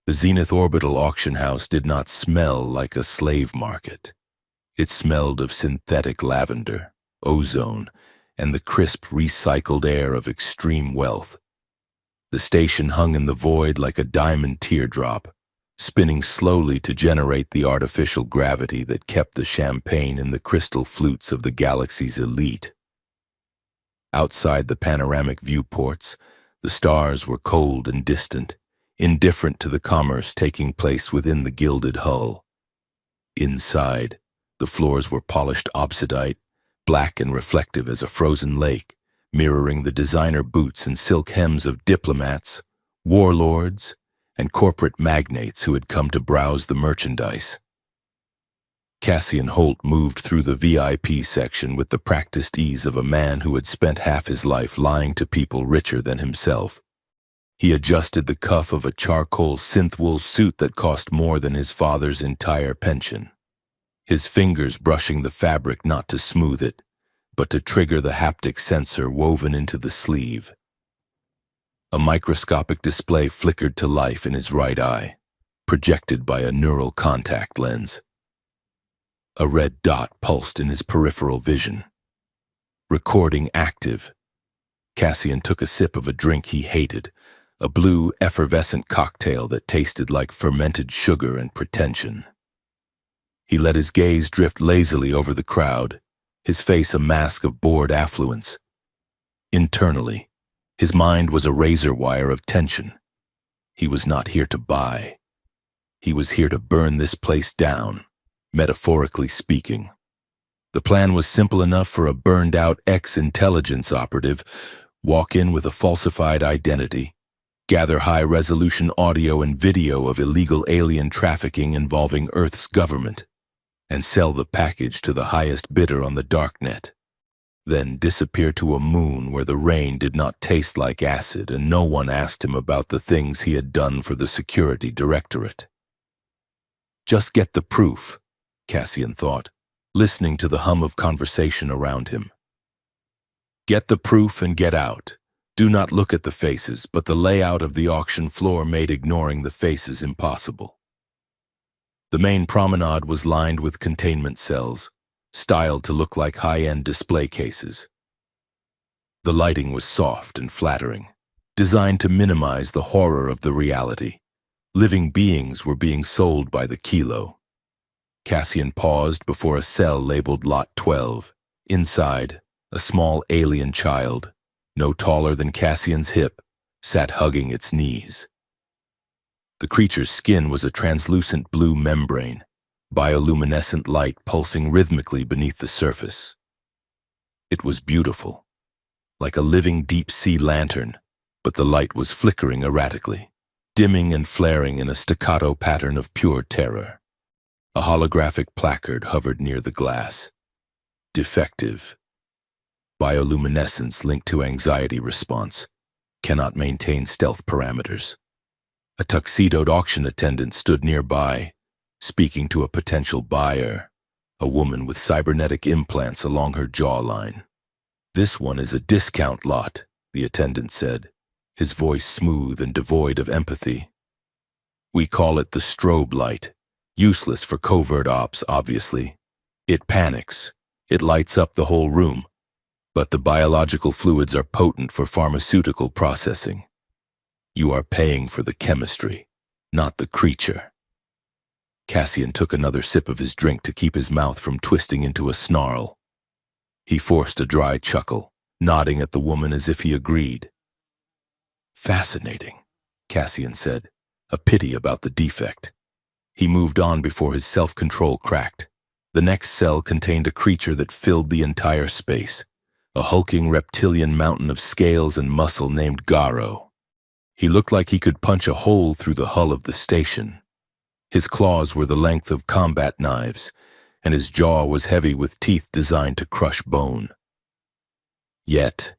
The Zenith Orbital auction house did not smell like a slave market. It smelled of synthetic lavender, ozone, and the crisp, recycled air of extreme wealth. The station hung in the void like a diamond teardrop, spinning slowly to generate the artificial gravity that kept the champagne in the crystal flutes of the galaxy's elite. Outside the panoramic viewports, the stars were cold and distant, indifferent to the commerce taking place within the gilded hull. Inside, the floors were polished obsidian, black and reflective as a frozen lake, mirroring the designer boots and silk hems of diplomats, warlords, and corporate magnates who had come to browse the merchandise. Cassian Holt moved through the VIP section with the practiced ease of a man who had spent half his life lying to people richer than himself. He adjusted the cuff of a charcoal synth-wool suit that cost more than his father's entire pension, his fingers brushing the fabric not to smooth it, but to trigger the haptic sensor woven into the sleeve. A microscopic display flickered to life in his right eye, projected by a neural contact lens. A red dot pulsed in his peripheral vision. Recording active. Cassian took a sip of a drink he hated, a blue, effervescent cocktail that tasted like fermented sugar and pretension. He let his gaze drift lazily over the crowd, his face a mask of bored affluence. Internally, his mind was a razor wire of tension. He was not here to buy. He was here to burn this place down, metaphorically speaking. The plan was simple enough for a burned-out ex-intelligence operative: walk in with a falsified identity, gather high-resolution audio and video of illegal alien trafficking involving Earth's government, and sell the package to the highest bidder on the darknet. Then disappear to a moon where the rain did not taste like acid and no one asked him about the things he had done for the security directorate. Just get the proof, Cassian thought, listening to the hum of conversation around him. Get the proof and get out. Do not look at the faces, but the layout of the auction floor made ignoring the faces impossible. The main promenade was lined with containment cells, styled to look like high-end display cases. The lighting was soft and flattering, designed to minimize the horror of the reality. Living beings were being sold by the kilo. Cassian paused before a cell labeled Lot 12. Inside, a small alien child, no taller than Cassian's hip, sat hugging its knees. The creature's skin was a translucent blue membrane, bioluminescent light pulsing rhythmically beneath the surface. It was beautiful, like a living deep-sea lantern, but the light was flickering erratically, dimming and flaring in a staccato pattern of pure terror. A holographic placard hovered near the glass. Defective. Bioluminescence linked to anxiety response. Cannot maintain stealth parameters. A tuxedoed auction attendant stood nearby, speaking to a potential buyer, a woman with cybernetic implants along her jawline. This one is a discount lot, the attendant said, his voice smooth and devoid of empathy. We call it the strobe light. Useless for covert ops, obviously. It panics. It lights up the whole room. But the biological fluids are potent for pharmaceutical processing. You are paying for the chemistry, not the creature. Cassian took another sip of his drink to keep his mouth from twisting into a snarl. He forced a dry chuckle, nodding at the woman as if he agreed. Fascinating, Cassian said, a pity about the defect. He moved on before his self-control cracked. The next cell contained a creature that filled the entire space, a hulking reptilian mountain of scales and muscle named Garo. He looked like he could punch a hole through the hull of the station. His claws were the length of combat knives, and his jaw was heavy with teeth designed to crush bone. Yet,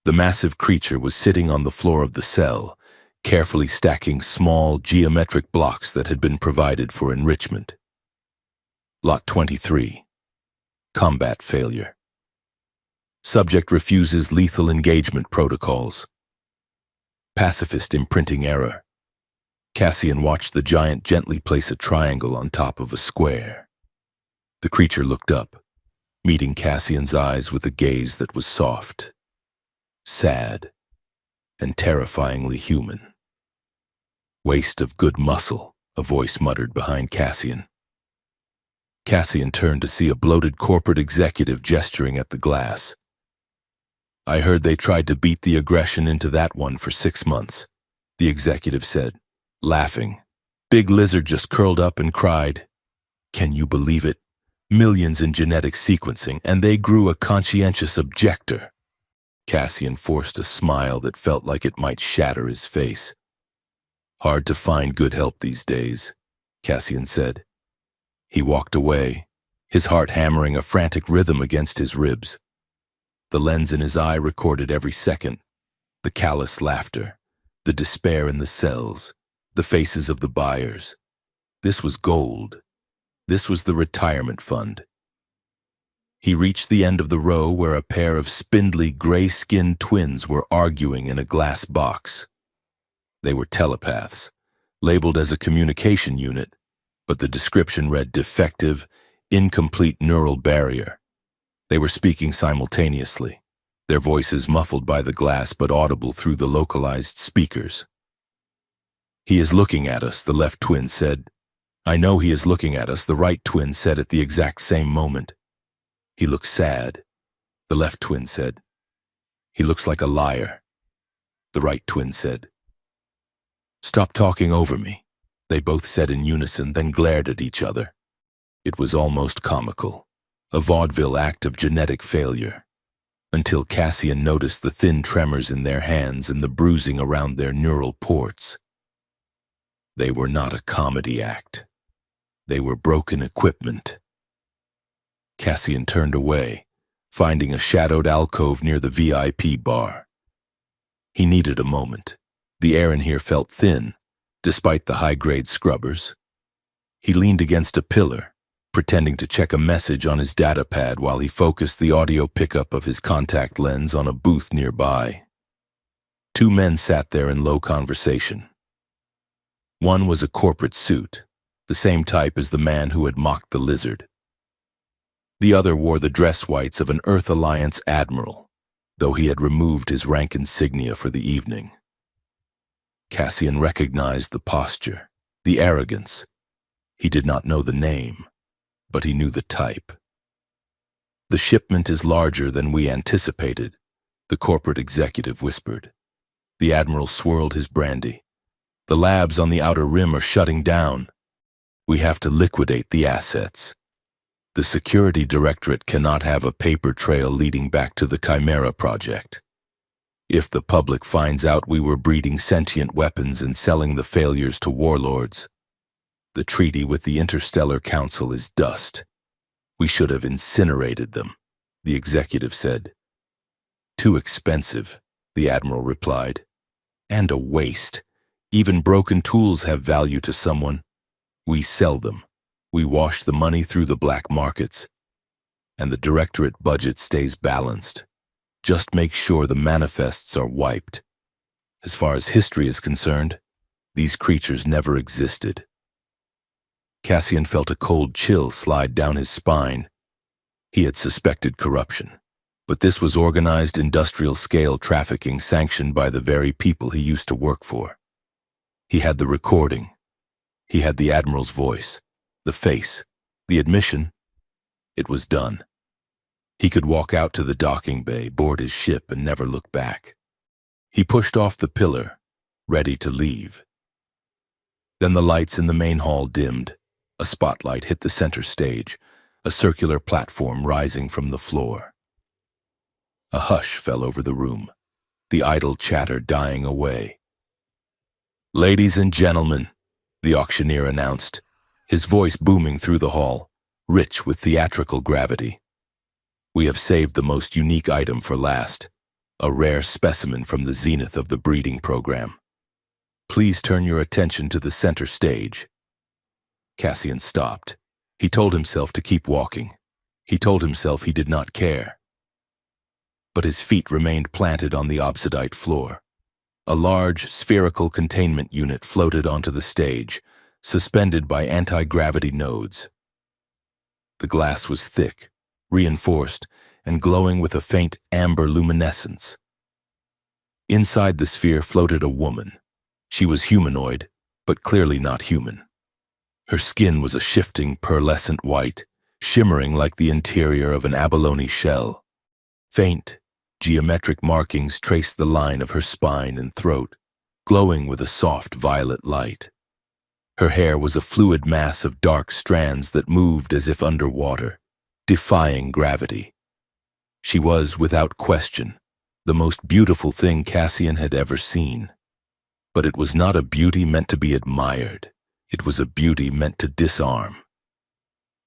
the massive creature was sitting on the floor of the cell, carefully stacking small geometric blocks that had been provided for enrichment. Lot 23. Combat failure. Subject refuses lethal engagement protocols. Pacifist imprinting error. Cassian watched the giant gently place a triangle on top of a square. The creature looked up, meeting Cassian's eyes with a gaze that was soft, sad, and terrifyingly human. "Waste of good muscle," a voice muttered behind Cassian. Cassian turned to see a bloated corporate executive gesturing at the glass. "I heard they tried to beat the aggression into that one for 6 months," the executive said, laughing. Big Lizard just curled up and cried, "Can you believe it? Millions in genetic sequencing, and they grew a conscientious objector." Cassian forced a smile that felt like it might shatter his face. "Hard to find good help these days," Cassian said. He walked away, his heart hammering a frantic rhythm against his ribs. The lens in his eye recorded every second, the callous laughter, the despair in the cells, the faces of the buyers. This was gold. This was the retirement fund. He reached the end of the row where a pair of spindly, gray-skinned twins were arguing in a glass box. They were telepaths, labeled as a communication unit, but the description read defective, incomplete neural barrier. They were speaking simultaneously, their voices muffled by the glass but audible through the localized speakers. "He is looking at us," the left twin said. "I know he is looking at us," the right twin said at the exact same moment. "He looks sad," the left twin said. "He looks like a liar," the right twin said. "Stop talking over me," they both said in unison, then glared at each other. It was almost comical, a vaudeville act of genetic failure, until Cassian noticed the thin tremors in their hands and the bruising around their neural ports. They were not a comedy act. They were broken equipment. Cassian turned away, finding a shadowed alcove near the VIP bar. He needed a moment. The air in here felt thin, despite the high-grade scrubbers. He leaned against a pillar, pretending to check a message on his data pad while he focused the audio pickup of his contact lens on a booth nearby. 2 men sat there in low conversation. One was a corporate suit, the same type as the man who had mocked the lizard. The other wore the dress whites of an Earth Alliance admiral, though he had removed his rank insignia for the evening. Cassian recognized the posture, the arrogance. He did not know the name, but he knew the type. "The shipment is larger than we anticipated," the corporate executive whispered. The admiral swirled his brandy. "The labs on the outer rim are shutting down. We have to liquidate the assets. The security directorate cannot have a paper trail leading back to the Chimera project. If the public finds out we were breeding sentient weapons and selling the failures to warlords, the treaty with the Interstellar Council is dust. We should have incinerated them," the executive said. "Too expensive," the admiral replied. "And a waste. Even broken tools have value to someone. We sell them. We wash the money through the black markets. And the directorate budget stays balanced. Just make sure the manifests are wiped. As far as history is concerned, these creatures never existed." Cassian felt a cold chill slide down his spine. He had suspected corruption, but this was organized industrial-scale trafficking sanctioned by the very people he used to work for. He had the recording. He had the admiral's voice, the face, the admission. It was done. He could walk out to the docking bay, board his ship, and never look back. He pushed off the pillar, ready to leave. Then the lights in the main hall dimmed. A spotlight hit the center stage, a circular platform rising from the floor. A hush fell over the room, the idle chatter dying away. "Ladies and gentlemen," the auctioneer announced, his voice booming through the hall, rich with theatrical gravity. "We have saved the most unique item for last, a rare specimen from the zenith of the breeding program. Please turn your attention to the center stage." Cassian stopped. He told himself to keep walking. He told himself he did not care. But his feet remained planted on the obsidian floor. A large, spherical containment unit floated onto the stage, suspended by anti-gravity nodes. The glass was thick, reinforced, and glowing with a faint amber luminescence. Inside the sphere floated a woman. She was humanoid, but clearly not human. Her skin was a shifting, pearlescent white, shimmering like the interior of an abalone shell. Faint, geometric markings traced the line of her spine and throat, glowing with a soft violet light. Her hair was a fluid mass of dark strands that moved as if underwater, defying gravity. She was, without question, the most beautiful thing Cassian had ever seen. But it was not a beauty meant to be admired. It was a beauty meant to disarm.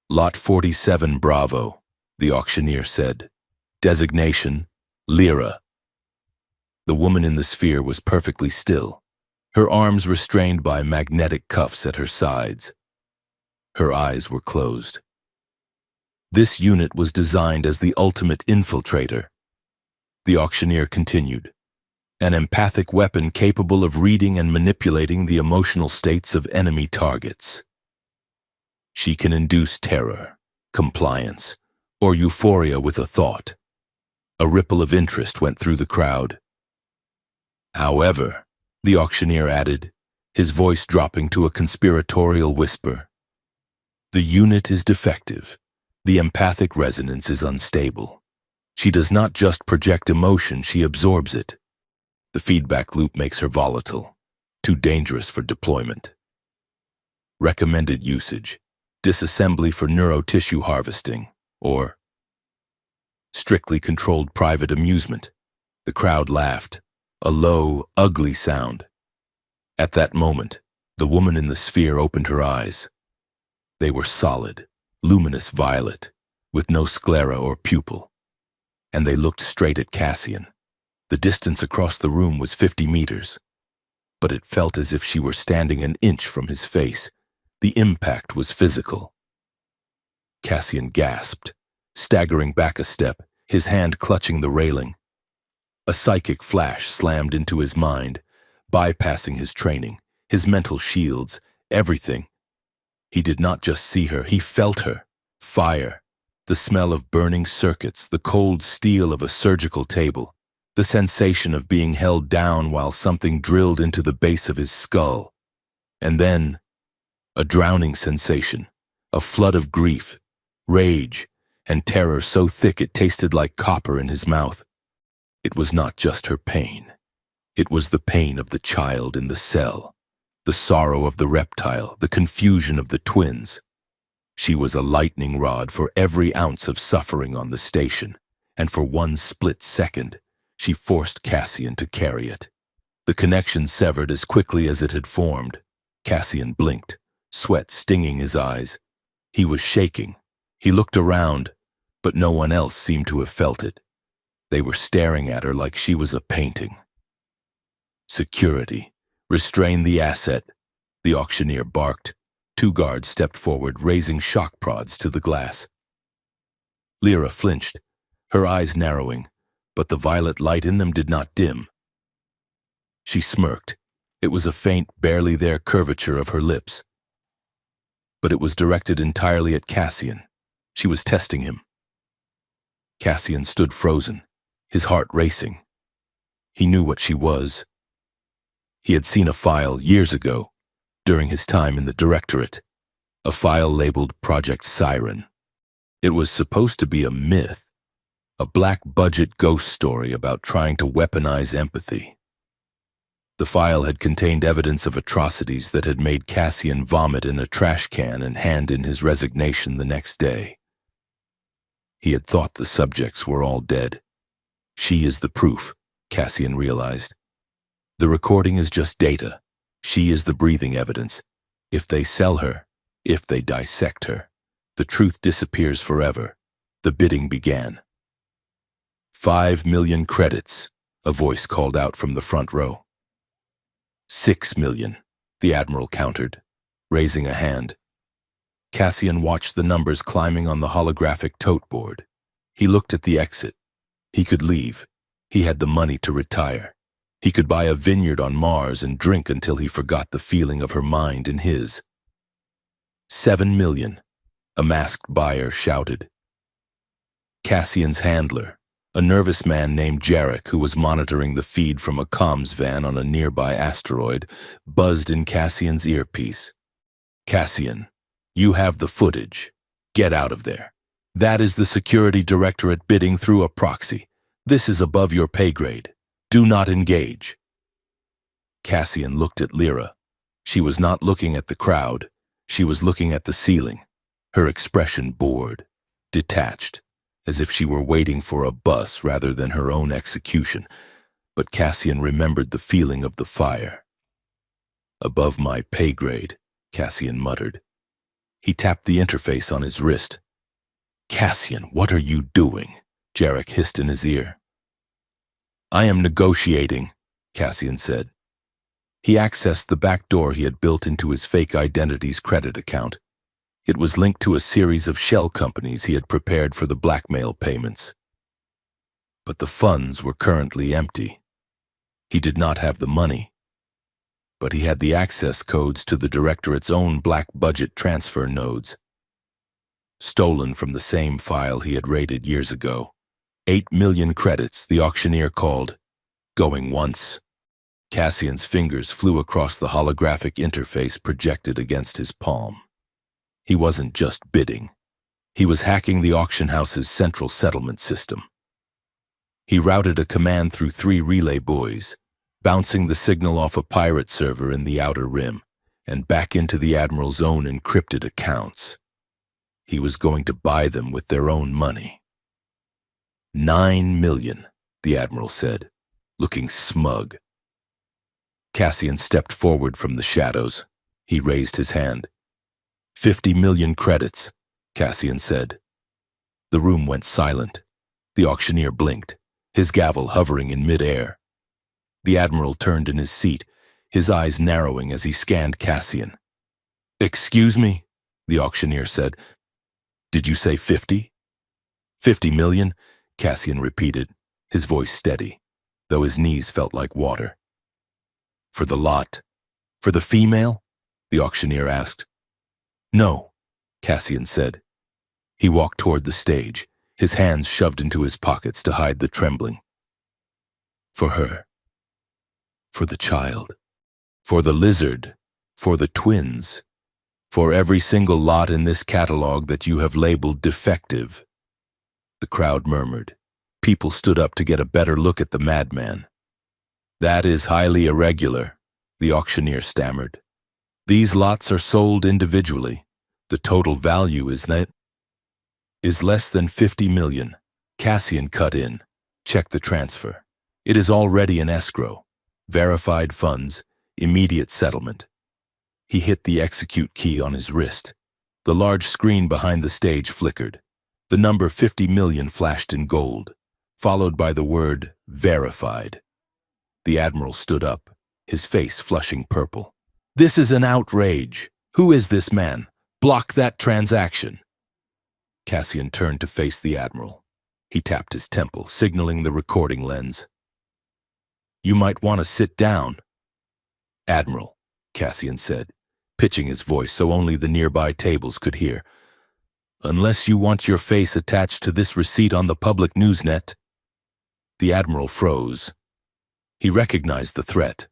Lot 47 Bravo, the auctioneer said. Designation, Lyra. The woman in the sphere was perfectly still, her arms restrained by magnetic cuffs at her sides. Her eyes were closed. This unit was designed as the ultimate infiltrator. The auctioneer continued. An empathic weapon capable of reading and manipulating the emotional states of enemy targets. She can induce terror, compliance, or euphoria with a thought. A ripple of interest went through the crowd. However, the auctioneer added, his voice dropping to a conspiratorial whisper, the unit is defective. The empathic resonance is unstable. She does not just project emotion, she absorbs it. The feedback loop makes her volatile, too dangerous for deployment. Recommended usage, disassembly for neurotissue harvesting, or strictly controlled private amusement. The crowd laughed, a low, ugly sound. At that moment, the woman in the sphere opened her eyes. They were solid, luminous violet, with no sclera or pupil, and they looked straight at Cassian. The distance across the room was 50 meters, but it felt as if she were standing an inch from his face. The impact was physical. Cassian gasped, staggering back a step, his hand clutching the railing. A psychic flash slammed into his mind, bypassing his training, his mental shields, everything. He did not just see her, he felt her. Fire, the smell of burning circuits, the cold steel of a surgical table, the sensation of being held down while something drilled into the base of his skull. And then, a drowning sensation, a flood of grief, rage, and terror so thick it tasted like copper in his mouth. It was not just her pain. It was the pain of the child in the cell, the sorrow of the reptile, the confusion of the twins. She was a lightning rod for every ounce of suffering on the station, and for one split second, she forced Cassian to carry it. The connection severed as quickly as it had formed. Cassian blinked, sweat stinging his eyes. He was shaking. He looked around, but no one else seemed to have felt it. They were staring at her like she was a painting. Security. Restrain the asset, the auctioneer barked. 2 guards stepped forward, raising shock prods to the glass. Lyra flinched, her eyes narrowing, but the violet light in them did not dim. She smirked. It was a faint, barely there curvature of her lips. But it was directed entirely at Cassian. She was testing him. Cassian stood frozen, his heart racing. He knew what she was. He had seen a file years ago, during his time in the Directorate, a file labeled Project Siren. It was supposed to be a myth, a black-budget ghost story about trying to weaponize empathy. The file had contained evidence of atrocities that had made Cassian vomit in a trash can and hand in his resignation the next day. He had thought the subjects were all dead. She is the proof, Cassian realized. The recording is just data. She is the breathing evidence. If they sell her, if they dissect her, the truth disappears forever. The bidding began. 5 million credits, a voice called out from the front row. 6 million, the Admiral countered, raising a hand. Cassian watched the numbers climbing on the holographic tote board. He looked at the exit. He could leave. He had the money to retire. He could buy a vineyard on Mars and drink until he forgot the feeling of her mind in his. 7 million, a masked buyer shouted. Cassian's handler, a nervous man named Jarek who was monitoring the feed from a comms van on a nearby asteroid, buzzed in Cassian's earpiece. Cassian, you have the footage. Get out of there. That is the security directorate bidding through a proxy. This is above your pay grade. Do not engage. Cassian looked at Lyra. She was not looking at the crowd. She was looking at the ceiling, her expression bored, detached, as if she were waiting for a bus rather than her own execution. But Cassian remembered the feeling of the fire. Above my pay grade, Cassian muttered. He tapped the interface on his wrist. Cassian, what are you doing? Jarek hissed in his ear. I am negotiating, Cassian said. He accessed the back door he had built into his fake identity's credit account. It was linked to a series of shell companies he had prepared for the blackmail payments. But the funds were currently empty. He did not have the money, but he had the access codes to the directorate's own black budget transfer nodes, stolen from the same file he had raided years ago. 8 million credits, the auctioneer called. Going once. Cassian's fingers flew across the holographic interface projected against his palm. He wasn't just bidding. He was hacking the auction house's central settlement system. He routed a command through 3 relay buoys, bouncing the signal off a pirate server in the outer rim and back into the Admiral's own encrypted accounts. He was going to buy them with their own money. 9 million, the Admiral said, looking smug. Cassian stepped forward from the shadows. He raised his hand. 50 million credits, Cassian said. The room went silent. The auctioneer blinked, his gavel hovering in midair. The Admiral turned in his seat, his eyes narrowing as he scanned Cassian. Excuse me, the auctioneer said. Did you say 50? 50 million, Cassian repeated, his voice steady, though his knees felt like water. For the lot? For the female? The auctioneer asked. No, Cassian said. He walked toward the stage, his hands shoved into his pockets to hide the trembling. For her. For the child. For the lizard. For the twins. For every single lot in this catalog that you have labeled defective. The crowd murmured. People stood up to get a better look at the madman. That is highly irregular, the auctioneer stammered. These lots are sold individually. The total value is less than 50 million. Cassian cut in. Check the transfer. It is already in escrow. Verified funds. Immediate settlement. He hit the execute key on his wrist. The large screen behind the stage flickered. The number 50 million flashed in gold, followed by the word verified. The Admiral stood up, his face flushing purple. This is an outrage. Who is this man? Block that transaction. Cassian turned to face the Admiral. He tapped his temple, signaling the recording lens. You might want to sit down. Admiral, Cassian said, pitching his voice so only the nearby tables could hear. Unless you want your face attached to this receipt on the public newsnet. The Admiral froze. He recognized the threat.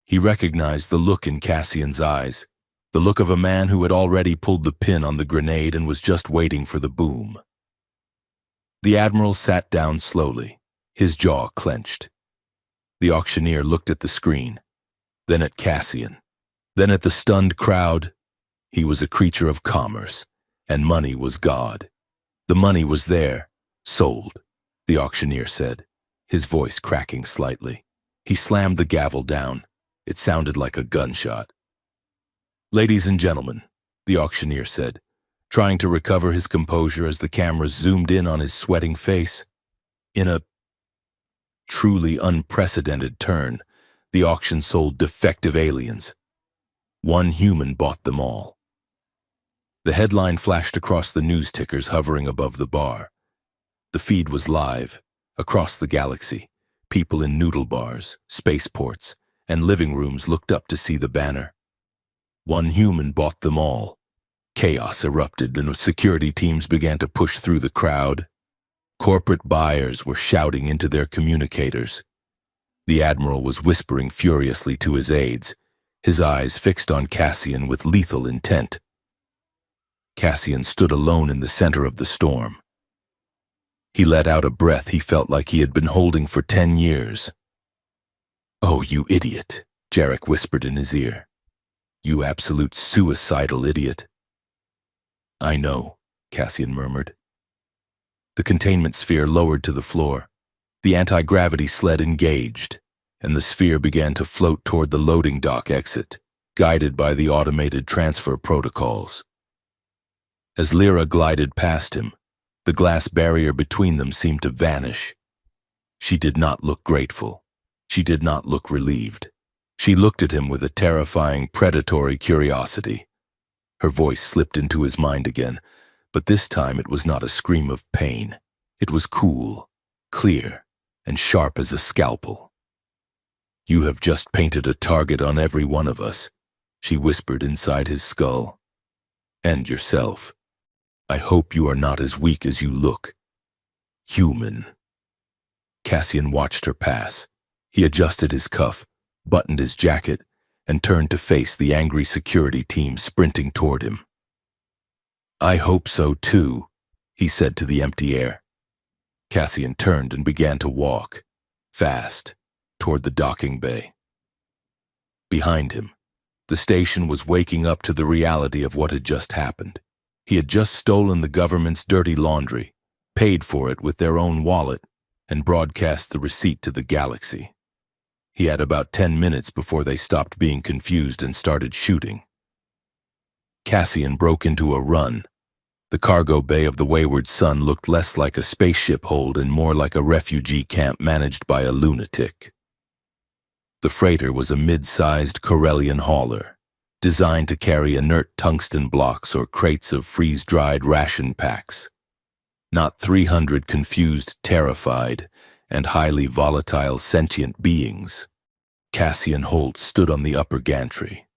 He recognized the look in Cassian's eyes, the look of a man who had already pulled the pin on the grenade and was just waiting for the boom. The Admiral sat down slowly, his jaw clenched. The auctioneer looked at the screen, then at Cassian, then at the stunned crowd. He was a creature of commerce, and money was God. The money was there, sold, the auctioneer said, his voice cracking slightly. He slammed the gavel down. It sounded like a gunshot. Ladies and gentlemen, the auctioneer said, trying to recover his composure as the cameras zoomed in on his sweating face. In a truly unprecedented turn, the auction sold defective aliens. One human bought them all. The headline flashed across the news tickers hovering above the bar. The feed was live, across the galaxy. People in noodle bars, spaceports, and living rooms looked up to see the banner. One human bought them all. Chaos erupted and security teams began to push through the crowd. Corporate buyers were shouting into their communicators. The Admiral was whispering furiously to his aides, his eyes fixed on Cassian with lethal intent. Cassian stood alone in the center of the storm. He let out a breath he felt like he had been holding for 10 years. "Oh, you idiot," Jarek whispered in his ear. "You absolute suicidal idiot." "I know," Cassian murmured. The containment sphere lowered to the floor. The anti-gravity sled engaged, and the sphere began to float toward the loading dock exit, guided by the automated transfer protocols. As Lyra glided past him, the glass barrier between them seemed to vanish. She did not look grateful. She did not look relieved. She looked at him with a terrifying, predatory curiosity. Her voice slipped into his mind again, but this time it was not a scream of pain. It was cool, clear, and sharp as a scalpel. "You have just painted a target on every one of us," she whispered inside his skull. "And yourself. I hope you are not as weak as you look. Human." Cassian watched her pass. He adjusted his cuff, buttoned his jacket, and turned to face the angry security team sprinting toward him. "I hope so too," he said to the empty air. Cassian turned and began to walk, fast, toward the docking bay. Behind him, the station was waking up to the reality of what had just happened. He had just stolen the government's dirty laundry, paid for it with their own wallet, and broadcast the receipt to the galaxy. He had about 10 minutes before they stopped being confused and started shooting. Cassian broke into a run. The cargo bay of the Wayward Sun looked less like a spaceship hold and more like a refugee camp managed by a lunatic. The freighter was a mid-sized Corellian hauler, designed to carry inert tungsten blocks or crates of freeze-dried ration packs. Not 300 confused, terrified, and highly volatile sentient beings. Cassian Holt stood on the upper gantry,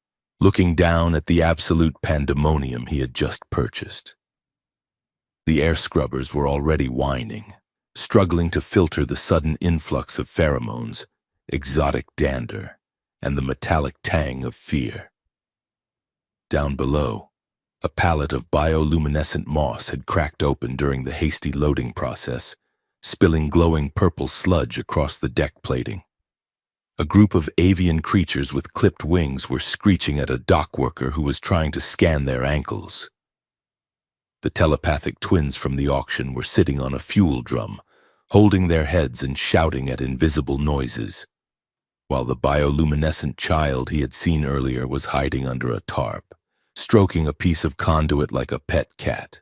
looking down at the absolute pandemonium he had just purchased. The air scrubbers were already whining, struggling to filter the sudden influx of pheromones, exotic dander, and the metallic tang of fear. Down below, a pallet of bioluminescent moss had cracked open during the hasty loading process, spilling glowing purple sludge across the deck plating. A group of avian creatures with clipped wings were screeching at a dock worker who was trying to scan their ankles. The telepathic twins from the auction were sitting on a fuel drum, holding their heads and shouting at invisible noises, while the bioluminescent child he had seen earlier was hiding under a tarp, stroking a piece of conduit like a pet cat.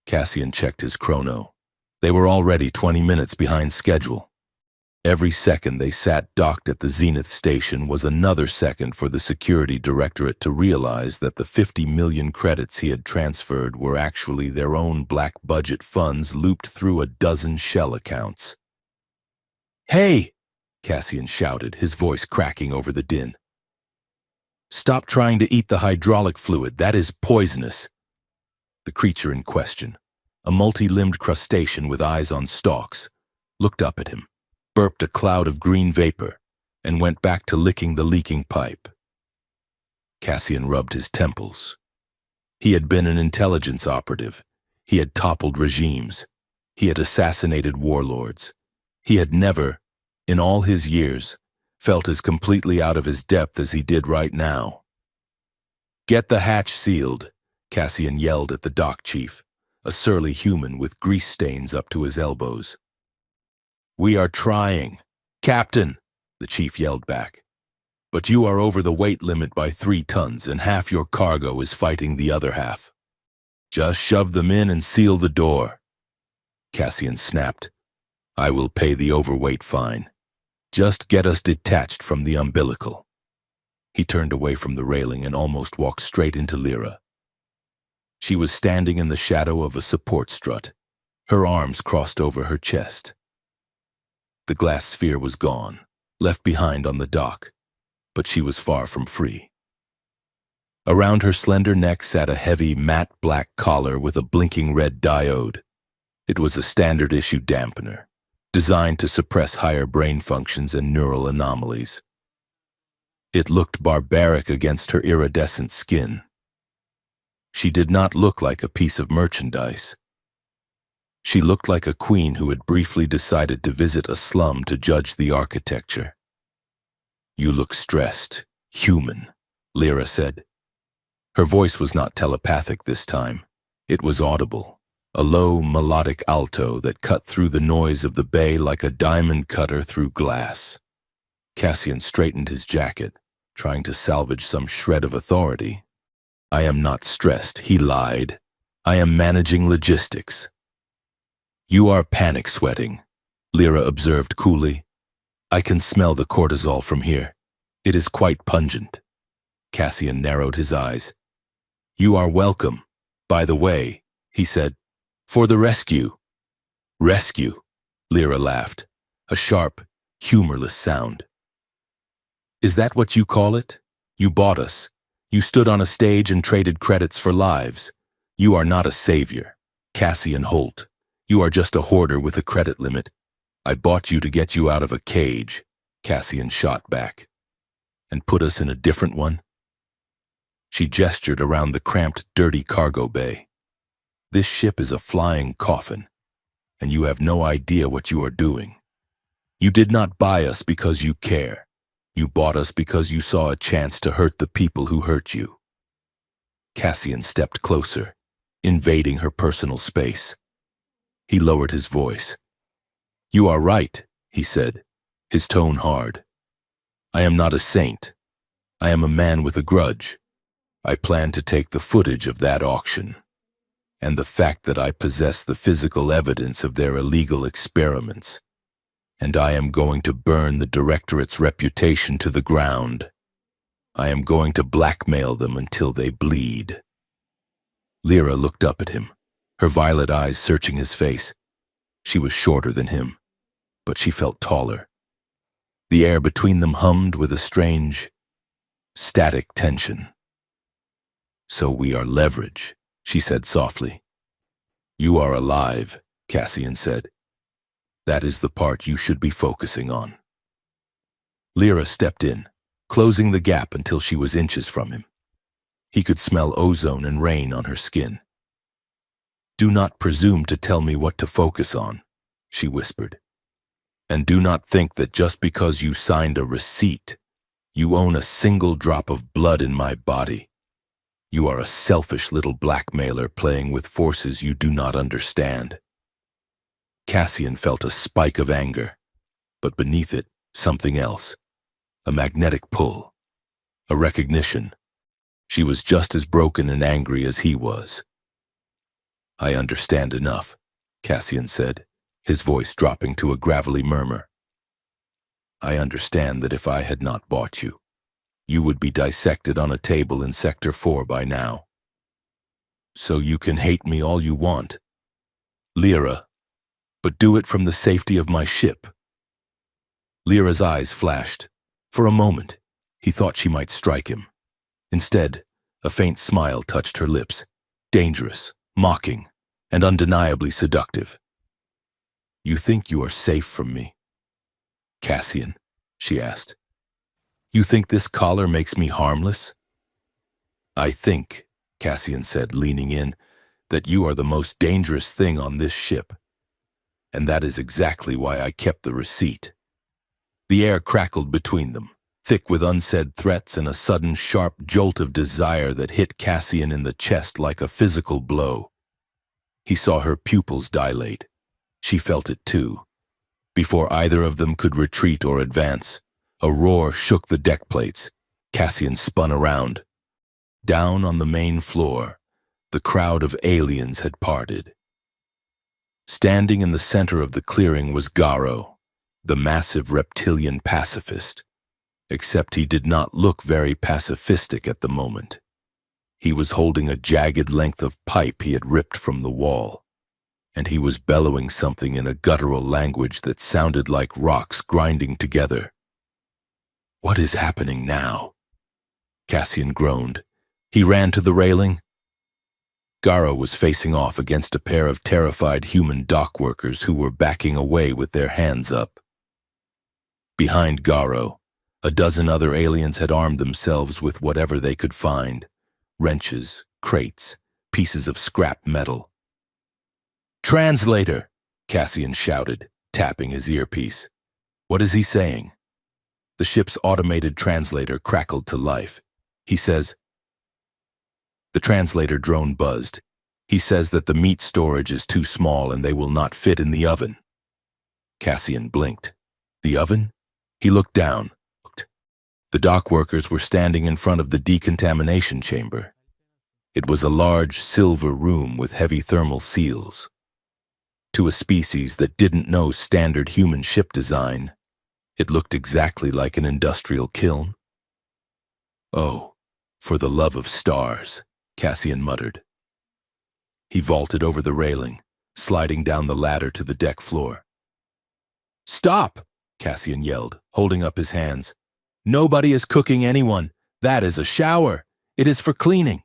Cassian checked his chrono. They were already 20 minutes behind schedule. Every second they sat docked at the Zenith station was another second for the security directorate to realize that the 50 million credits he had transferred were actually their own black budget funds looped through a dozen shell accounts. "Hey!" Cassian shouted, his voice cracking over the din. "Stop trying to eat the hydraulic fluid. That is poisonous." The creature in question, a multi-limbed crustacean with eyes on stalks, looked up at him, burped a cloud of green vapor, and went back to licking the leaking pipe. Cassian rubbed his temples. He had been an intelligence operative. He had toppled regimes. He had assassinated warlords. He had never, in all his years, felt as completely out of his depth as he did right now. "Get the hatch sealed," Cassian yelled at the dock chief, a surly human with grease stains up to his elbows. "We are trying, Captain," the chief yelled back. "But you are over the weight limit by 3 tons and half your cargo is fighting the other half. Just shove them in and seal the door." Cassian snapped, "I will pay the overweight fine. Just get us detached from the umbilical." He turned away from the railing and almost walked straight into Lyra. She was standing in the shadow of a support strut, her arms crossed over her chest. The glass sphere was gone, left behind on the dock, but she was far from free. Around her slender neck sat a heavy, matte black collar with a blinking red diode. It was a standard-issue dampener, designed to suppress higher brain functions and neural anomalies. It looked barbaric against her iridescent skin. She did not look like a piece of merchandise. She looked like a queen who had briefly decided to visit a slum to judge the architecture. "You look stressed, human," Lyra said. Her voice was not telepathic this time. It was audible, a low, melodic alto that cut through the noise of the bay like a diamond cutter through glass. Cassian straightened his jacket, trying to salvage some shred of authority. "I am not stressed," he lied. "I am managing logistics." "You are panic sweating," Lyra observed coolly. "I can smell the cortisol from here. It is quite pungent." Cassian narrowed his eyes. "You are welcome, by the way," he said, "for the rescue." "Rescue," Lyra laughed, a sharp, humorless sound. "Is that what you call it? You bought us. You stood on a stage and traded credits for lives. You are not a savior, Cassian Holt. You are just a hoarder with a credit limit. I bought you to get you out of a cage," Cassian shot back. "And put us in a different one?" She gestured around the cramped, dirty cargo bay. "This ship is a flying coffin, and you have no idea what you are doing. You did not buy us because you care. You bought us because you saw a chance to hurt the people who hurt you." Cassian stepped closer, invading her personal space. He lowered his voice. "You are right," he said, his tone hard. "I am not a saint. I am a man with a grudge. I plan to take the footage of that auction, and the fact that I possess the physical evidence of their illegal experiments, and I am going to burn the Directorate's reputation to the ground. I am going to blackmail them until they bleed." Lyra looked up at him, her violet eyes searching his face. She was shorter than him, but she felt taller. The air between them hummed with a strange, static tension. "So we are leverage," she said softly. "You are alive," Cassian said. "That is the part you should be focusing on." Lyra stepped in, closing the gap until she was inches from him. He could smell ozone and rain on her skin. "Do not presume to tell me what to focus on," she whispered. "And do not think that just because you signed a receipt, you own a single drop of blood in my body. You are a selfish little blackmailer playing with forces you do not understand." Cassian felt a spike of anger, but beneath it, something else. A magnetic pull. A recognition. She was just as broken and angry as he was. "I understand enough," Cassian said, his voice dropping to a gravelly murmur. "I understand that if I had not bought you, you would be dissected on a table in Sector 4 by now. So you can hate me all you want, Lyra, but do it from the safety of my ship." Lyra's eyes flashed. For a moment, he thought she might strike him. Instead, a faint smile touched her lips, dangerous, mocking, and undeniably seductive. "You think you are safe from me, Cassian?" she asked. "You think this collar makes me harmless?" "I think," Cassian said, leaning in, "that you are the most dangerous thing on this ship. And that is exactly why I kept the receipt." The air crackled between them, thick with unsaid threats and a sudden sharp jolt of desire that hit Cassian in the chest like a physical blow. He saw her pupils dilate. She felt it too. Before either of them could retreat or advance, a roar shook the deck plates. Cassian spun around. Down on the main floor, the crowd of aliens had parted. Standing in the center of the clearing was Garo, the massive reptilian pacifist. Except he did not look very pacifistic at the moment. He was holding a jagged length of pipe he had ripped from the wall, and he was bellowing something in a guttural language that sounded like rocks grinding together. "What is happening now?" Cassian groaned. He ran to the railing. Garo was facing off against a pair of terrified human dock workers who were backing away with their hands up. Behind Garo, a dozen other aliens had armed themselves with whatever they could find: wrenches, crates, pieces of scrap metal. "Translator!" Cassian shouted, tapping his earpiece. "What is he saying?" The ship's automated translator crackled to life. "He says..." The translator drone buzzed. "He says that the meat storage is too small and they will not fit in the oven." Cassian blinked. "The oven?" He looked down. The dock workers were standing in front of the decontamination chamber. It was a large silver room with heavy thermal seals. To a species that didn't know standard human ship design, it looked exactly like an industrial kiln. "Oh, for the love of stars," Cassian muttered. He vaulted over the railing, sliding down the ladder to the deck floor. "Stop!" Cassian yelled, holding up his hands. "Nobody is cooking anyone. That is a shower. It is for cleaning."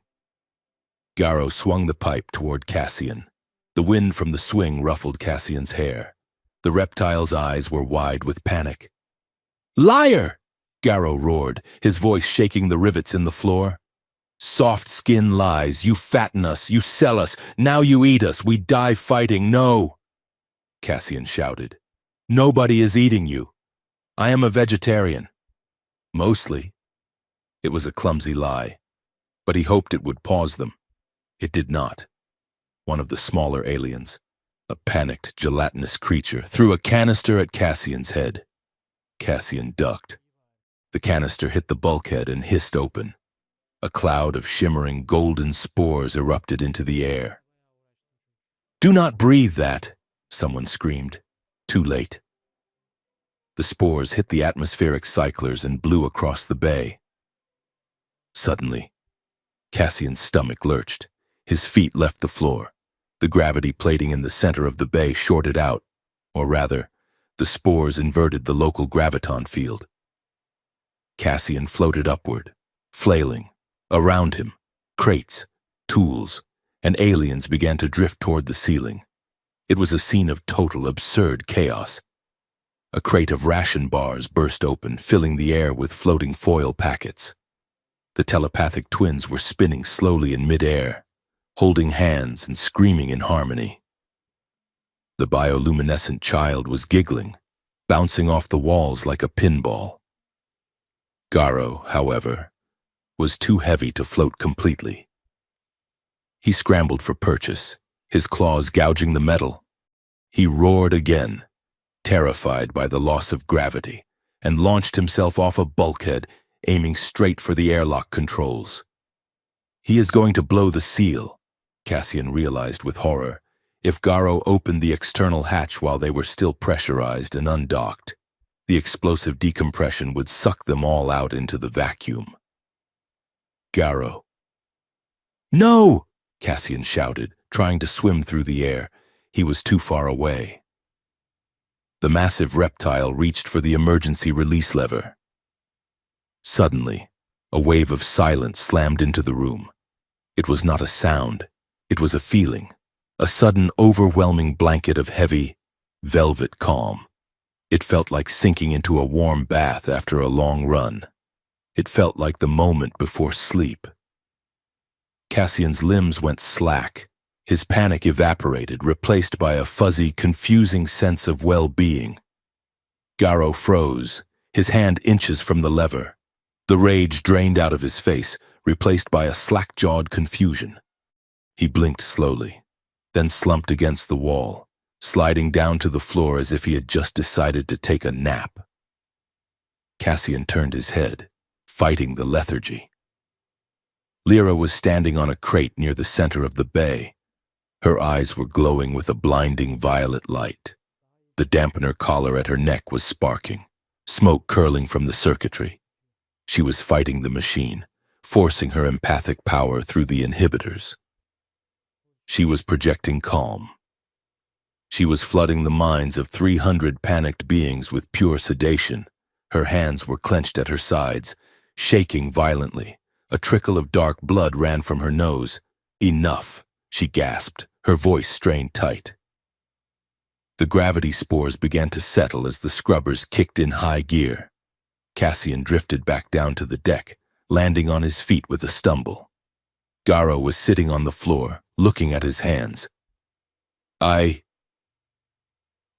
Garo swung the pipe toward Cassian. The wind from the swing ruffled Cassian's hair. The reptile's eyes were wide with panic. "Liar!" Garo roared, his voice shaking the rivets in the floor. "Soft skin lies. You fatten us. You sell us. Now you eat us. We die fighting. No!" Cassian shouted. "Nobody is eating you. I am a vegetarian." "Mostly." It was a clumsy lie, but he hoped it would pause them. It did not. One of the smaller aliens, a panicked, gelatinous creature, threw a canister at Cassian's head. Cassian ducked. The canister hit the bulkhead and hissed open. A cloud of shimmering golden spores erupted into the air. "Do not breathe that," someone screamed. Too late. The spores hit the atmospheric cyclers and blew across the bay. Suddenly, Cassian's stomach lurched. His feet left the floor. The gravity plating in the center of the bay shorted out, or rather, the spores inverted the local graviton field. Cassian floated upward, flailing. Around him, crates, tools, and aliens began to drift toward the ceiling. It was a scene of total, absurd chaos. A crate of ration bars burst open, filling the air with floating foil packets. The telepathic twins were spinning slowly in midair, holding hands and screaming in harmony. The bioluminescent child was giggling, bouncing off the walls like a pinball. Garo, however, was too heavy to float completely. He scrambled for purchase, his claws gouging the metal. He roared again, terrified by the loss of gravity, and launched himself off a bulkhead, aiming straight for the airlock controls. He is going to blow the seal, Cassian realized with horror. If Garo opened the external hatch while they were still pressurized and undocked, the explosive decompression would suck them all out into the vacuum. Garo. "No!" Cassian shouted, trying to swim through the air. He was too far away. The massive reptile reached for the emergency release lever. Suddenly, a wave of silence slammed into the room. It was not a sound, it was a feeling, a sudden overwhelming blanket of heavy, velvet calm. It felt like sinking into a warm bath after a long run. It felt like the moment before sleep. Cassian's limbs went slack. His panic evaporated, replaced by a fuzzy, confusing sense of well-being. Garo froze, his hand inches from the lever. The rage drained out of his face, replaced by a slack-jawed confusion. He blinked slowly, then slumped against the wall, sliding down to the floor as if he had just decided to take a nap. Cassian turned his head, fighting the lethargy. Lyra was standing on a crate near the center of the bay. Her eyes were glowing with a blinding violet light. The dampener collar at her neck was sparking, smoke curling from the circuitry. She was fighting the machine, forcing her empathic power through the inhibitors. She was projecting calm. She was flooding the minds of 300 panicked beings with pure sedation. Her hands were clenched at her sides, shaking violently. A trickle of dark blood ran from her nose. "Enough," she gasped, her voice strained tight. The gravity spores began to settle as the scrubbers kicked in high gear. Cassian drifted back down to the deck, landing on his feet with a stumble. Garo was sitting on the floor, looking at his hands.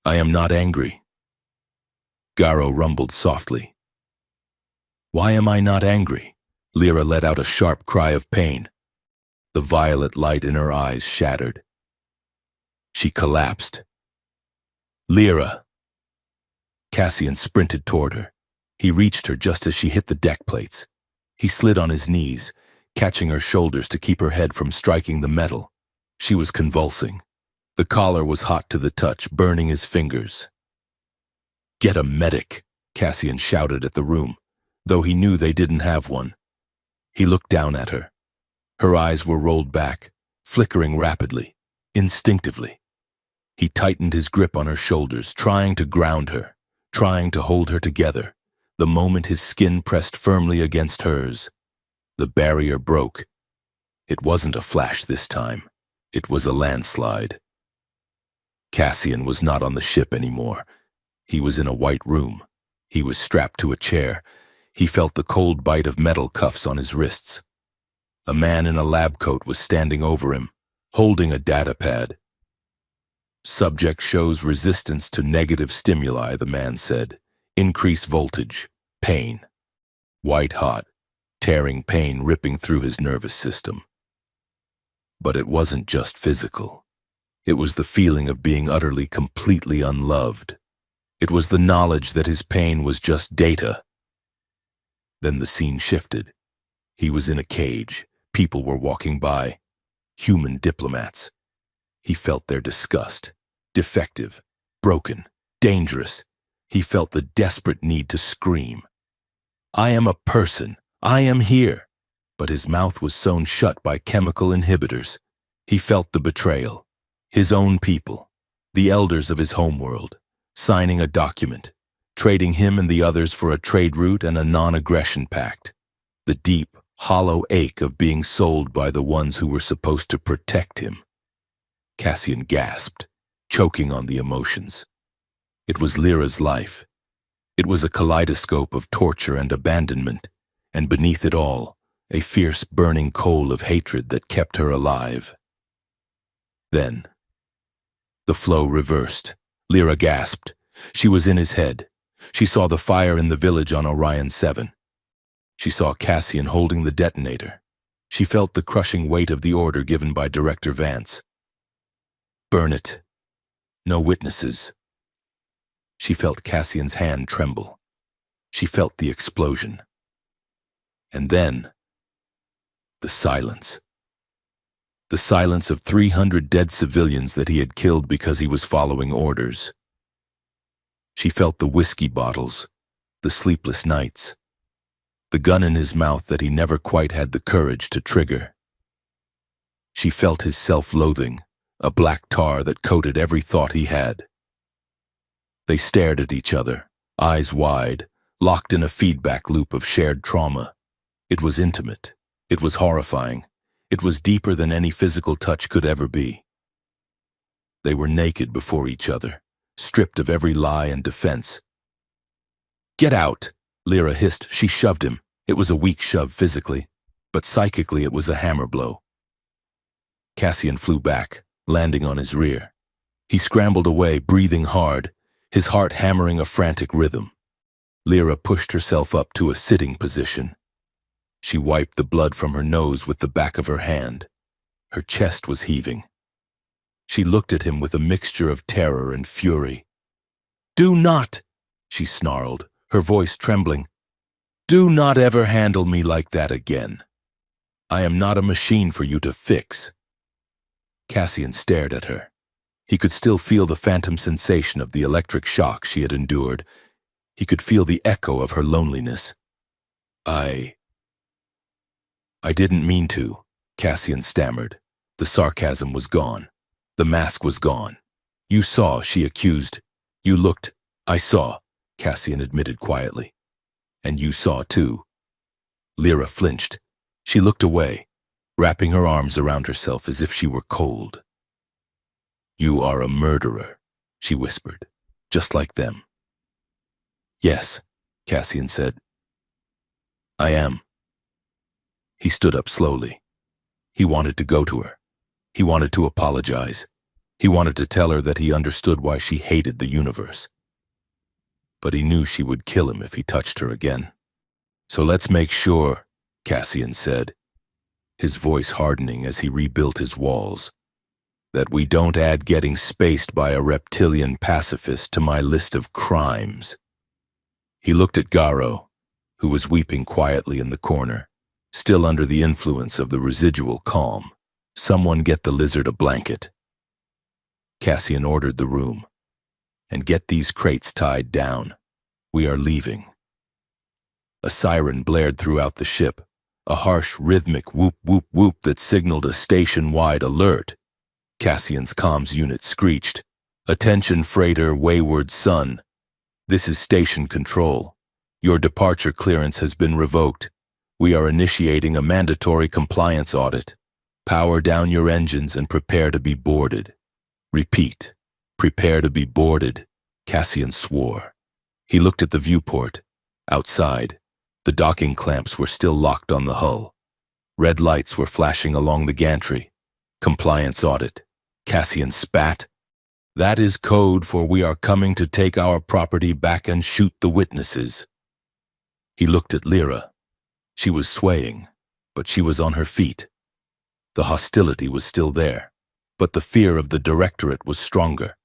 I am not angry." Garo rumbled softly. "Why am I not angry?" Lyra let out a sharp cry of pain. The violet light in her eyes shattered. She collapsed. "Lyra!" Cassian sprinted toward her. He reached her just as she hit the deck plates. He slid on his knees, catching her shoulders to keep her head from striking the metal. She was convulsing. The collar was hot to the touch, burning his fingers. "Get a medic," Cassian shouted at the room, though he knew they didn't have one. He looked down at her. Her eyes were rolled back, flickering rapidly, instinctively. He tightened his grip on her shoulders, trying to ground her, trying to hold her together. The moment his skin pressed firmly against hers, the barrier broke. It wasn't a flash this time. It was a landslide. Cassian was not on the ship anymore. He was in a white room. He was strapped to a chair. He felt the cold bite of metal cuffs on his wrists. A man in a lab coat was standing over him, holding a data pad. "Subject shows resistance to negative stimuli," the man said. "Increase voltage. Pain. White hot, tearing pain ripping through his nervous system." But it wasn't just physical. It was the feeling of being utterly, completely unloved. It was the knowledge that his pain was just data. Then the scene shifted. He was in a cage. People were walking by. Human diplomats. He felt their disgust. Defective, broken, dangerous. He felt the desperate need to scream. "I am a person. I am here." But his mouth was sewn shut by chemical inhibitors. He felt the betrayal. His own people, the elders of his homeworld, signing a document, trading him and the others for a trade route and a non-aggression pact. The deep, hollow ache of being sold by the ones who were supposed to protect him. Cassian gasped, choking on the emotions. It was Lyra's life. It was a kaleidoscope of torture and abandonment, and beneath it all, a fierce burning coal of hatred that kept her alive. Then, the flow reversed. Lyra gasped. She was in his head. She saw the fire in the village on Orion 7. She saw Cassian holding the detonator. She felt the crushing weight of the order given by Director Vance. "Burn it. No witnesses." She felt Cassian's hand tremble. She felt the explosion. And then, the silence. The silence of 300 dead civilians that he had killed because he was following orders. She felt the whiskey bottles, the sleepless nights, the gun in his mouth that he never quite had the courage to trigger. She felt his self-loathing, a black tar that coated every thought he had. They stared at each other, eyes wide, locked in a feedback loop of shared trauma. It was intimate. It was horrifying. It was deeper than any physical touch could ever be. They were naked before each other, stripped of every lie and defense. "Get out!" Lyra hissed. She shoved him. It was a weak shove physically, but psychically it was a hammer blow. Cassian flew back, landing on his rear. He scrambled away, breathing hard, his heart hammering a frantic rhythm. Lyra pushed herself up to a sitting position. She wiped the blood from her nose with the back of her hand. Her chest was heaving. She looked at him with a mixture of terror and fury. "Do not!" she snarled, her voice trembling. "Do not ever handle me like that again. I am not a machine for you to fix." Cassian stared at her. He could still feel the phantom sensation of the electric shock she had endured. He could feel the echo of her loneliness. I didn't mean to," Cassian stammered. The sarcasm was gone. The mask was gone. You saw, she accused. You looked. I saw, Cassian admitted quietly. And you saw too. Lyra flinched. She looked away, wrapping her arms around herself as if she were cold. You are a murderer, she whispered, just like them. Yes, Cassian said. I am. He stood up slowly. He wanted to go to her. He wanted to apologize. He wanted to tell her that he understood why she hated the universe. But he knew she would kill him if he touched her again. So let's make sure, Cassian said, his voice hardening as he rebuilt his walls, that we don't add getting spaced by a reptilian pacifist to my list of crimes. He looked at Garo, who was weeping quietly in the corner, still under the influence of the residual calm. Someone get the lizard a blanket. Cassian ordered the room. And get these crates tied down. We are leaving. A siren blared throughout the ship, a harsh rhythmic whoop whoop whoop that signaled a station-wide alert. Cassian's comms unit screeched, "Attention freighter Wayward Son. This is station control. Your departure clearance has been revoked. We are initiating a mandatory compliance audit. Power down your engines and prepare to be boarded." Repeat, prepare to be boarded, Cassian swore. He looked at the viewport. Outside, the docking clamps were still locked on the hull. Red lights were flashing along the gantry. Compliance audit. Cassian spat. That is code for we are coming to take our property back and shoot the witnesses. He looked at Lyra. She was swaying, but she was on her feet. The hostility was still there, but the fear of the Directorate was stronger.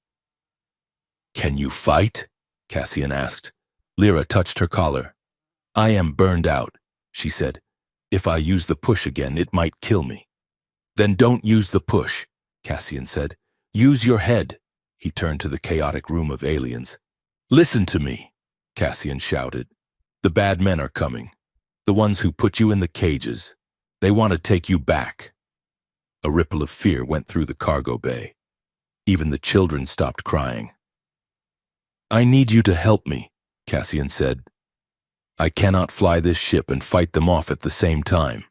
Can you fight? Cassian asked. Lyra touched her collar. I am burned out, she said. If I use the push again, it might kill me. Then don't use the push, Cassian said. Use your head. He turned to the chaotic room of aliens. Listen to me, Cassian shouted. The bad men are coming. The ones who put you in the cages. They want to take you back. A ripple of fear went through the cargo bay. Even the children stopped crying. I need you to help me, Cassian said. I cannot fly this ship and fight them off at the same time.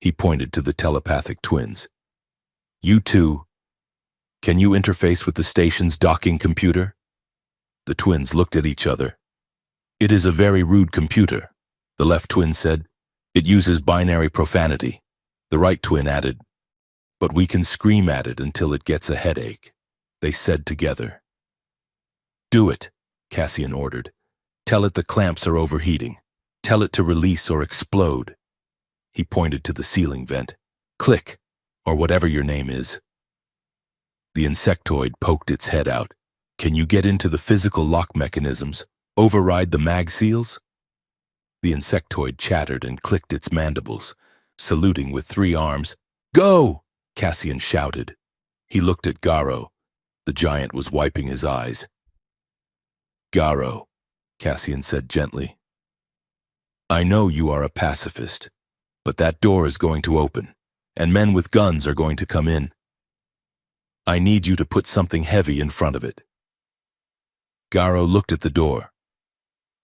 He pointed to the telepathic twins. You two, can you interface with the station's docking computer? The twins looked at each other. It is a very rude computer, the left twin said. It uses binary profanity. The right twin added, but we can scream at it until it gets a headache, they said together. Do it, Cassian ordered. Tell it the clamps are overheating. Tell it to release or explode. He pointed to the ceiling vent. Click, or whatever your name is. The insectoid poked its head out. Can you get into the physical lock mechanisms? Override the mag seals? The insectoid chattered and clicked its mandibles, saluting with 3 arms. Go! Cassian shouted. He looked at Garo. The giant was wiping his eyes. Garo, Cassian said gently. I know you are a pacifist, but that door is going to open, and men with guns are going to come in. I need you to put something heavy in front of it. Garo looked at the door.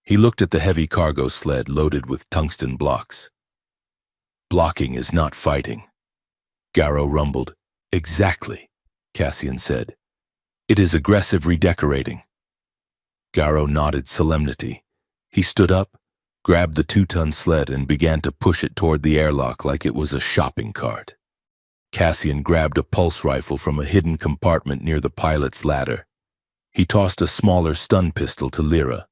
He looked at the heavy cargo sled loaded with tungsten blocks. Blocking is not fighting. Garo rumbled. Exactly, Cassian said. It is aggressive redecorating. Garo nodded solemnity. He stood up, grabbed the 2-ton sled and began to push it toward the airlock like it was a shopping cart. Cassian grabbed a pulse rifle from a hidden compartment near the pilot's ladder. He tossed a smaller stun pistol to Lyra.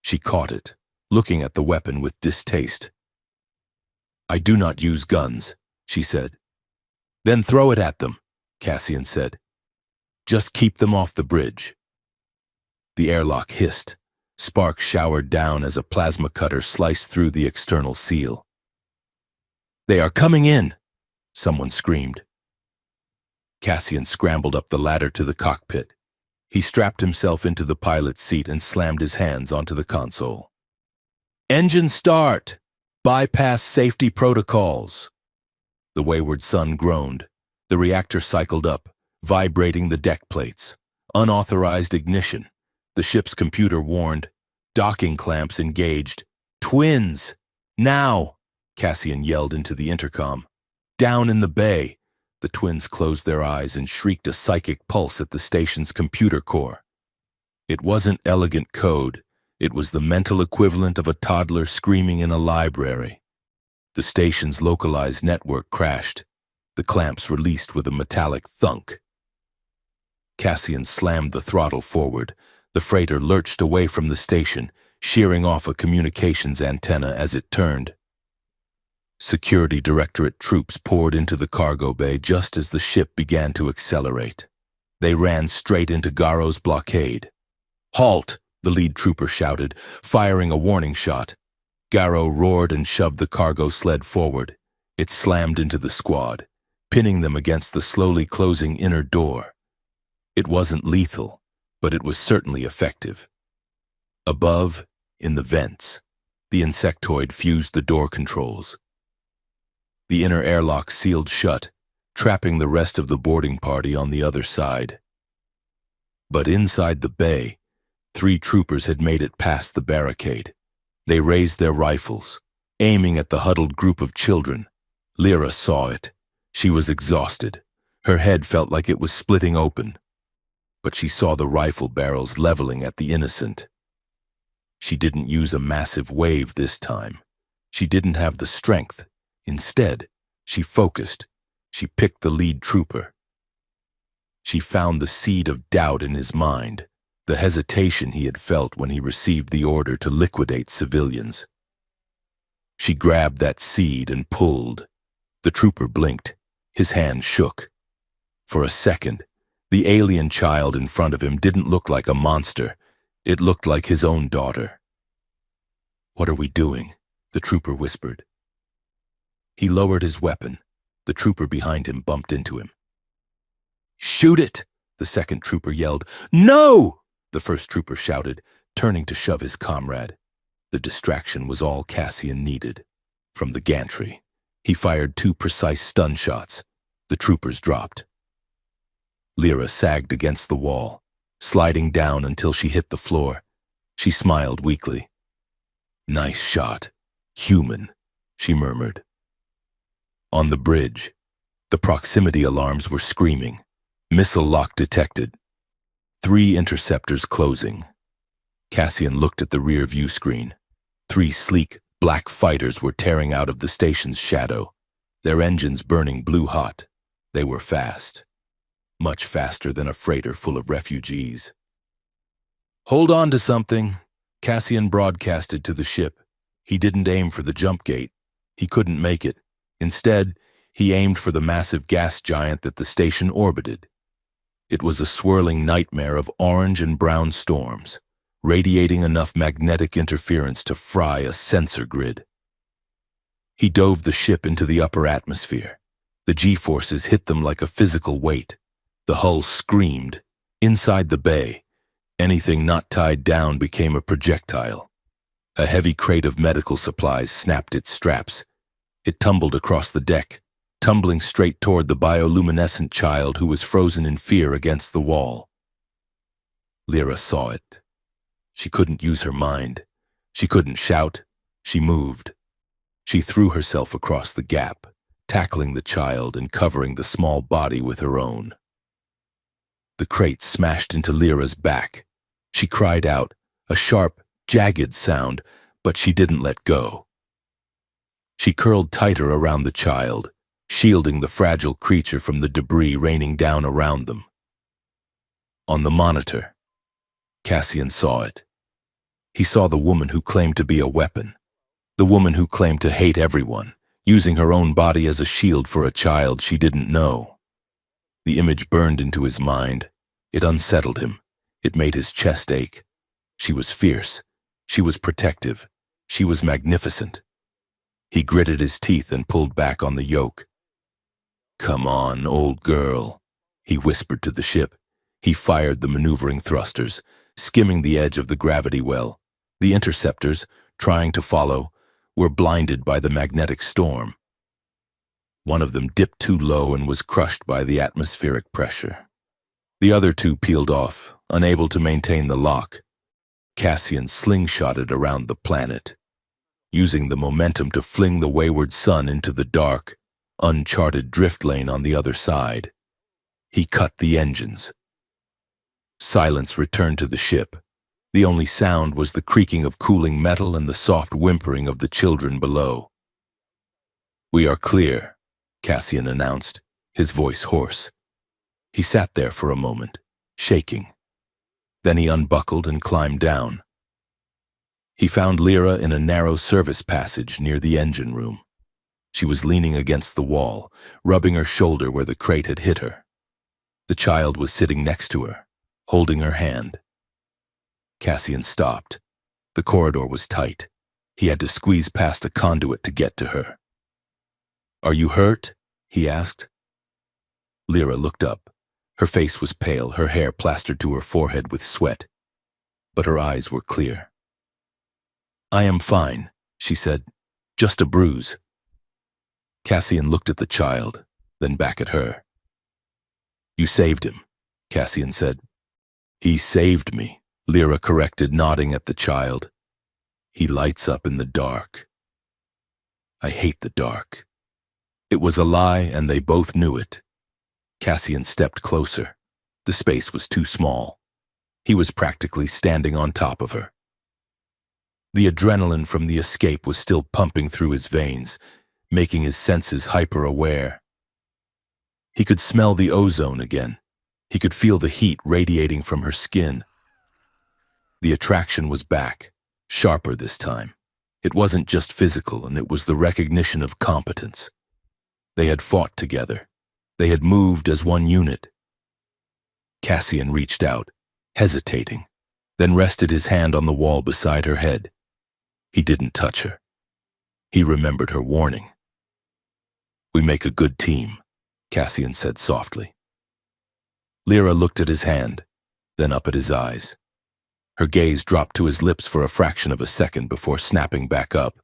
She caught it, looking at the weapon with distaste. I do not use guns, she said. Then throw it at them, Cassian said. Just keep them off the bridge. The airlock hissed. Sparks showered down as a plasma cutter sliced through the external seal. They are coming in, someone screamed. Cassian scrambled up the ladder to the cockpit. He strapped himself into the pilot's seat and slammed his hands onto the console. Engine start! Bypass safety protocols! The Wayward Son groaned. The reactor cycled up, vibrating the deck plates. Unauthorized ignition. The ship's computer warned. Docking clamps engaged. Twins! Now! Cassian yelled into the intercom. Down in the bay! The twins closed their eyes and shrieked a psychic pulse at the station's computer core. It wasn't elegant code. It was the mental equivalent of a toddler screaming in a library. The station's localized network crashed. The clamps released with a metallic thunk. Cassian slammed the throttle forward. The freighter lurched away from the station, shearing off a communications antenna as it turned. Security Directorate troops poured into the cargo bay just as the ship began to accelerate. They ran straight into Garo's blockade. "Halt!" the lead trooper shouted, firing a warning shot. Garo roared and shoved the cargo sled forward. It slammed into the squad, pinning them against the slowly closing inner door. It wasn't lethal, but it was certainly effective. Above, in the vents, the insectoid fused the door controls. The inner airlock sealed shut, trapping the rest of the boarding party on the other side. But inside the bay, 3 troopers had made it past the barricade. They raised their rifles, aiming at the huddled group of children. Lyra saw it. She was exhausted. Her head felt like it was splitting open. But she saw the rifle barrels leveling at the innocent. She didn't use a massive wave this time. She didn't have the strength. Instead, she focused. She picked the lead trooper. She found the seed of doubt in his mind, the hesitation he had felt when he received the order to liquidate civilians. She grabbed that seed and pulled. The trooper blinked. His hand shook. For a second, the alien child in front of him didn't look like a monster. It looked like his own daughter. "What are we doing?" the trooper whispered. He lowered his weapon. The trooper behind him bumped into him. "Shoot it!" the second trooper yelled. "No!" the first trooper shouted, turning to shove his comrade. The distraction was all Cassian needed. From the gantry, he fired 2 precise stun shots. The troopers dropped. Lyra sagged against the wall, sliding down until she hit the floor. She smiled weakly. "Nice shot. Human," she murmured. On the bridge, the proximity alarms were screaming. Missile lock detected. 3 interceptors closing. Cassian looked at the rear view screen. 3 sleek, black fighters were tearing out of the station's shadow, their engines burning blue-hot. They were fast. Much faster than a freighter full of refugees. "Hold on to something," Cassian broadcasted to the ship. He didn't aim for the jump gate. He couldn't make it. Instead, he aimed for the massive gas giant that the station orbited. It was a swirling nightmare of orange and brown storms, radiating enough magnetic interference to fry a sensor grid. He dove the ship into the upper atmosphere. The G-forces hit them like a physical weight. The hull screamed. Inside the bay, anything not tied down became a projectile. A heavy crate of medical supplies snapped its straps. It tumbled across the deck, tumbling straight toward the bioluminescent child who was frozen in fear against the wall. Lyra saw it. She couldn't use her mind. She couldn't shout. She moved. She threw herself across the gap, tackling the child and covering the small body with her own. The crate smashed into Lyra's back. She cried out, a sharp, jagged sound, but she didn't let go. She curled tighter around the child, shielding the fragile creature from the debris raining down around them. On the monitor, Cassian saw it. He saw the woman who claimed to be a weapon, the woman who claimed to hate everyone, using her own body as a shield for a child she didn't know. The image burned into his mind. It unsettled him. It made his chest ache. She was fierce. She was protective. She was magnificent. He gritted his teeth and pulled back on the yoke. "Come on, old girl," he whispered to the ship. He fired the maneuvering thrusters, skimming the edge of the gravity well. The interceptors, trying to follow, were blinded by the magnetic storm. One of them dipped too low and was crushed by the atmospheric pressure. The other two peeled off, unable to maintain the lock. Cassian slingshotted around the planet, using the momentum to fling the wayward sun into the dark, uncharted drift lane on the other side. He cut the engines. Silence returned to the ship. The only sound was the creaking of cooling metal and the soft whimpering of the children below. "We are clear," Cassian announced, his voice hoarse. He sat there for a moment, shaking. Then he unbuckled and climbed down. He found Lyra in a narrow service passage near the engine room. She was leaning against the wall, rubbing her shoulder where the crate had hit her. The child was sitting next to her, holding her hand. Cassian stopped. The corridor was tight. He had to squeeze past a conduit to get to her. "Are you hurt?" he asked. Lyra looked up. Her face was pale, her hair plastered to her forehead with sweat, but her eyes were clear. "I am fine," she said. "Just a bruise." Cassian looked at the child, then back at her. "You saved him," Cassian said. "He saved me," Lyra corrected, nodding at the child. "He lights up in the dark. I hate the dark." It was a lie, and they both knew it. Cassian stepped closer. The space was too small. He was practically standing on top of her. The adrenaline from the escape was still pumping through his veins, making his senses hyper-aware. He could smell the ozone again. He could feel the heat radiating from her skin. The attraction was back, sharper this time. It wasn't just physical, and it was the recognition of competence. They had fought together. They had moved as one unit. Cassian reached out, hesitating, then rested his hand on the wall beside her head. He didn't touch her. He remembered her warning. "We make a good team," Cassian said softly. Lyra looked at his hand, then up at his eyes. Her gaze dropped to his lips for a fraction of a second before snapping back up.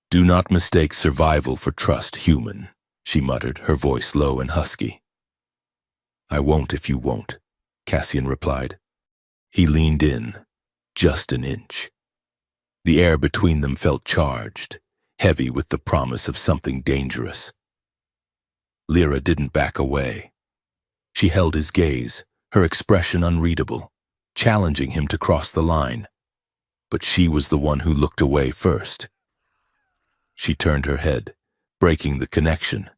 "Do not mistake survival for trust, human," she muttered, her voice low and husky. "I won't if you won't," Cassian replied. He leaned in, just an inch. The air between them felt charged, heavy with the promise of something dangerous. Lyra didn't back away. She held his gaze, her expression unreadable, challenging him to cross the line. But she was the one who looked away first. She turned her head, breaking the connection.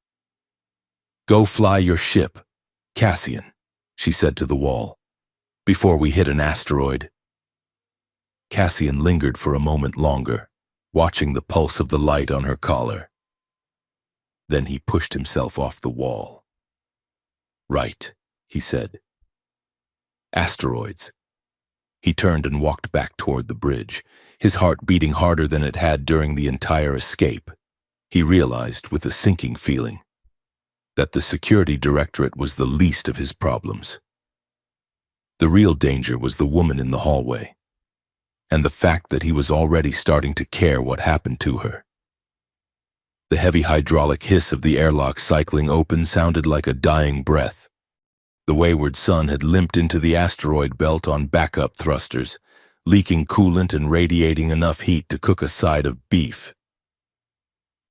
"Go fly your ship, Cassian," she said to the wall, "before we hit an asteroid." Cassian lingered for a moment longer, watching the pulse of the light on her collar. Then he pushed himself off the wall. "Right," he said. "Asteroids." He turned and walked back toward the bridge, his heart beating harder than it had during the entire escape. He realized, with a sinking feeling, that the security directorate was the least of his problems. The real danger was the woman in the hallway, and the fact that he was already starting to care what happened to her. The heavy hydraulic hiss of the airlock cycling open sounded like a dying breath. The wayward sun had limped into the asteroid belt on backup thrusters, leaking coolant and radiating enough heat to cook a side of beef.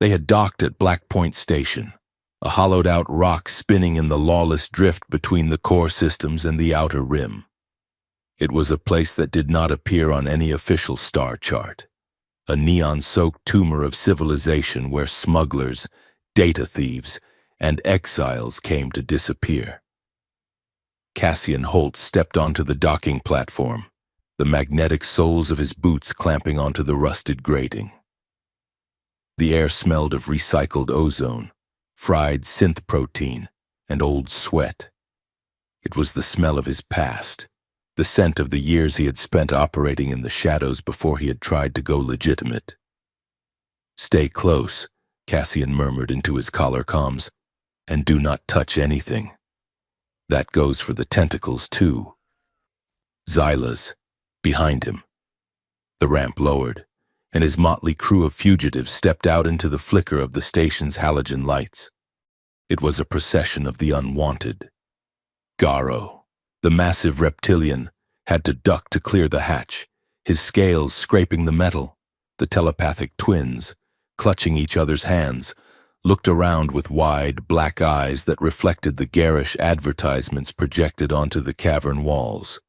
They had docked at Black Point Station, a hollowed-out rock spinning in the lawless drift between the core systems and the outer rim. It was a place that did not appear on any official star chart, a neon-soaked tumor of civilization where smugglers, data thieves, and exiles came to disappear. Cassian Holt stepped onto the docking platform, the magnetic soles of his boots clamping onto the rusted grating. The air smelled of recycled ozone, fried synth protein, and old sweat. It was the smell of his past, the scent of the years he had spent operating in the shadows before he had tried to go legitimate. "Stay close," Cassian murmured into his collar comms, "and do not touch anything. That goes for the tentacles, too." Xyla's, behind him. The ramp lowered, and his motley crew of fugitives stepped out into the flicker of the station's halogen lights. It was a procession of the unwanted. Garo, the massive reptilian, had to duck to clear the hatch, his scales scraping the metal. The telepathic twins, clutching each other's hands, looked around with wide, black eyes that reflected the garish advertisements projected onto the cavern walls.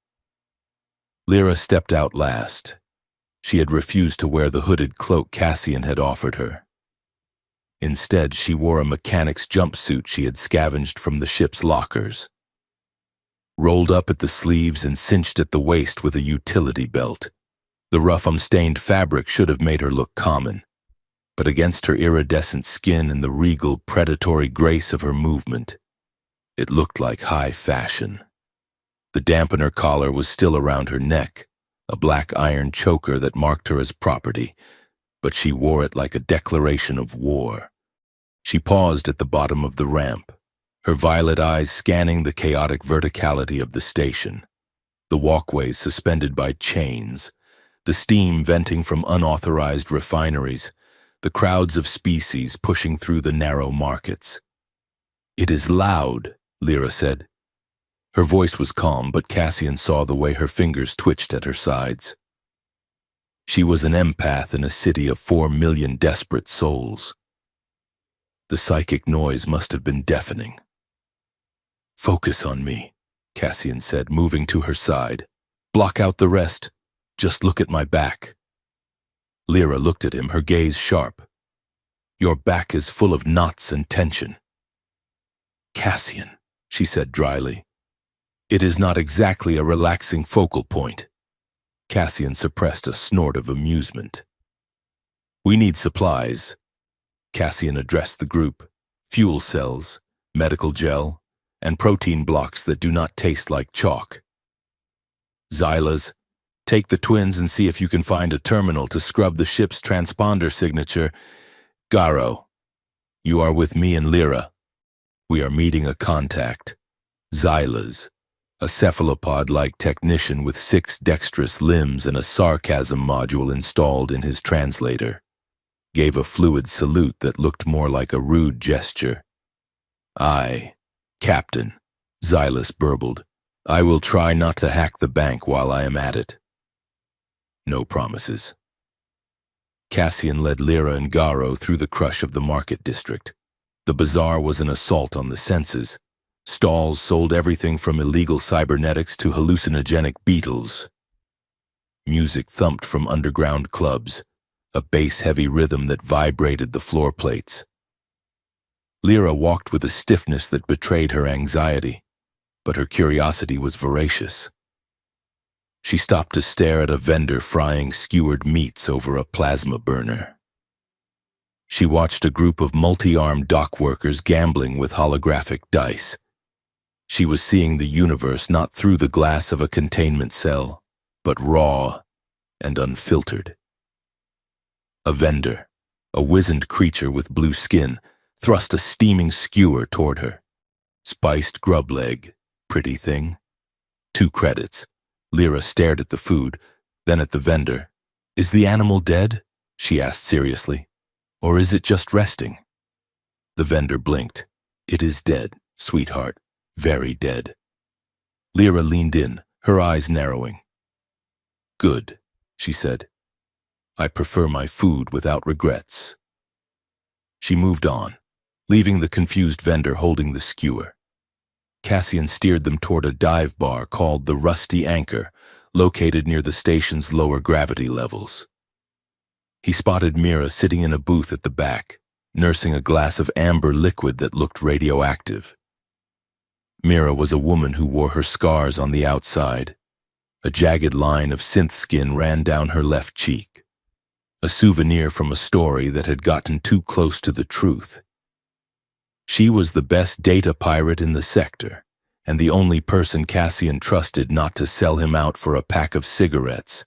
Lyra stepped out last. She had refused to wear the hooded cloak Cassian had offered her. Instead, she wore a mechanic's jumpsuit she had scavenged from the ship's lockers. Rolled up at the sleeves and cinched at the waist with a utility belt. The rough, unstained fabric should have made her look common, but against her iridescent skin and the regal, predatory grace of her movement, it looked like high fashion. The dampener collar was still around her neck, a black iron choker that marked her as property, but she wore it like a declaration of war. She paused at the bottom of the ramp, her violet eyes scanning the chaotic verticality of the station, the walkways suspended by chains, the steam venting from unauthorized refineries, the crowds of species pushing through the narrow markets. "It is loud," Lyra said. Her voice was calm, but Cassian saw the way her fingers twitched at her sides. She was an empath in a city of 4 million desperate souls. The psychic noise must have been deafening. "Focus on me," Cassian said, moving to her side. "Block out the rest. Just look at my back." Lyra looked at him, her gaze sharp. "Your back is full of knots and tension." "Cassian," she said dryly, "it is not exactly a relaxing focal point." Cassian suppressed a snort of amusement. "We need supplies." Cassian addressed the group. "Fuel cells, medical gel, and protein blocks that do not taste like chalk. Xylas, take the twins and see if you can find a terminal to scrub the ship's transponder signature. Garo, you are with me and Lyra. We are meeting a contact. Xylas, a cephalopod-like technician with 6 dexterous limbs and a sarcasm module installed in his translator, gave a fluid salute that looked more like a rude gesture. "Aye, Captain," Xylas burbled. "I will try not to hack the bank while I am at it." No promises. Cassian led Lyra and Garo through the crush of the market district. The bazaar was an assault on the senses. Stalls sold everything from illegal cybernetics to hallucinogenic beetles. Music thumped from underground clubs, a bass-heavy rhythm that vibrated the floor plates. Lyra walked with a stiffness that betrayed her anxiety, but her curiosity was voracious. She stopped to stare at a vendor frying skewered meats over a plasma burner. She watched a group of multi-armed dock workers gambling with holographic dice. She was seeing the universe not through the glass of a containment cell, but raw and unfiltered. A vendor, a wizened creature with blue skin, thrust a steaming skewer toward her. "Spiced grub leg, pretty thing." 2 credits. Lyra stared at the food, then at the vendor. "Is the animal dead?" she asked seriously. "Or is it just resting?" The vendor blinked. "It is dead, sweetheart. Very dead." Lyra leaned in, her eyes narrowing. "Good," she said. "I prefer my food without regrets." She moved on, leaving the confused vendor holding the skewer. Cassian steered them toward a dive bar called the Rusty Anchor, located near the station's lower gravity levels. He spotted Mira sitting in a booth at the back, nursing a glass of amber liquid that looked radioactive. Mira was a woman who wore her scars on the outside. A jagged line of synth skin ran down her left cheek, a souvenir from a story that had gotten too close to the truth. She was the best data pirate in the sector, and the only person Cassian trusted not to sell him out for a pack of cigarettes.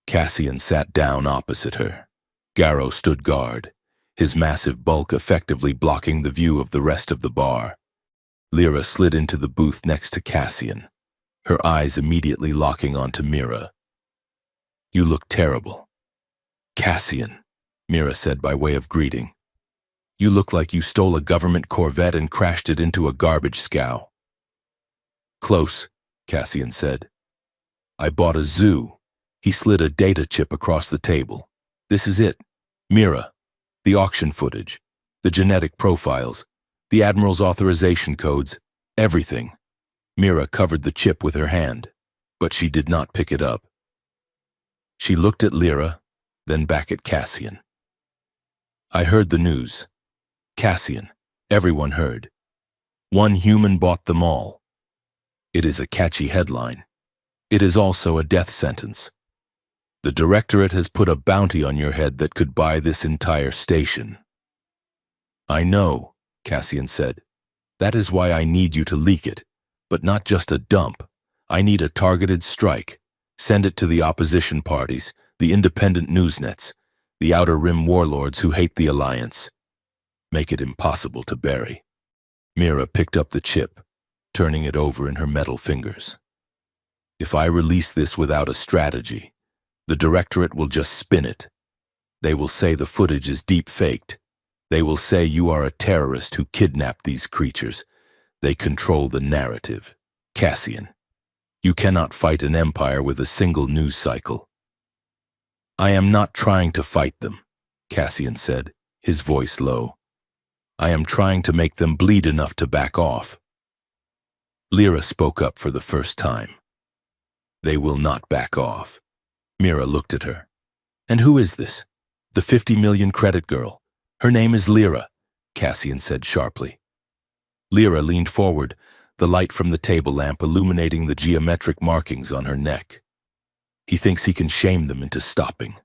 Cassian sat down opposite her. Garo stood guard, his massive bulk effectively blocking the view of the rest of the bar. Lyra slid into the booth next to Cassian, her eyes immediately locking onto Mira. "You look terrible." "Cassian," Mira said by way of greeting. "You look like you stole a government Corvette and crashed it into a garbage scow." Close, Cassian said. I bought a zoo. He slid a data chip across the table. This is it. Mira, the auction footage, the genetic profiles, the Admiral's authorization codes, everything. Mira covered the chip with her hand, but she did not pick it up. She looked at Lyra, then back at Cassian. I heard the news. Cassian, everyone heard. One human bought them all. It is a catchy headline. It is also a death sentence. The Directorate has put a bounty on your head that could buy this entire station. I know, Cassian said. That is why I need you to leak it, but not just a dump. I need a targeted strike. Send it to the opposition parties, the independent newsnets, the Outer Rim warlords who hate the Alliance. Make it impossible to bury. Mira picked up the chip, turning it over in her metal fingers. If I release this without a strategy, the Directorate will just spin it. They will say the footage is deep-faked. They will say you are a terrorist who kidnapped these creatures. They control the narrative. Cassian, you cannot fight an empire with a single news cycle. I am not trying to fight them, Cassian said, his voice low. I am trying to make them bleed enough to back off. Lyra spoke up for the first time. They will not back off. Mira looked at her. And who is this? The 50 million credit girl. Her name is Lyra, Cassian said sharply. Lyra leaned forward, the light from the table lamp illuminating the geometric markings on her neck. He thinks he can shame them into stopping.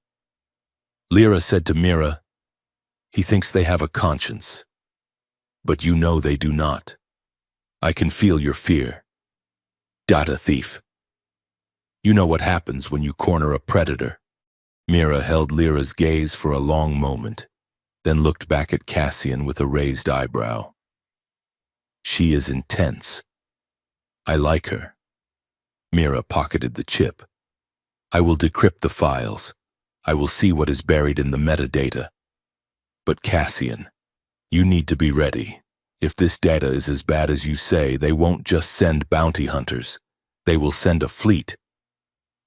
Lyra said to Mira, he thinks they have a conscience. But you know they do not. I can feel your fear. Data thief. You know what happens when you corner a predator. Mira held Lyra's gaze for a long moment, then looked back at Cassian with a raised eyebrow. She is intense. I like her. Mira pocketed the chip. I will decrypt the files. I will see what is buried in the metadata. But Cassian, you need to be ready. If this data is as bad as you say, they won't just send bounty hunters. They will send a fleet.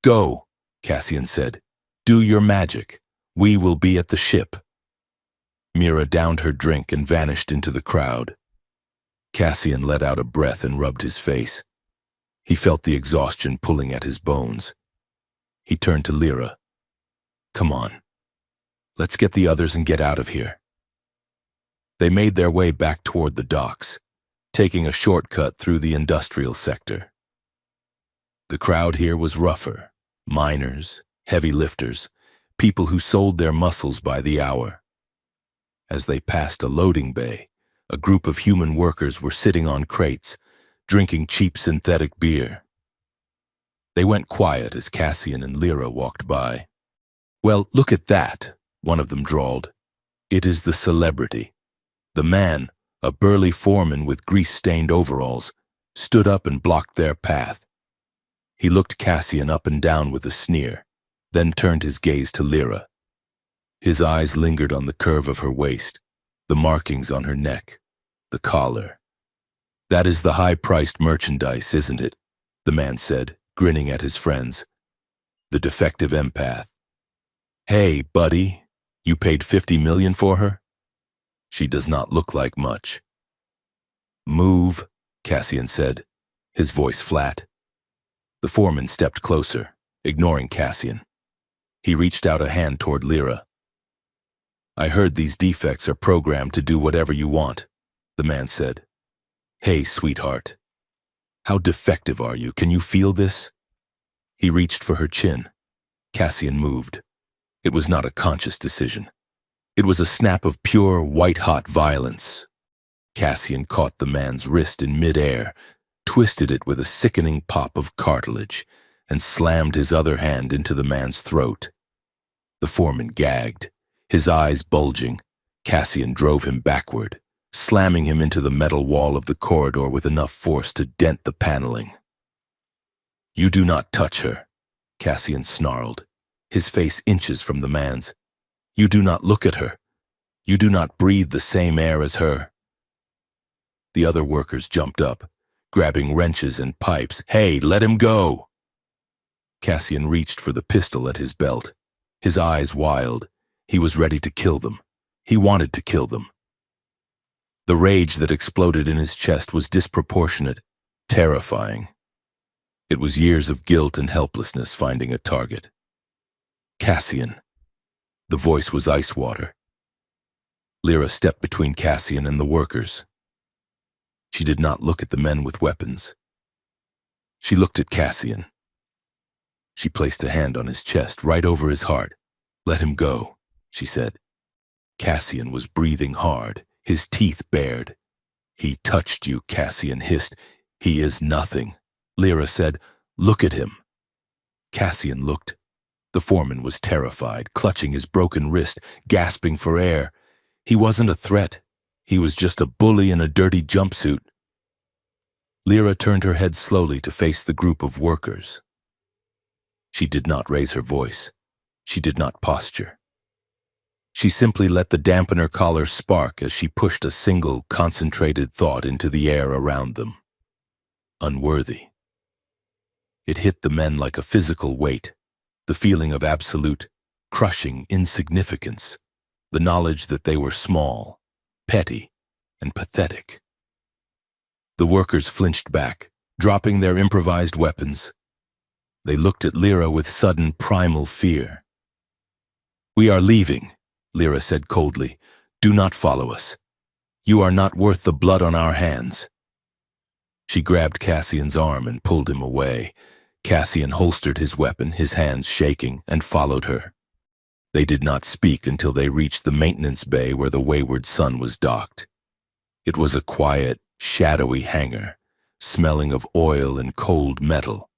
Go, Cassian said. Do your magic. We will be at the ship. Mira downed her drink and vanished into the crowd. Cassian let out a breath and rubbed his face. He felt the exhaustion pulling at his bones. He turned to Lyra. Come on. Let's get the others and get out of here. They made their way back toward the docks, taking a shortcut through the industrial sector. The crowd here was rougher. Miners, heavy lifters, people who sold their muscles by the hour. As they passed a loading bay, a group of human workers were sitting on crates, drinking cheap synthetic beer. They went quiet as Cassian and Lyra walked by. Well, look at that, one of them drawled. It is the celebrity. The man, a burly foreman with grease-stained overalls, stood up and blocked their path. He looked Cassian up and down with a sneer, then turned his gaze to Lyra. His eyes lingered on the curve of her waist, the markings on her neck, the collar. That is the high-priced merchandise, isn't it? The man said, grinning at his friends. The defective empath. Hey, buddy, you paid 50 million for her? She does not look like much. Move, Cassian said, his voice flat. The foreman stepped closer, ignoring Cassian. He reached out a hand toward Lyra. I heard these defects are programmed to do whatever you want, the man said. Hey, sweetheart. How defective are you? Can you feel this? He reached for her chin. Cassian moved. It was not a conscious decision. It was a snap of pure, white-hot violence. Cassian caught the man's wrist in midair, twisted it with a sickening pop of cartilage, and slammed his other hand into the man's throat. The foreman gagged, his eyes bulging. Cassian drove him backward, slamming him into the metal wall of the corridor with enough force to dent the paneling. You do not touch her, Cassian snarled, his face inches from the man's. You do not look at her. You do not breathe the same air as her. The other workers jumped up, grabbing wrenches and pipes. "Hey, let him go!" Cassian reached for the pistol at his belt. His eyes wild. He was ready to kill them. He wanted to kill them. The rage that exploded in his chest was disproportionate, terrifying. It was years of guilt and helplessness finding a target. Cassian. The voice was ice water. Lyra stepped between Cassian and the workers. She did not look at the men with weapons. She looked at Cassian. She placed a hand on his chest, right over his heart. "Let him go," she said. Cassian was breathing hard, his teeth bared. "He touched you," Cassian hissed. "He is nothing." Lyra said, "Look at him." Cassian looked. The foreman was terrified, clutching his broken wrist, gasping for air. He wasn't a threat. He was just a bully in a dirty jumpsuit. Lyra turned her head slowly to face the group of workers. She did not raise her voice. She did not posture. She simply let the dampener collar spark as she pushed a single, concentrated thought into the air around them. Unworthy. It hit the men like a physical weight, the feeling of absolute, crushing insignificance, the knowledge that they were small, petty, and pathetic. The workers flinched back, dropping their improvised weapons. They looked at Lyra with sudden, primal fear. "We are leaving," Lyra said coldly. "Do not follow us. You are not worth the blood on our hands." She grabbed Cassian's arm and pulled him away. Cassian holstered his weapon, his hands shaking, and followed her. They did not speak until they reached the maintenance bay where the wayward sun was docked. It was a quiet, shadowy hangar, smelling of oil and cold metal.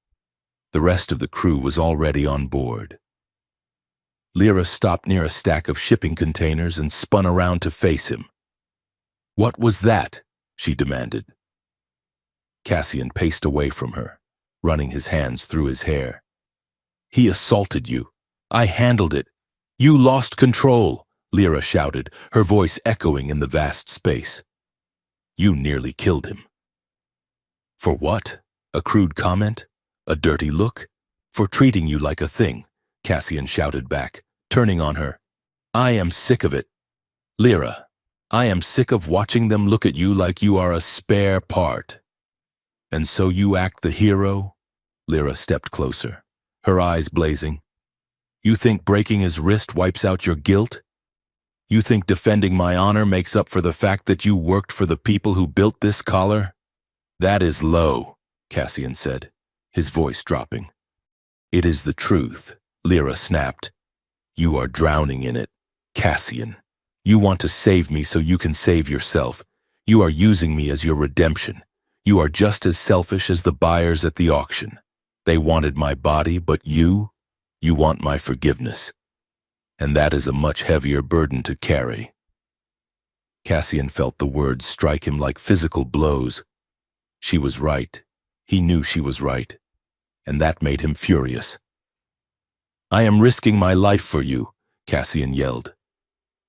The rest of the crew was already on board. Lyra stopped near a stack of shipping containers and spun around to face him. "What was that?" she demanded. Cassian paced away from her, running his hands through his hair. "He assaulted you. I handled it. You lost control," Lyra shouted, her voice echoing in the vast space. "You nearly killed him." "For what? A crude comment? A dirty look? For treating you like a thing," Cassian shouted back, turning on her. "I am sick of it. Lyra, I am sick of watching them look at you like you are a spare part." "And so you act the hero?" Lyra stepped closer, her eyes blazing. "You think breaking his wrist wipes out your guilt? You think defending my honor makes up for the fact that you worked for the people who built this collar?" "That is low," Cassian said, his voice dropping. "It is the truth," Lyra snapped. "You are drowning in it, Cassian. You want to save me so you can save yourself. You are using me as your redemption. You are just as selfish as the buyers at the auction. They wanted my body, but you want my forgiveness. And that is a much heavier burden to carry." Cassian felt the words strike him like physical blows. She was right. He knew she was right. And that made him furious. "I am risking my life for you," Cassian yelled.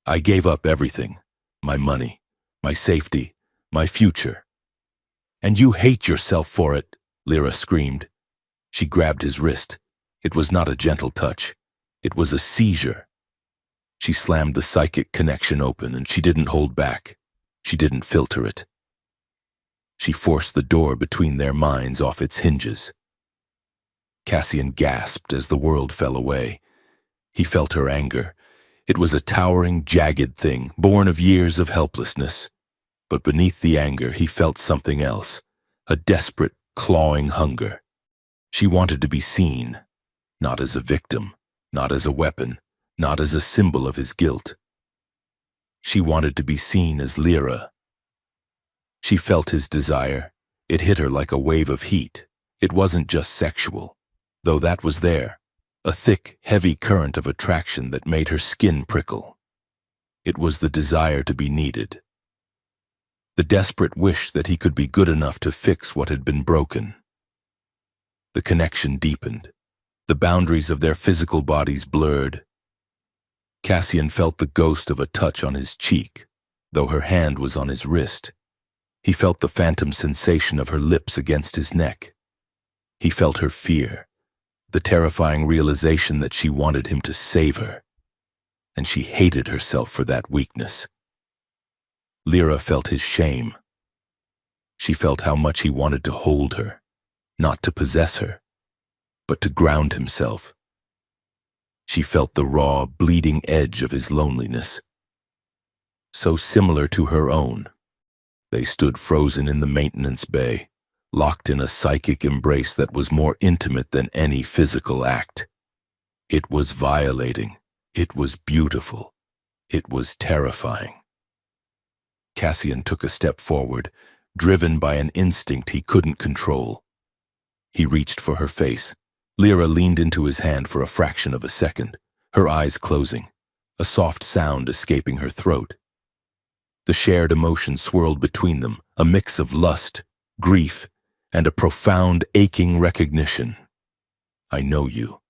"I gave up everything. My money, my safety, my future." "And you hate yourself for it," Lyra screamed. She grabbed his wrist. It was not a gentle touch. It was a seizure. She slammed the psychic connection open, and she didn't hold back. She didn't filter it. She forced the door between their minds off its hinges. Cassian gasped as the world fell away. He felt her anger. It was a towering, jagged thing, born of years of helplessness. But beneath the anger, he felt something else, a desperate, clawing hunger. She wanted to be seen, not as a victim, not as a weapon, not as a symbol of his guilt. She wanted to be seen as Lyra. She felt his desire. It hit her like a wave of heat. It wasn't just sexual, though that was there, a thick, heavy current of attraction that made her skin prickle. It was the desire to be needed. The desperate wish that he could be good enough to fix what had been broken. The connection deepened. The boundaries of their physical bodies blurred. Cassian felt the ghost of a touch on his cheek, though her hand was on his wrist. He felt the phantom sensation of her lips against his neck. He felt her fear, the terrifying realization that she wanted him to save her, and she hated herself for that weakness. Lyra felt his shame. She felt how much he wanted to hold her, not to possess her, but to ground himself. She felt the raw, bleeding edge of his loneliness. So similar to her own, they stood frozen in the maintenance bay, locked in a psychic embrace that was more intimate than any physical act. It was violating. It was beautiful. It was terrifying. Cassian took a step forward, driven by an instinct he couldn't control. He reached for her face. Lyra leaned into his hand for a fraction of a second, her eyes closing, a soft sound escaping her throat. The shared emotion swirled between them, a mix of lust, grief, and a profound, aching recognition. I know you.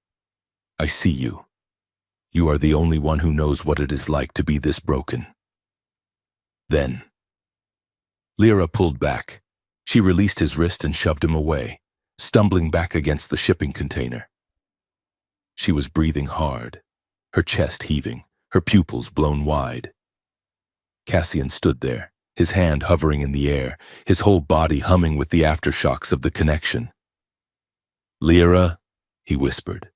I see you. You are the only one who knows what it is like to be this broken. Then, Lyra pulled back. She released his wrist and shoved him away, stumbling back against the shipping container. She was breathing hard, her chest heaving, her pupils blown wide. Cassian stood there, his hand hovering in the air, his whole body humming with the aftershocks of the connection. Lyra, he whispered.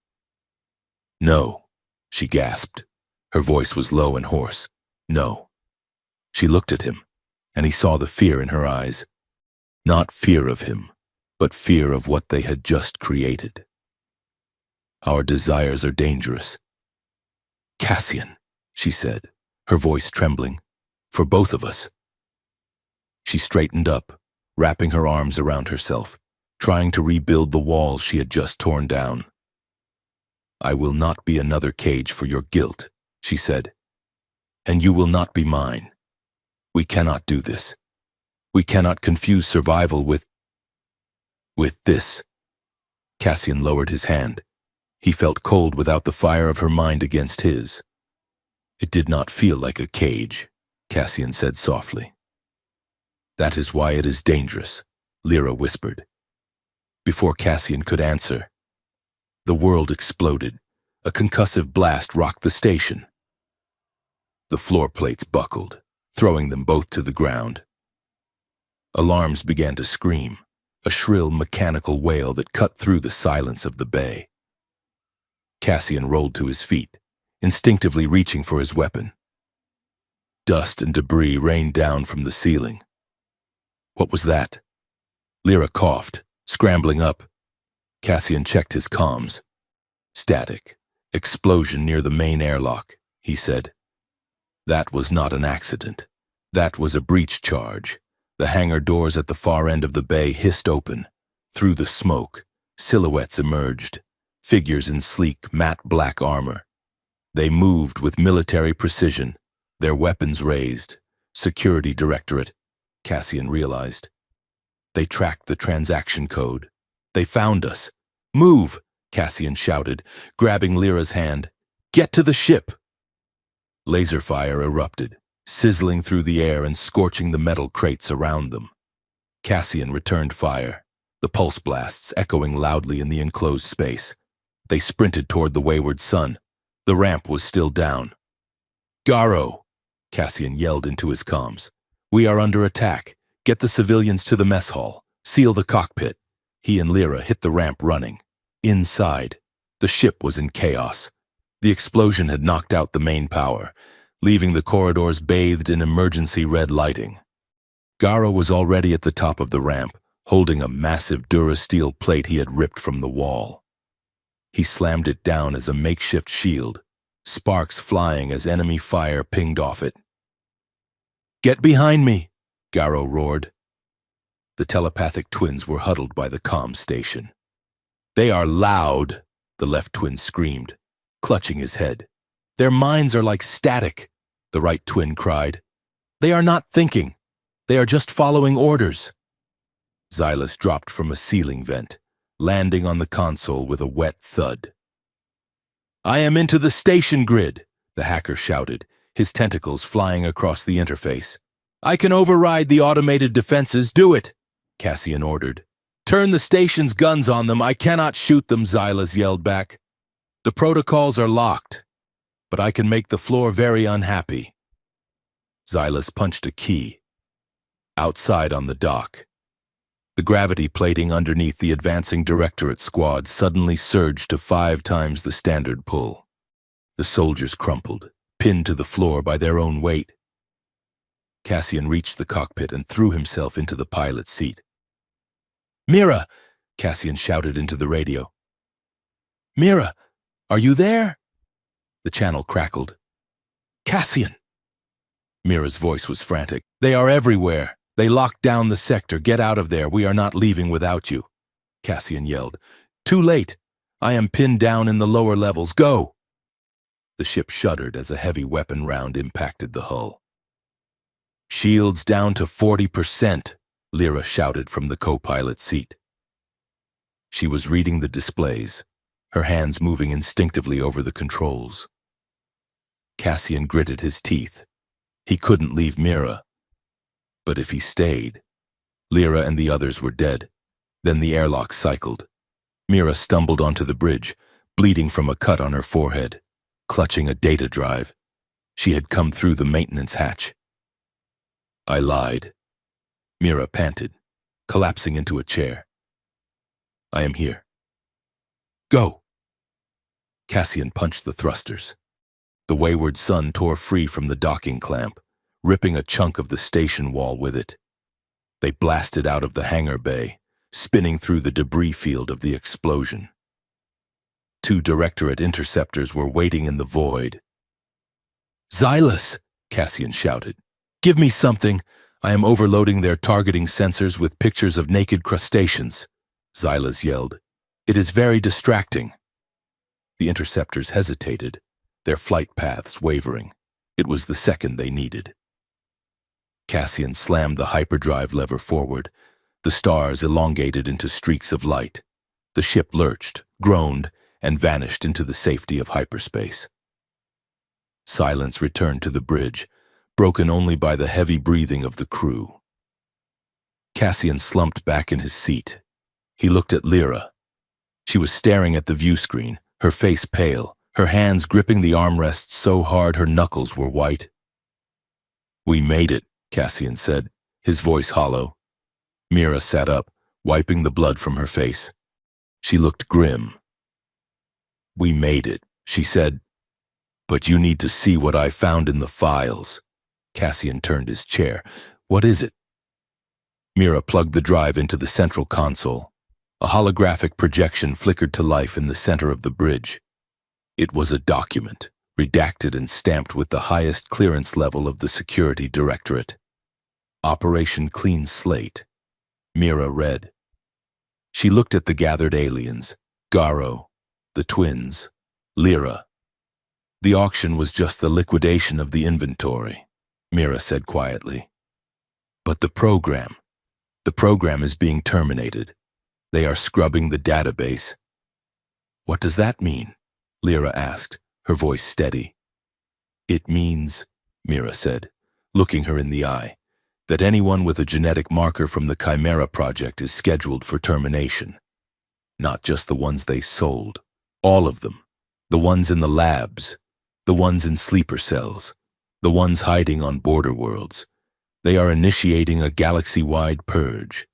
No, she gasped. Her voice was low and hoarse. No. She looked at him, and he saw the fear in her eyes. Not fear of him, but fear of what they had just created. Our desires are dangerous. Cassian, she said, her voice trembling, for both of us. She straightened up, wrapping her arms around herself, trying to rebuild the walls she had just torn down. I will not be another cage for your guilt, she said, and you will not be mine. We cannot do this. We cannot confuse survival with this. Cassian lowered his hand. He felt cold without the fire of her mind against his. It did not feel like a cage, Cassian said softly. That is why it is dangerous, Lyra whispered. Before Cassian could answer, the world exploded. A concussive blast rocked the station. The floor plates buckled, throwing them both to the ground. Alarms began to scream, a shrill mechanical wail that cut through the silence of the bay. Cassian rolled to his feet, instinctively reaching for his weapon. Dust and debris rained down from the ceiling. What was that? Lyra coughed, scrambling up. Cassian checked his comms. Static. Explosion near the main airlock, he said. That was not an accident. That was a breach charge. The hangar doors at the far end of the bay hissed open. Through the smoke, silhouettes emerged, figures in sleek, matte black armor. They moved with military precision, their weapons raised. Security Directorate, Cassian realized. They tracked the transaction code. They found us. Move, Cassian shouted, grabbing Lyra's hand. Get to the ship. Laser fire erupted, sizzling through the air and scorching the metal crates around them. Cassian returned fire, the pulse blasts echoing loudly in the enclosed space. They sprinted toward the wayward sun. The ramp was still down. Garo, Cassian yelled into his comms. We are under attack. Get the civilians to the mess hall. Seal the cockpit. He and Lyra hit the ramp running. Inside, the ship was in chaos. The explosion had knocked out the main power, leaving the corridors bathed in emergency red lighting. Garo was already at the top of the ramp, holding a massive Durasteel plate he had ripped from the wall. He slammed it down as a makeshift shield, sparks flying as enemy fire pinged off it. Get behind me, Garo roared. The telepathic twins were huddled by the comm station. They are loud, the left twin screamed, clutching his head. Their minds are like static, the right twin cried. They are not thinking. They are just following orders. Xylus dropped from a ceiling vent, landing on the console with a wet thud. I am into the station grid, the hacker shouted, his tentacles flying across the interface. I can override the automated defenses. Do it, Cassian ordered. Turn the station's guns on them. I cannot shoot them, Xylas yelled back. The protocols are locked, but I can make the floor very unhappy. Xylas punched a key. Outside on the dock, the gravity plating underneath the advancing Directorate squad suddenly surged to 5 times the standard pull. The soldiers crumpled, pinned to the floor by their own weight. Cassian reached the cockpit and threw himself into the pilot's seat. Mira! Cassian shouted into the radio. Mira, are you there? The channel crackled. Cassian! Mira's voice was frantic. They are everywhere. They locked down the sector. Get out of there. We are not leaving without you. Cassian yelled. Too late. I am pinned down in the lower levels. Go! The ship shuddered as a heavy weapon round impacted the hull. Shields down to 40%, Lyra shouted from the co-pilot seat. She was reading the displays, her hands moving instinctively over the controls. Cassian gritted his teeth. He couldn't leave Mira. But if he stayed, Lyra and the others were dead. Then the airlock cycled. Mira stumbled onto the bridge, bleeding from a cut on her forehead, clutching a data drive. She had come through the maintenance hatch. I lied. Mira panted, collapsing into a chair. I am here. Go! Cassian punched the thrusters. The wayward sun tore free from the docking clamp, ripping a chunk of the station wall with it. They blasted out of the hangar bay, spinning through the debris field of the explosion. 2 Directorate interceptors were waiting in the void. Xylas! Cassian shouted. Give me something. I am overloading their targeting sensors with pictures of naked crustaceans. Xylas yelled. It is very distracting. The interceptors hesitated, their flight paths wavering. It was the second they needed. Cassian slammed the hyperdrive lever forward. The stars elongated into streaks of light. The ship lurched, groaned, and vanished into the safety of hyperspace. Silence returned to the bridge, broken only by the heavy breathing of the crew. Cassian slumped back in his seat. He looked at Lyra. She was staring at the view screen, her face pale, her hands gripping the armrests so hard her knuckles were white. We made it, Cassian said, his voice hollow. Mira sat up, wiping the blood from her face. She looked grim. We made it, she said. But you need to see what I found in the files. Cassian turned his chair. What is it? Mira plugged the drive into the central console. A holographic projection flickered to life in the center of the bridge. It was a document, redacted and stamped with the highest clearance level of the Security Directorate. Operation Clean Slate. Mira read. She looked at the gathered aliens, Garo, the twins, Lyra. The auction was just the liquidation of the inventory, Mira said quietly. But the program is being terminated. They are scrubbing the database. What does that mean? Lyra asked, her voice steady. It means, Mira said, looking her in the eye, that anyone with a genetic marker from the Chimera project is scheduled for termination. Not just the ones they sold, all of them. The ones in the labs, the ones in sleeper cells, the ones hiding on border worlds. They are initiating a galaxy-wide purge.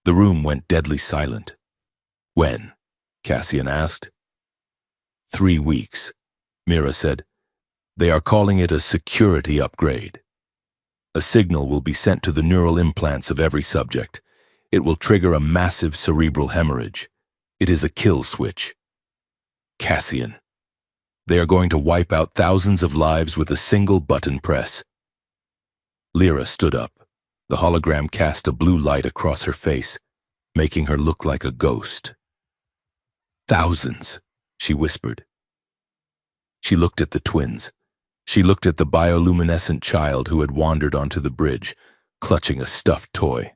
The room went deadly silent. When? Cassian asked. 3 weeks, Mira said. They are calling it a security upgrade. A signal will be sent to the neural implants of every subject. It will trigger a massive cerebral hemorrhage. It is a kill switch. Cassian. They are going to wipe out thousands of lives with a single button press. Lyra stood up. The hologram cast a blue light across her face, making her look like a ghost. Thousands, she whispered. She looked at the twins. She looked at the bioluminescent child who had wandered onto the bridge, clutching a stuffed toy.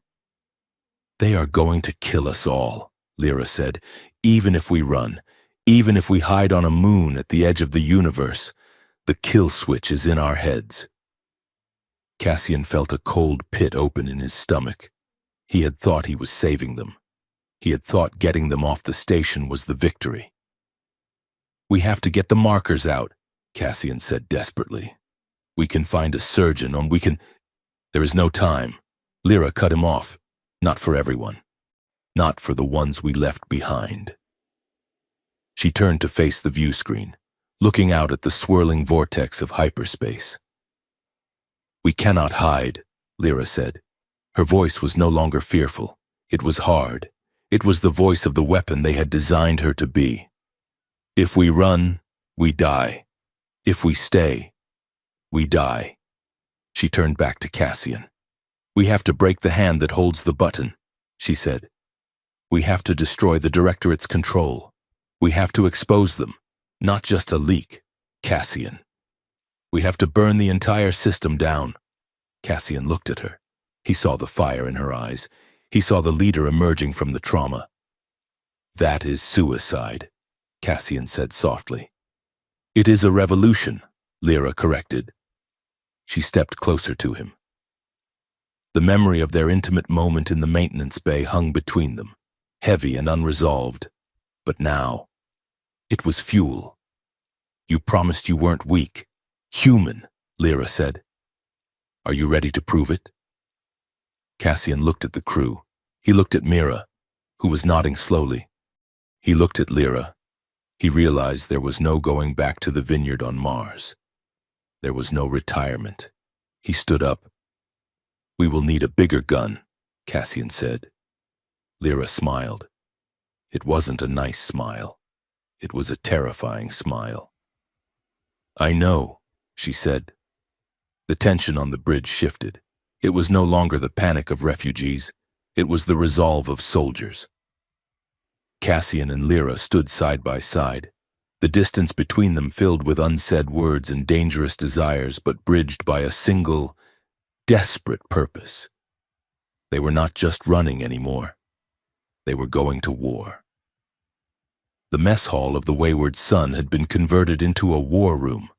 They are going to kill us all, Lyra said, even if we run, even if we hide on a moon at the edge of the universe. The kill switch is in our heads. Cassian felt a cold pit open in his stomach. He had thought he was saving them. He had thought getting them off the station was the victory. "We have to get the markers out," Cassian said desperately. "We can find a surgeon, and we can—" "There is no time." Lyra cut him off. "Not for everyone. Not for the ones we left behind." She turned to face the view screen, looking out at the swirling vortex of hyperspace. "We cannot hide," Lyra said. Her voice was no longer fearful. It was hard. It was the voice of the weapon they had designed her to be. "If we run, we die. If we stay, we die." She turned back to Cassian. "We have to break the hand that holds the button," she said. "We have to destroy the Directorate's control. We have to expose them, not just a leak, Cassian. We have to burn the entire system down." Cassian looked at her. He saw the fire in her eyes. He saw the leader emerging from the trauma. "That is suicide," Cassian said softly. "It is a revolution," Lyra corrected. She stepped closer to him. The memory of their intimate moment in the maintenance bay hung between them, heavy and unresolved. But now, it was fuel. "You promised you weren't weak. Human," Lyra said. "Are you ready to prove it?" Cassian looked at the crew. He looked at Mira, who was nodding slowly. He looked at Lyra. He realized there was no going back to the vineyard on Mars. There was no retirement. He stood up. "We will need a bigger gun," Cassian said. Lyra smiled. It wasn't a nice smile. It was a terrifying smile. "I know," she said. The tension on the bridge shifted. It was no longer the panic of refugees. It was the resolve of soldiers. Cassian and Lyra stood side by side, the distance between them filled with unsaid words and dangerous desires, but bridged by a single, desperate purpose. They were not just running anymore. They were going to war. The mess hall of the Wayward Sun had been converted into a war room,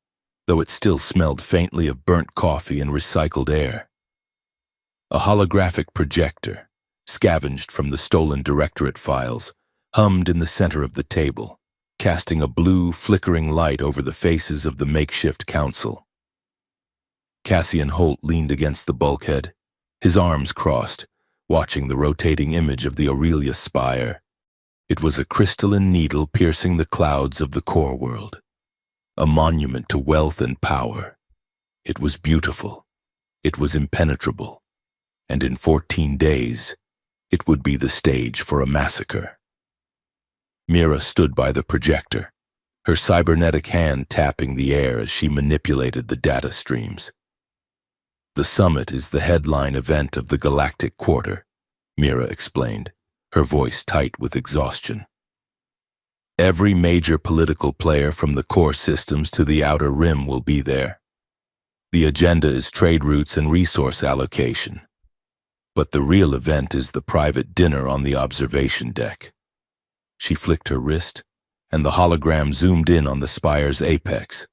though it still smelled faintly of burnt coffee and recycled air. A holographic projector, scavenged from the stolen Directorate files, hummed in the center of the table, casting a blue, flickering light over the faces of the makeshift council. Cassian Holt leaned against the bulkhead, his arms crossed, watching the rotating image of the Aurelia spire. It was a crystalline needle piercing the clouds of the core world, a monument to wealth and power. It was beautiful. It was impenetrable. And in 14 days, it would be the stage for a massacre. Mira stood by the projector, her cybernetic hand tapping the air as she manipulated the data streams. "The summit is the headline event of the Galactic Quarter," Mira explained, her voice tight with exhaustion. "Every major political player from the core systems to the outer rim will be there. The agenda is trade routes and resource allocation. But the real event is the private dinner on the observation deck." She flicked her wrist, and the hologram zoomed in on the spire's apex.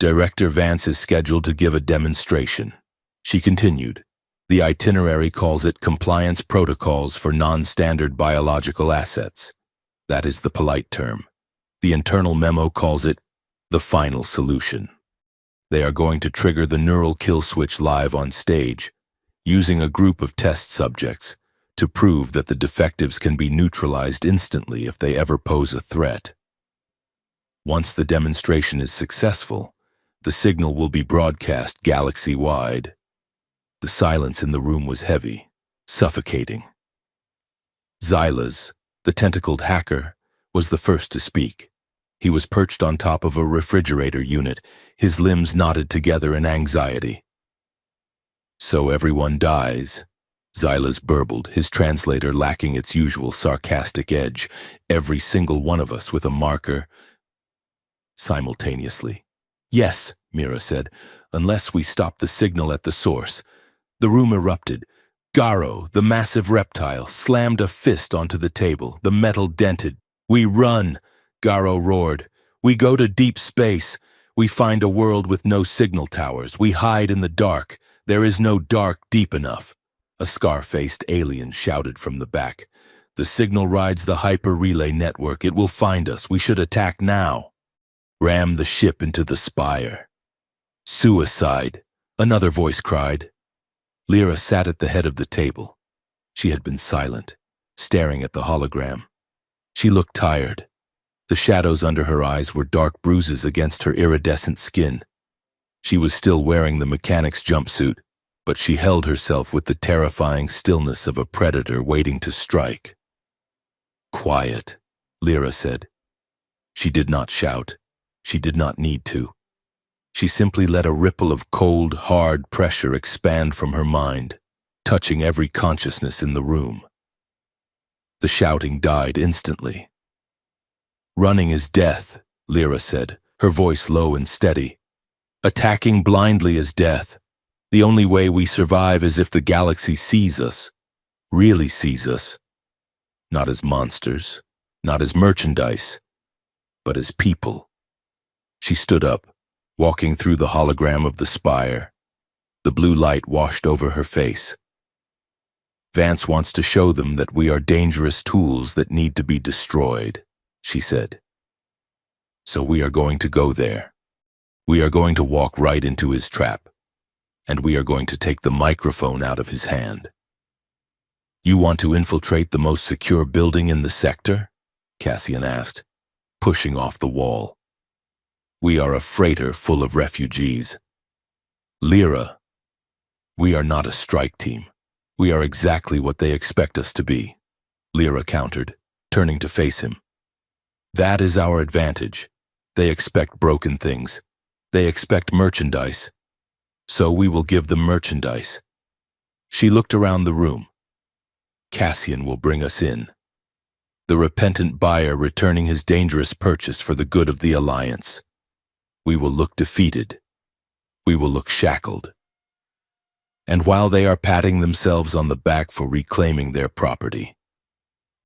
"Director Vance is scheduled to give a demonstration," she continued. "The itinerary calls it Compliance Protocols for Non-Standard Biological Assets. That is the polite term. The internal memo calls it the final solution. They are going to trigger the neural kill switch live on stage, using a group of test subjects to prove that the defectives can be neutralized instantly if they ever pose a threat. Once the demonstration is successful, the signal will be broadcast galaxy-wide." The silence in the room was heavy, suffocating. Xylas, the tentacled hacker, was the first to speak. He was perched on top of a refrigerator unit, his limbs knotted together in anxiety. "So everyone dies," Xylas burbled, his translator lacking its usual sarcastic edge. "Every single one of us with a marker." Simultaneously. "Yes," Mira said, "unless we stop the signal at the source." The room erupted. Garo, the massive reptile, slammed a fist onto the table. The metal dented. "We run," Garo roared. "We go to deep space. We find a world with no signal towers. We hide in the dark. There is no dark deep enough. A scar-faced alien shouted from the back. The signal rides the hyper-relay network. It will find us. We should attack now. Ram the ship into the spire. Suicide, another voice cried. Lyra sat at the head of the table. She had been silent, staring at the hologram. She looked tired. The shadows under her eyes were dark bruises against her iridescent skin. She was still wearing the mechanic's jumpsuit, but she held herself with the terrifying stillness of a predator waiting to strike. Quiet, Lyra said. She did not shout. She did not need to. She simply let a ripple of cold, hard pressure expand from her mind, touching every consciousness in the room. The shouting died instantly. Running is death, Lyra said, her voice low and steady. Attacking blindly is death. The only way we survive is if the galaxy sees us, really sees us. Not as monsters, not as merchandise, but as people. She stood up, walking through the hologram of the spire. The blue light washed over her face. Vance wants to show them that we are dangerous tools that need to be destroyed, she said. So we are going to go there. We are going to walk right into his trap, and we are going to take the microphone out of his hand. You want to infiltrate the most secure building in the sector? Cassian asked, pushing off the wall. We are a freighter full of refugees. Lyra, we are not a strike team. We are exactly what they expect us to be, Lyra countered, turning to face him. That is our advantage. They expect broken things. They expect merchandise. So we will give them merchandise. She looked around the room. Cassian will bring us in. The repentant buyer returning his dangerous purchase for the good of the Alliance. We will look defeated. We will look shackled. And while they are patting themselves on the back for reclaiming their property,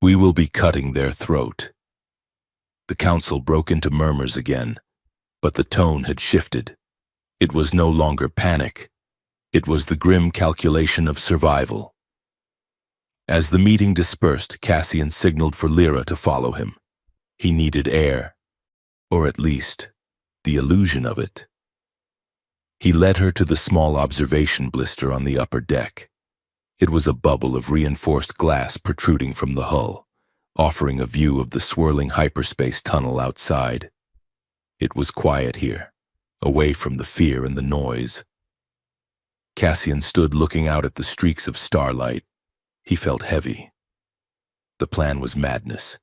we will be cutting their throat. The council broke into murmurs again, but the tone had shifted. It was no longer panic. It was the grim calculation of survival. As the meeting dispersed, Cassian signaled for Lyra to follow him. He needed air, or at least, the illusion of it. He led her to the small observation blister on the upper deck. It was a bubble of reinforced glass protruding from the hull, offering a view of the swirling hyperspace tunnel outside. It was quiet here, away from the fear and the noise. Cassian stood looking out at the streaks of starlight. He felt heavy. The plan was madness.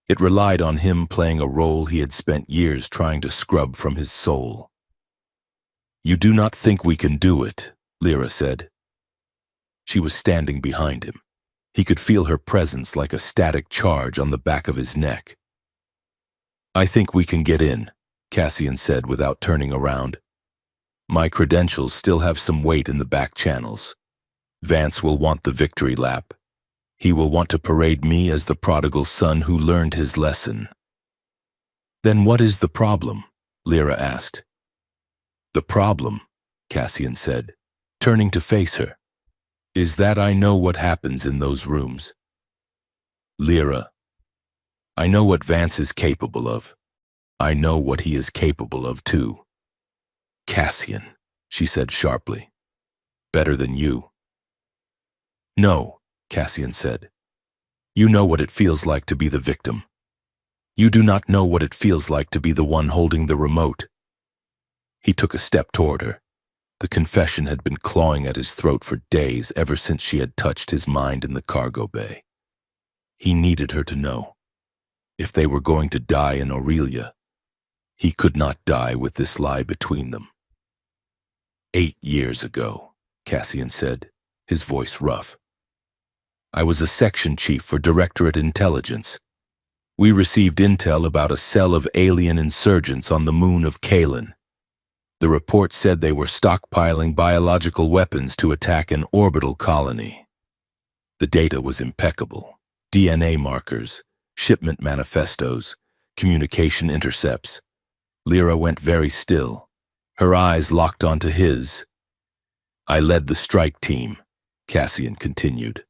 It relied on him playing a role he had spent years trying to scrub from his soul. You do not think we can do it, Lyra said. She was standing behind him. He could feel her presence like a static charge on the back of his neck. I think we can get in, Cassian said without turning around. My credentials still have some weight in the back channels. Vance will want the victory lap. He will want to parade me as the prodigal son who learned his lesson. Then what is the problem? Lyra asked. The problem, Cassian said, turning to face her, is that I know what happens in those rooms. Lyra, I know what Vance is capable of. I know what he is capable of too. Cassian, she said sharply. Better than you. No, Cassian said. You know what it feels like to be the victim. You do not know what it feels like to be the one holding the remote. He took a step toward her. The confession had been clawing at his throat for days, ever since she had touched his mind in the cargo bay. He needed her to know. If they were going to die in Aurelia, he could not die with this lie between them. 8 years ago, Cassian said, his voice rough. I was a section chief for Directorate Intelligence. We received intel about a cell of alien insurgents on the moon of Kalen. The report said they were stockpiling biological weapons to attack an orbital colony. The data was impeccable. DNA markers, shipment manifestos, communication intercepts. Lyra went very still, her eyes locked onto his. I led the strike team, Cassian continued.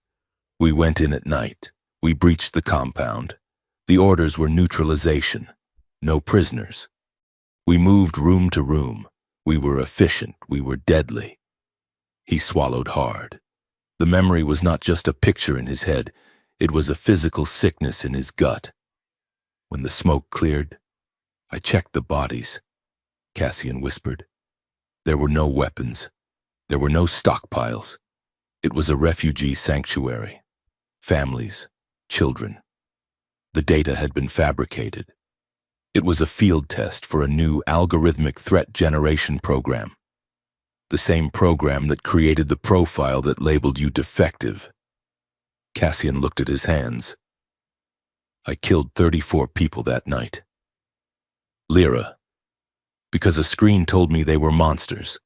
We went in at night. We breached the compound. The orders were neutralization. No prisoners. We moved room to room. We were efficient. We were deadly. He swallowed hard. The memory was not just a picture in his head. It was a physical sickness in his gut. When the smoke cleared, I checked the bodies, Cassian whispered. There were no weapons. There were no stockpiles. It was a refugee sanctuary. Families, children. The data had been fabricated. It was a field test for a new algorithmic threat generation program. The same program that created the profile that labeled you defective. Cassian looked at his hands. I killed 34 people that night. Lyra, because a screen told me they were monsters.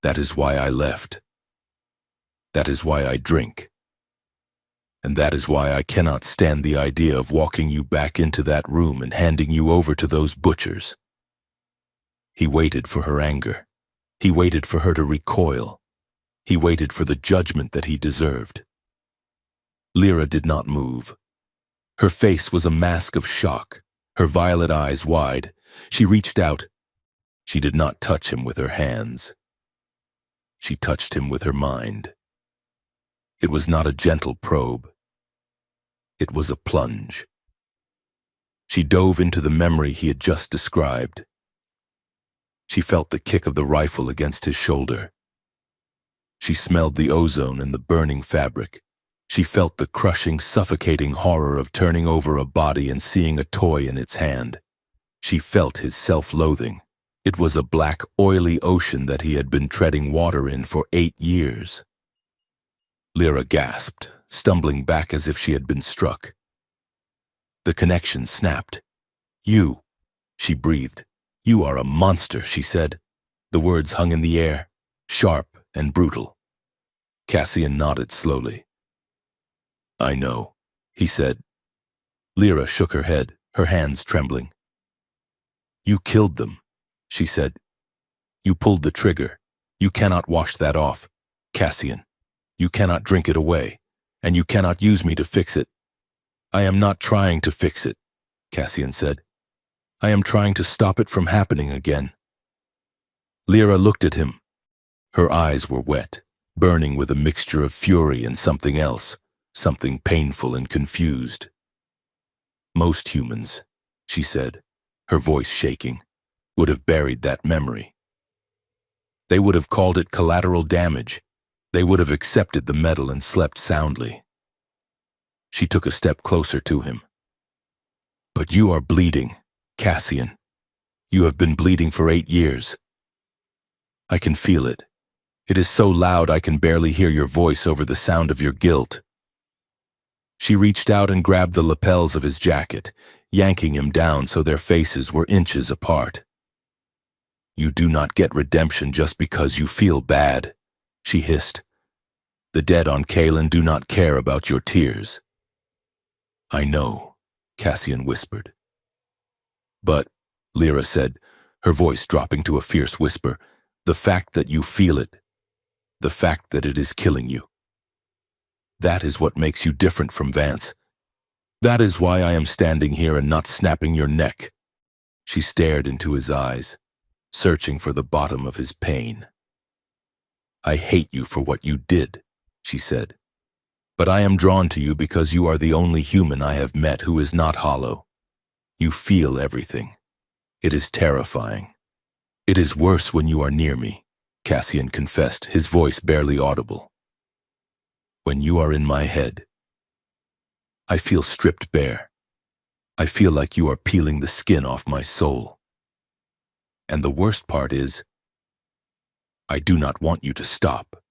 That is why I left. That is why I drink. And that is why I cannot stand the idea of walking you back into that room and handing you over to those butchers. He waited for her anger. He waited for her to recoil. He waited for the judgment that he deserved. Lyra did not move. Her face was a mask of shock, her violet eyes wide. She reached out. She did not touch him with her hands. She touched him with her mind. It was not a gentle probe. It was a plunge. She dove into the memory he had just described. She felt the kick of the rifle against his shoulder. She smelled the ozone and the burning fabric. She felt the crushing, suffocating horror of turning over a body and seeing a toy in its hand. She felt his self-loathing. It was a black, oily ocean that he had been treading water in for 8 years. Lyra gasped, stumbling back as if she had been struck. The connection snapped. You, she breathed. You are a monster, she said. The words hung in the air, sharp and brutal. Cassian nodded slowly. I know, he said. Lyra shook her head, her hands trembling. You killed them, she said. You pulled the trigger. You cannot wash that off, Cassian. You cannot drink it away, and you cannot use me to fix it. I am not trying to fix it, Cassian said. I am trying to stop it from happening again. Lyra looked at him. Her eyes were wet, burning with a mixture of fury and something else, something painful and confused. Most humans, she said, her voice shaking, would have buried that memory. They would have called it collateral damage. They would have accepted the medal and slept soundly. She took a step closer to him. But you are bleeding, Cassian. You have been bleeding for 8 years. I can feel it. It is so loud I can barely hear your voice over the sound of your guilt. She reached out and grabbed the lapels of his jacket, yanking him down so their faces were inches apart. You do not get redemption just because you feel bad, she hissed. The dead on Kalen do not care about your tears. I know, Cassian whispered. But, Lyra said, her voice dropping to a fierce whisper, the fact that you feel it, the fact that it is killing you. That is what makes you different from Vance. That is why I am standing here and not snapping your neck. She stared into his eyes, searching for the bottom of his pain. I hate you for what you did, she said. But I am drawn to you because you are the only human I have met who is not hollow. You feel everything. It is terrifying. It is worse when you are near me, Cassian confessed, his voice barely audible. When you are in my head, I feel stripped bare. I feel like you are peeling the skin off my soul. And the worst part is, I do not want you to stop.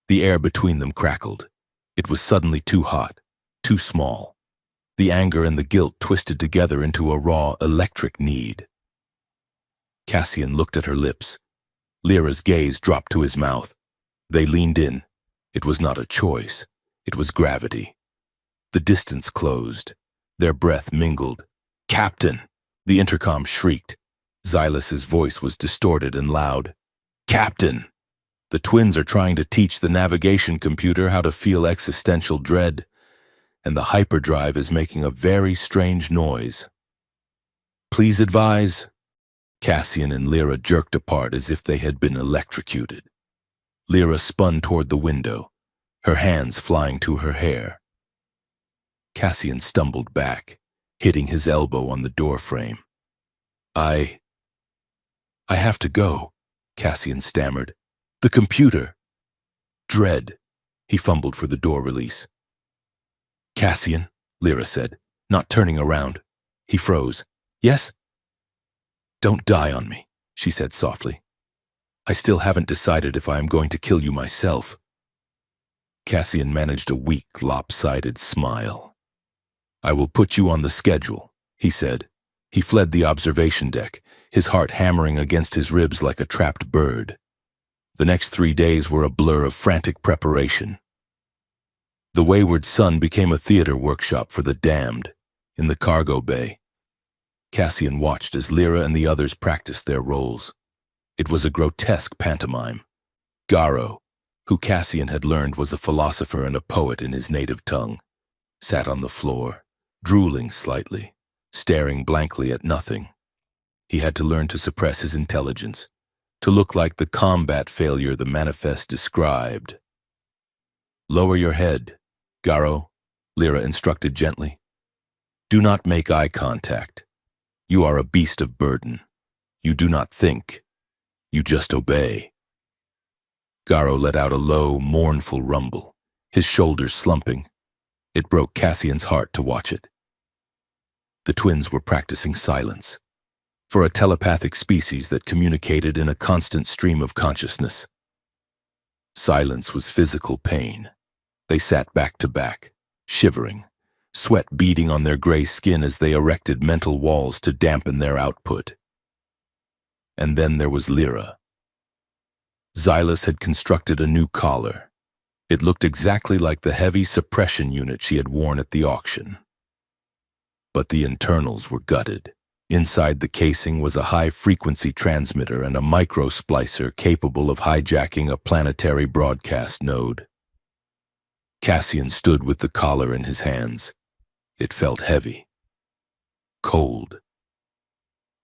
The air between them crackled. It was suddenly too hot, too small. The anger and the guilt twisted together into a raw, electric need. Cassian looked at her lips. Lyra's gaze dropped to his mouth. They leaned in. It was not a choice. It was gravity. The distance closed. Their breath mingled. Captain! The intercom shrieked. Xylus's voice was distorted and loud. Captain! The twins are trying to teach the navigation computer how to feel existential dread, and the hyperdrive is making a very strange noise. Please advise. Cassian and Lyra jerked apart as if they had been electrocuted. Lyra spun toward the window, her hands flying to her hair. Cassian stumbled back, hitting his elbow on the doorframe. I have to go, Cassian stammered. The computer. Dread. He fumbled for the door release. Cassian, Lyra said, not turning around. He froze. Yes? Don't die on me, she said softly. I still haven't decided if I am going to kill you myself. Cassian managed a weak, lopsided smile. I will put you on the schedule, he said. He fled the observation deck, his heart hammering against his ribs like a trapped bird. The next 3 days were a blur of frantic preparation. The wayward sun became a theater workshop for the damned in the cargo bay. Cassian watched as Lyra and the others practiced their roles. It was a grotesque pantomime. Garo, who Cassian had learned was a philosopher and a poet in his native tongue, sat on the floor, drooling slightly, staring blankly at nothing. He had to learn to suppress his intelligence, to look like the combat failure the manifest described. Lower your head, Garo, Lyra instructed gently. Do not make eye contact. You are a beast of burden. You do not think. You just obey. Garo let out a low, mournful rumble, his shoulders slumping. It broke Cassian's heart to watch it. The twins were practicing silence, for a telepathic species that communicated in a constant stream of consciousness. Silence was physical pain. They sat back to back, shivering, sweat beading on their gray skin as they erected mental walls to dampen their output. And then there was Lyra. Xylus had constructed a new collar. It looked exactly like the heavy suppression unit she had worn at the auction. But the internals were gutted. Inside the casing was a high-frequency transmitter and a micro-splicer capable of hijacking a planetary broadcast node. Cassian stood with the collar in his hands. It felt heavy. Cold.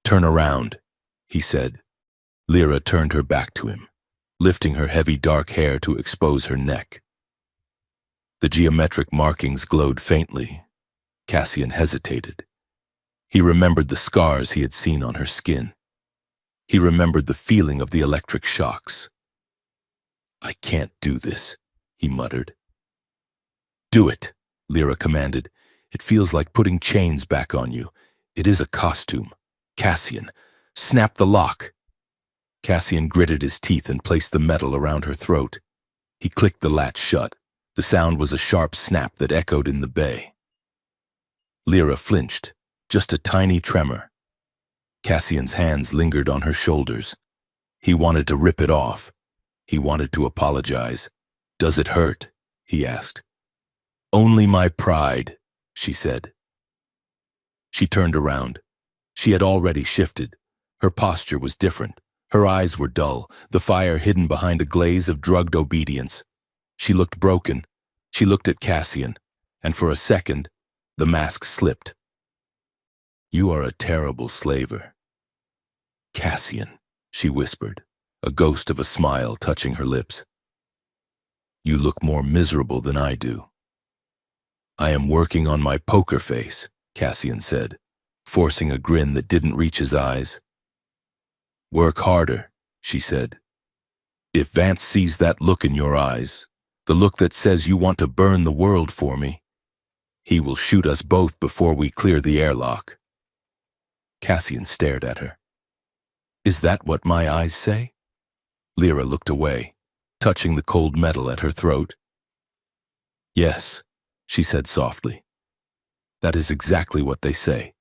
Turn around, he said. Lyra turned her back to him, lifting her heavy dark hair to expose her neck. The geometric markings glowed faintly. Cassian hesitated. He remembered the scars he had seen on her skin. He remembered the feeling of the electric shocks. I can't do this, he muttered. Do it, Lyra commanded. It feels like putting chains back on you. It is a costume. Cassian, snap the lock. Cassian gritted his teeth and placed the metal around her throat. He clicked the latch shut. The sound was a sharp snap that echoed in the bay. Lyra flinched, just a tiny tremor. Cassian's hands lingered on her shoulders. He wanted to rip it off. He wanted to apologize. Does it hurt? He asked. Only my pride, she said. She turned around. She had already shifted. Her posture was different. Her eyes were dull, the fire hidden behind a glaze of drugged obedience. She looked broken. She looked at Cassian, and for a second, the mask slipped. You are a terrible slaver. Cassian, she whispered, a ghost of a smile touching her lips. You look more miserable than I do. I am working on my poker face, Cassian said, forcing a grin that didn't reach his eyes. Work harder, she said. If Vance sees that look in your eyes, the look that says you want to burn the world for me, he will shoot us both before we clear the airlock. Cassian stared at her. Is that what my eyes say? Lyra looked away, touching the cold metal at her throat. Yes, she said softly. That is exactly what they say.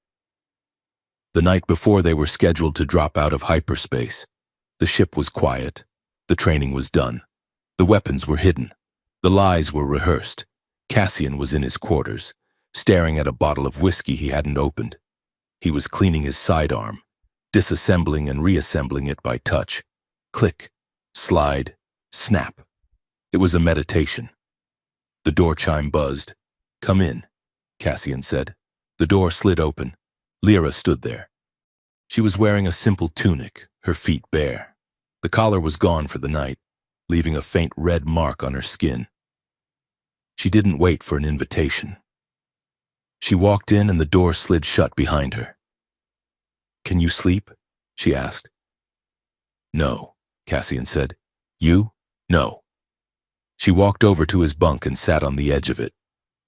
The night before they were scheduled to drop out of hyperspace, the ship was quiet, the training was done, the weapons were hidden, the lies were rehearsed. Cassian was in his quarters, staring at a bottle of whiskey he hadn't opened. He was cleaning his sidearm, disassembling and reassembling it by touch. Click, slide, snap. It was a meditation. The door chime buzzed. "Come in," Cassian said. The door slid open. Lyra stood there. She was wearing a simple tunic, her feet bare. The collar was gone for the night, leaving a faint red mark on her skin. She didn't wait for an invitation. She walked in and the door slid shut behind her. "Can you sleep?" she asked. "No," Cassian said. "You? No." She walked over to his bunk and sat on the edge of it.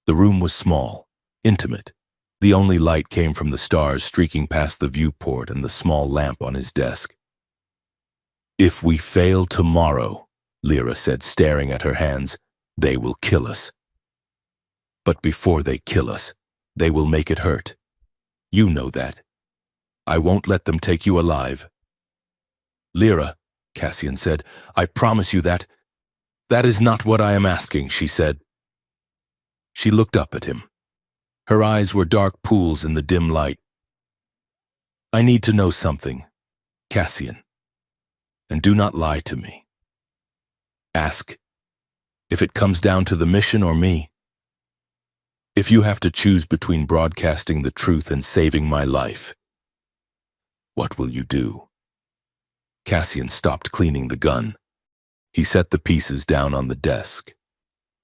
The room was small, intimate. The only light came from the stars streaking past the viewport and the small lamp on his desk. "If we fail tomorrow," Lyra said, staring at her hands, "they will kill us. But before they kill us, they will make it hurt. You know that. I won't let them take you alive." "Lyra," Cassian said, "I promise you that." "That is not what I am asking," she said. She looked up at him. Her eyes were dark pools in the dim light. "I need to know something, Cassian, and do not lie to me. Ask, if it comes down to the mission or me. If you have to choose between broadcasting the truth and saving my life, what will you do?" Cassian stopped cleaning the gun. He set the pieces down on the desk.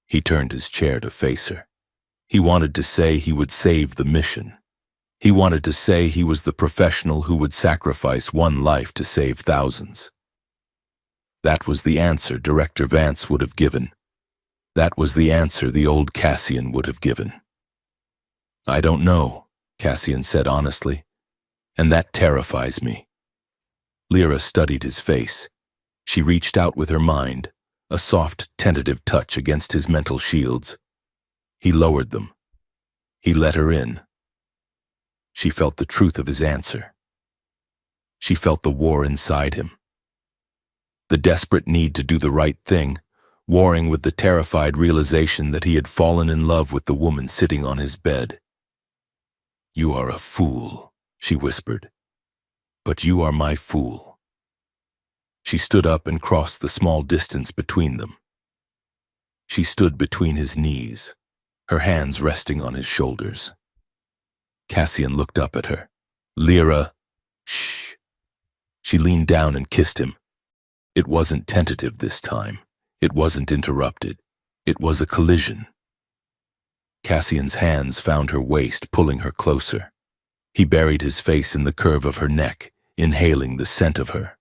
He turned his chair to face her. He wanted to say he would save the mission. He wanted to say he was the professional who would sacrifice one life to save thousands. That was the answer Director Vance would have given. That was the answer the old Cassian would have given. "I don't know," Cassian said honestly, "and that terrifies me." Lyra studied his face. She reached out with her mind, a soft, tentative touch against his mental shields. He lowered them. He let her in. She felt the truth of his answer. She felt the war inside him. The desperate need to do the right thing, warring with the terrified realization that he had fallen in love with the woman sitting on his bed. "You are a fool," she whispered. "But you are my fool." She stood up and crossed the small distance between them. She stood between his knees, her hands resting on his shoulders. Cassian looked up at her. "Lyra, shh." She leaned down and kissed him. It wasn't tentative this time. It wasn't interrupted. It was a collision. Cassian's hands found her waist, pulling her closer. He buried his face in the curve of her neck, inhaling the scent of her.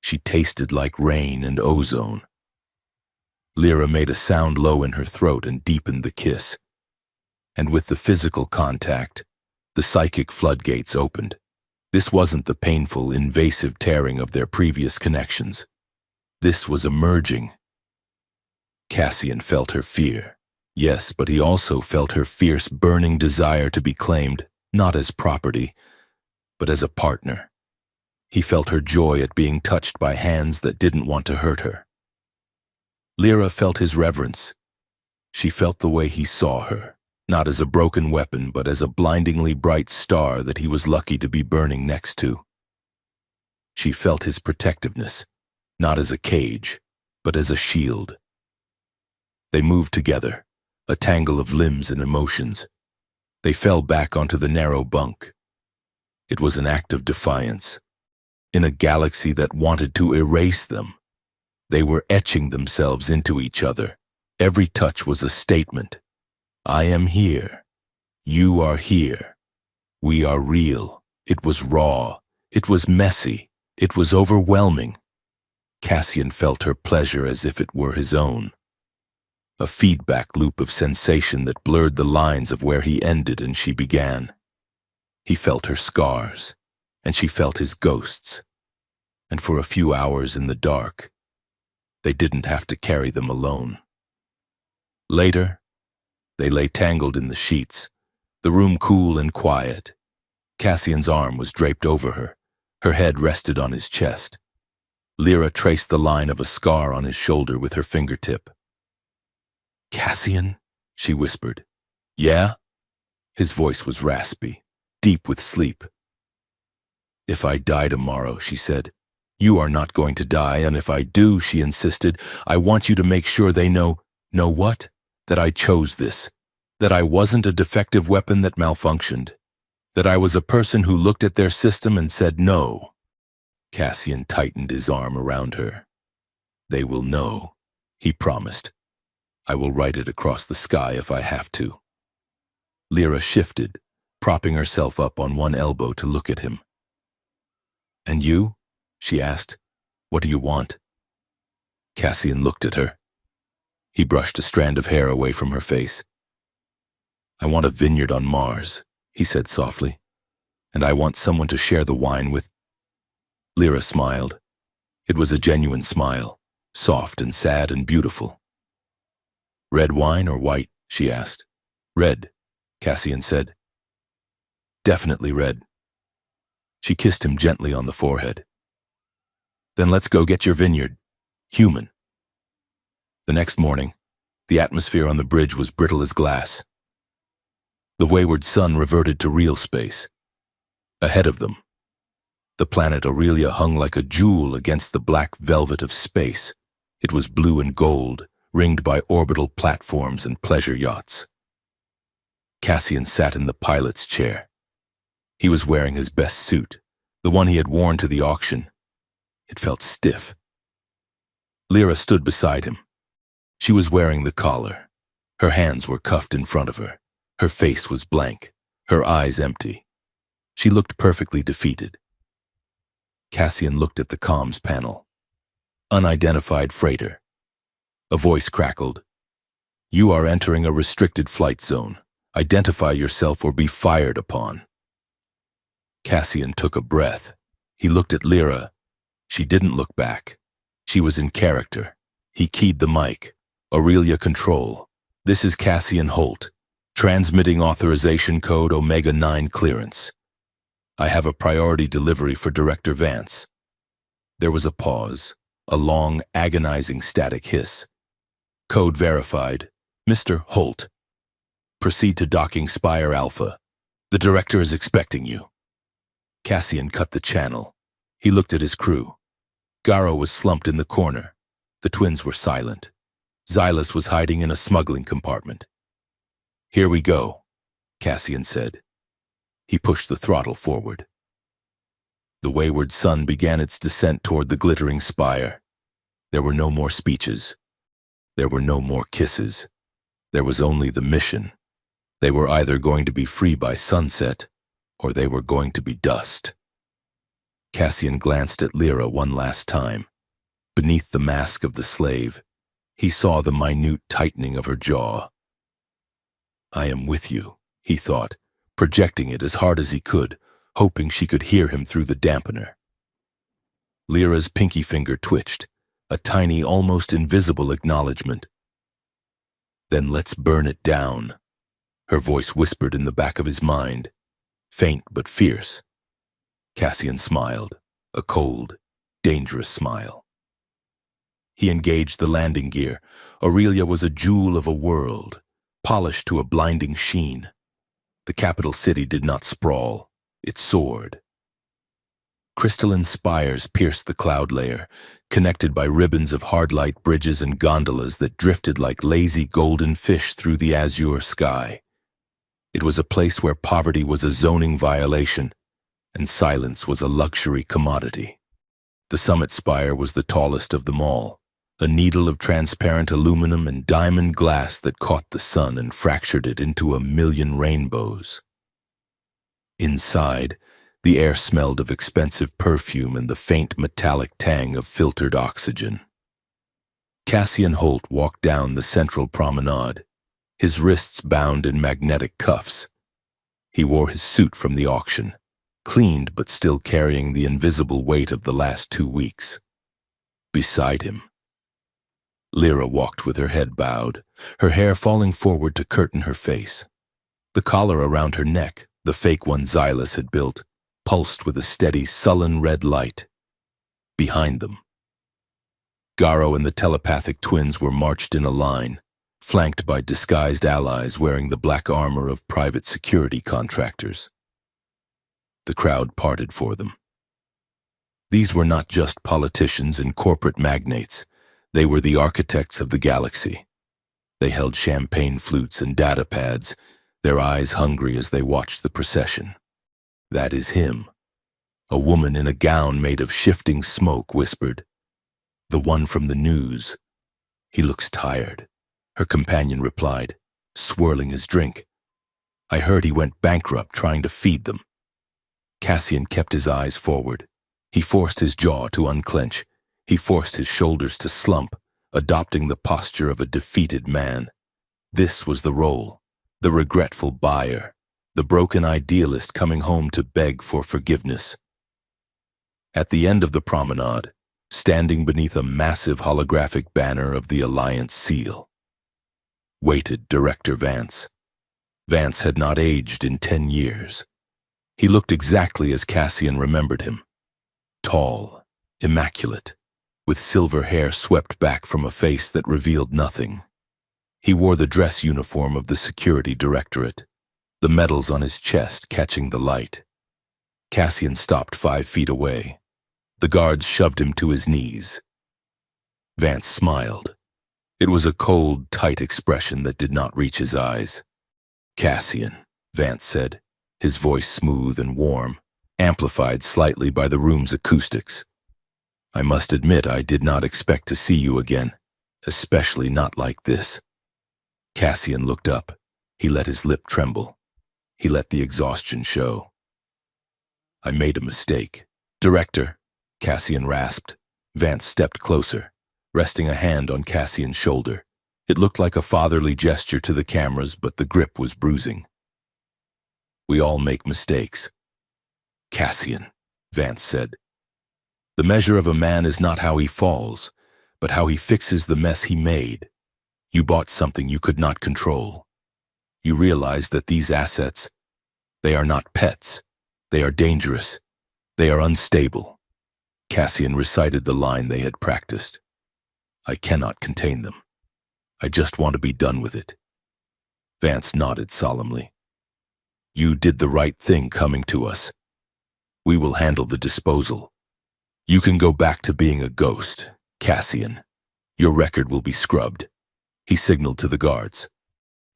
She tasted like rain and ozone. Lyra made a sound low in her throat and deepened the kiss. And with the physical contact, the psychic floodgates opened. This wasn't the painful, invasive tearing of their previous connections. This was a merging. Cassian felt her fear. Yes, but he also felt her fierce, burning desire to be claimed, not as property, but as a partner. He felt her joy at being touched by hands that didn't want to hurt her. Lyra felt his reverence. She felt the way he saw her, not as a broken weapon, but as a blindingly bright star that he was lucky to be burning next to. She felt his protectiveness, not as a cage, but as a shield. They moved together, a tangle of limbs and emotions. They fell back onto the narrow bunk. It was an act of defiance. In a galaxy that wanted to erase them, they were etching themselves into each other. Every touch was a statement. I am here. You are here. We are real. It was raw. It was messy. It was overwhelming. Cassian felt her pleasure as if it were his own. A feedback loop of sensation that blurred the lines of where he ended and she began. He felt her scars, and she felt his ghosts. And for a few hours in the dark, they didn't have to carry them alone. Later, they lay tangled in the sheets, the room cool and quiet. Cassian's arm was draped over her. Her head rested on his chest. Lyra traced the line of a scar on his shoulder with her fingertip. "Cassian?" she whispered. "Yeah?" His voice was raspy, deep with sleep. If I die tomorrow, she said. You are not going to die, and if I do, she insisted, I want you to make sure they know what? That I chose this. That I wasn't a defective weapon that malfunctioned. That I was a person who looked at their system and said no. Cassian tightened his arm around her. They will know, he promised. I will write it across the sky if I have to. Lyra shifted, propping herself up on one elbow to look at him. And you? She asked. What do you want? Cassian looked at her. He brushed a strand of hair away from her face. I want a vineyard on Mars, he said softly, and I want someone to share the wine with. Lyra smiled. It was a genuine smile, soft and sad and beautiful. Red wine or white? She asked. Red, Cassian said. Definitely red. She kissed him gently on the forehead. Then let's go get your vineyard. Human. The next morning, the atmosphere on the bridge was brittle as glass. The wayward sun reverted to real space. Ahead of them, the planet Aurelia hung like a jewel against the black velvet of space. It was blue and gold, ringed by orbital platforms and pleasure yachts. Cassian sat in the pilot's chair. He was wearing his best suit, the one he had worn to the auction. It felt stiff. Lyra stood beside him. She was wearing the collar. Her hands were cuffed in front of her. Her face was blank, her eyes empty. She looked perfectly defeated. Cassian looked at the comms panel. Unidentified freighter. A voice crackled. You are entering a restricted flight zone. Identify yourself or be fired upon. Cassian took a breath. He looked at Lyra. She didn't look back. She was in character. He keyed the mic. Aurelia Control. This is Cassian Holt. Transmitting authorization code Omega-9 clearance. I have a priority delivery for Director Vance. There was a pause, a long, agonizing static hiss. Code verified. Mr. Holt. Proceed to docking Spire Alpha. The director is expecting you. Cassian cut the channel. He looked at his crew. Garo was slumped in the corner. The twins were silent. Xylus was hiding in a smuggling compartment. Here we go, Cassian said. He pushed the throttle forward. The wayward sun began its descent toward the glittering spire. There were no more speeches. There were no more kisses. There was only the mission. They were either going to be free by sunset, or they were going to be dust. Cassian glanced at Lyra one last time. Beneath the mask of the slave, he saw the minute tightening of her jaw. I am with you, he thought, projecting it as hard as he could, hoping she could hear him through the dampener. Lyra's pinky finger twitched, a tiny, almost invisible acknowledgement. Then let's burn it down, her voice whispered in the back of his mind, faint but fierce. Cassian smiled, a cold, dangerous smile. He engaged the landing gear. Aurelia was a jewel of a world, polished to a blinding sheen. The capital city did not sprawl, it soared. Crystalline spires pierced the cloud layer, connected by ribbons of hard-light bridges and gondolas that drifted like lazy golden fish through the azure sky. It was a place where poverty was a zoning violation, and silence was a luxury commodity. The summit spire was the tallest of them all, a needle of transparent aluminum and diamond glass that caught the sun and fractured it into a million rainbows. Inside, the air smelled of expensive perfume and the faint metallic tang of filtered oxygen. Cassian Holt walked down the central promenade, his wrists bound in magnetic cuffs. He wore his suit from the auction, cleaned but still carrying the invisible weight of the last 2 weeks. Beside him, Lyra walked with her head bowed, her hair falling forward to curtain her face. The collar around her neck, the fake one Xylus had built, pulsed with a steady, sullen red light. Behind them, Garo and the telepathic twins were marched in a line, flanked by disguised allies wearing the black armor of private security contractors. The crowd parted for them, These were not just politicians and corporate magnates. They were the architects of the galaxy. They held champagne flutes and data pads, their eyes hungry as they watched the procession. "That is him." A woman in a gown made of shifting smoke whispered. "The one from the news." "He looks tired," her companion replied, swirling his drink. "I heard he went bankrupt trying to feed them." Cassian kept his eyes forward. He forced his jaw to unclench. He forced his shoulders to slump, adopting the posture of a defeated man. This was the role, the regretful buyer, the broken idealist coming home to beg for forgiveness. At the end of the promenade, standing beneath a massive holographic banner of the Alliance seal, waited Director Vance. Vance had not aged in 10 years. He looked exactly as Cassian remembered him. Tall, immaculate, with silver hair swept back from a face that revealed nothing. He wore the dress uniform of the Security Directorate, the medals on his chest catching the light. Cassian stopped 5 feet away. The guards shoved him to his knees. Vance smiled. It was a cold, tight expression that did not reach his eyes. "Cassian," Vance said, his voice smooth and warm, amplified slightly by the room's acoustics. "I must admit I did not expect to see you again, especially not like this." Cassian looked up. He let his lip tremble. He let the exhaustion show. "I made a mistake." "Director," Cassian rasped. Vance stepped closer, resting a hand on Cassian's shoulder. It looked like a fatherly gesture to the cameras, but the grip was bruising. "We all make mistakes." "Cassian," Vance said, "the measure of a man is not how he falls, but how he fixes the mess he made. You bought something you could not control. You realize that these assets, they are not pets. They are dangerous. They are unstable." Cassian recited the line they had practiced. "I cannot contain them. I just want to be done with it." Vance nodded solemnly. "You did the right thing coming to us. We will handle the disposal. You can go back to being a ghost, Cassian. Your record will be scrubbed." He signaled to the guards.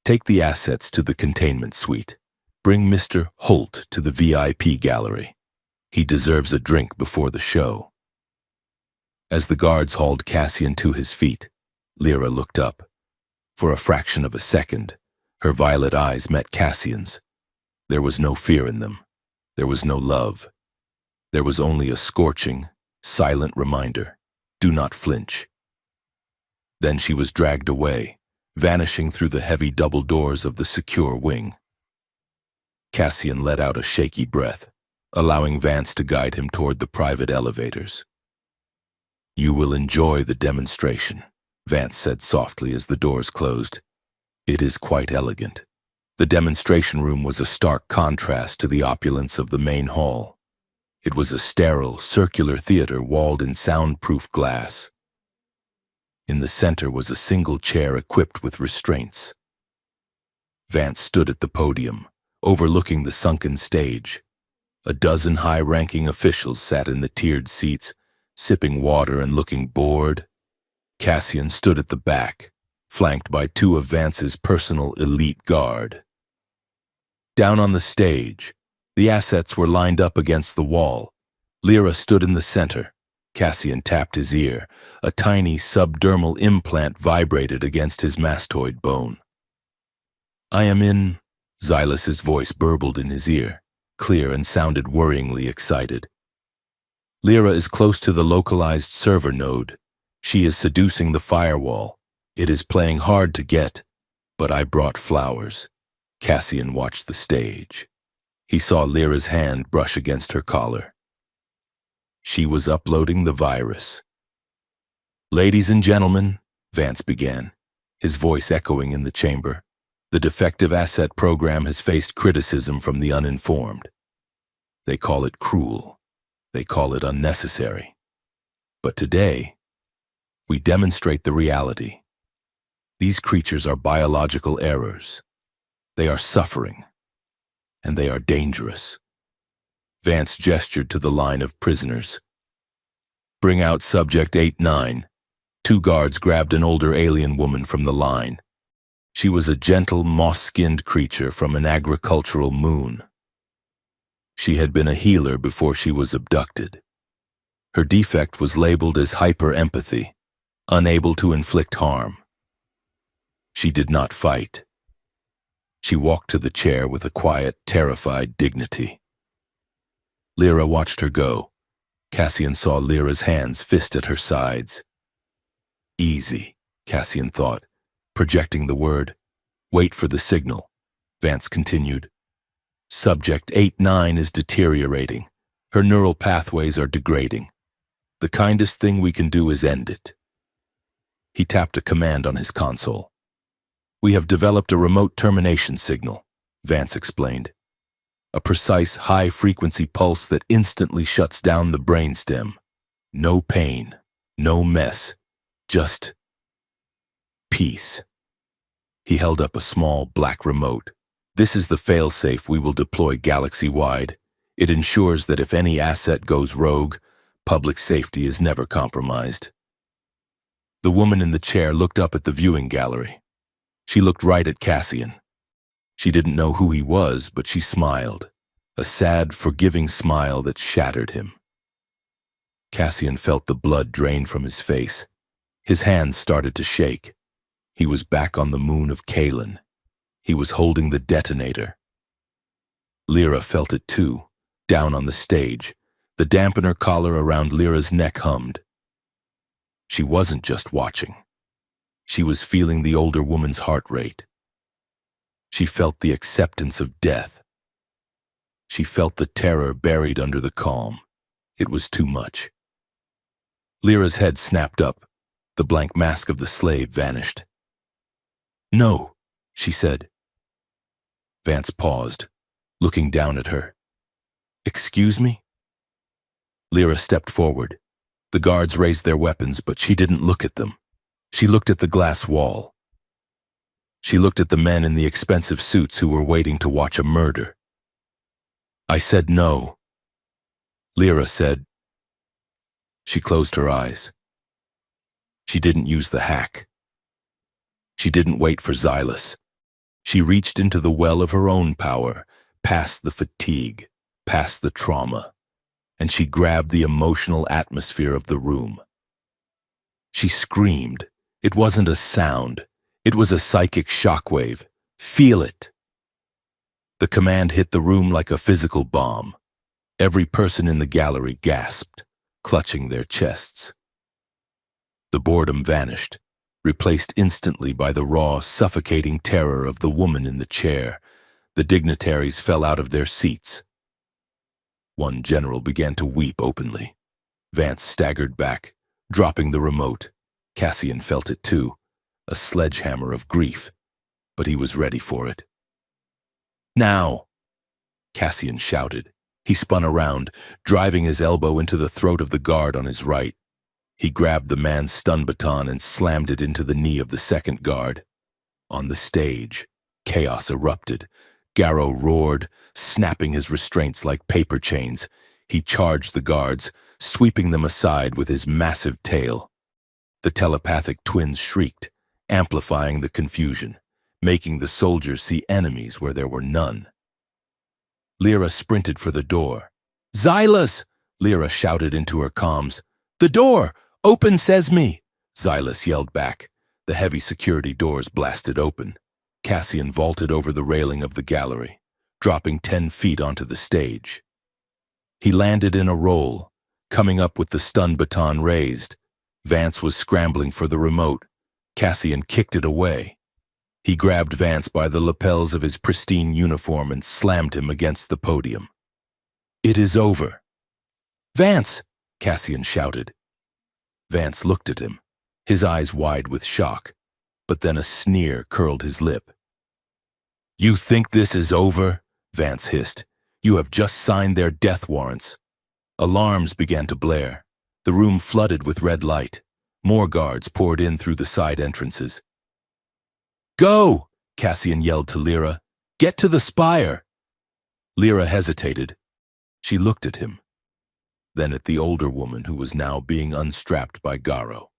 "Take the assets to the containment suite. Bring Mr. Holt to the VIP gallery. He deserves a drink before the show." As the guards hauled Cassian to his feet, Lyra looked up. For a fraction of a second, her violet eyes met Cassian's. There was no fear in them. There was no love. There was only a scorching, silent reminder. Do not flinch. Then she was dragged away, vanishing through the heavy double doors of the secure wing. Cassian let out a shaky breath, allowing Vance to guide him toward the private elevators. "You will enjoy the demonstration," Vance said softly as the doors closed. "It is quite elegant." The demonstration room was a stark contrast to the opulence of the main hall. It was a sterile, circular theater walled in soundproof glass. In the center was a single chair equipped with restraints. Vance stood at the podium, overlooking the sunken stage. A dozen high-ranking officials sat in the tiered seats, sipping water and looking bored. Cassian stood at the back, flanked by 2 of Vance's personal elite guard. Down on the stage, the assets were lined up against the wall. Lyra stood in the center. Cassian tapped his ear. A tiny subdermal implant vibrated against his mastoid bone. "I am in," Xylus's voice burbled in his ear, clear and sounded worryingly excited. "Lyra is close to the localized server node. She is seducing the firewall. It is playing hard to get, but I brought flowers." Cassian watched the stage. He saw Lyra's hand brush against her collar. She was uploading the virus. "Ladies and gentlemen," Vance began, his voice echoing in the chamber, "the Defective asset program has faced criticism from the uninformed. They call it cruel. They call it unnecessary. But today, we demonstrate the reality. These creatures are biological errors. They are suffering, and they are dangerous." Vance gestured to the line of prisoners. Bring out Subject 8-9. Two guards grabbed an older alien woman from the line. She was a gentle, moss-skinned creature from an agricultural moon. She had been a healer before she was abducted. Her defect was labeled as hyper-empathy, unable to inflict harm. She did not fight. She walked to the chair with a quiet, terrified dignity. Lyra watched her go. Cassian saw Lyra's hands fist at her sides. Easy, Cassian thought, projecting the word. Wait for the signal, Vance continued. Subject 8-9 is deteriorating. Her neural pathways are degrading. The kindest thing we can do is end it. He tapped a command on his console. We have developed a remote termination signal, Vance explained. A precise, high-frequency pulse that instantly shuts down the brainstem. No pain, no mess, just peace. He held up a small, black remote. This is the failsafe we will deploy galaxy-wide. It ensures that if any asset goes rogue, public safety is never compromised. The woman in the chair looked up at the viewing gallery. She looked right at Cassian. She didn't know who he was, but she smiled, a sad, forgiving smile that shattered him. Cassian felt the blood drain from his face. His hands started to shake. He was back on the moon of Kalen. He was holding the detonator. Lyra felt it too, down on the stage. The dampener collar around Lyra's neck hummed. She wasn't just watching. She was feeling the older woman's heart rate. She felt the acceptance of death. She felt the terror buried under the calm. It was too much. Lyra's head snapped up. The blank mask of the slave vanished. No, she said. Vance paused, looking down at her. Excuse me? Lyra stepped forward. The guards raised their weapons, but she didn't look at them. She looked at the glass wall. She looked at the men in the expensive suits who were waiting to watch a murder. I said no. Lyra said. She closed her eyes. She didn't use the hack. She didn't wait for Xylus. She reached into the well of her own power, past the fatigue, past the trauma, and she grabbed the emotional atmosphere of the room. She screamed. It wasn't a sound. It was a psychic shockwave. Feel it. The command hit the room like a physical bomb. Every person in the gallery gasped, clutching their chests. The boredom vanished, replaced instantly by the raw, suffocating terror of the woman in the chair. The dignitaries fell out of their seats. One general began to weep openly. Vance staggered back, dropping the remote. Cassian felt it too, a sledgehammer of grief, but he was ready for it. Now! Cassian shouted. He spun around, driving his elbow into the throat of the guard on his right. He grabbed the man's stun baton and slammed it into the knee of the second guard. On the stage, chaos erupted. Garrow roared, snapping his restraints like paper chains. He charged the guards, sweeping them aside with his massive tail. The telepathic twins shrieked, amplifying the confusion, making the soldiers see enemies where there were none. Lyra sprinted for the door. Xylus! Lyra shouted into her comms. The door! Open, says me! Xylus yelled back. The heavy security doors blasted open. Cassian vaulted over the railing of the gallery, dropping 10 feet onto the stage. He landed in a roll, coming up with the stun baton raised. Vance was scrambling for the remote. Cassian kicked it away. He grabbed Vance by the lapels of his pristine uniform and slammed him against the podium. It is over. Vance! Cassian shouted. Vance looked at him, his eyes wide with shock, but then a sneer curled his lip. You think this is over? Vance hissed. You have just signed their death warrants. Alarms began to blare. The room flooded with red light. More guards poured in through the side entrances. Go! Cassian yelled to Lyra. Get to the spire! Lyra hesitated. She looked at him. then at the older woman who was now being unstrapped by Garo.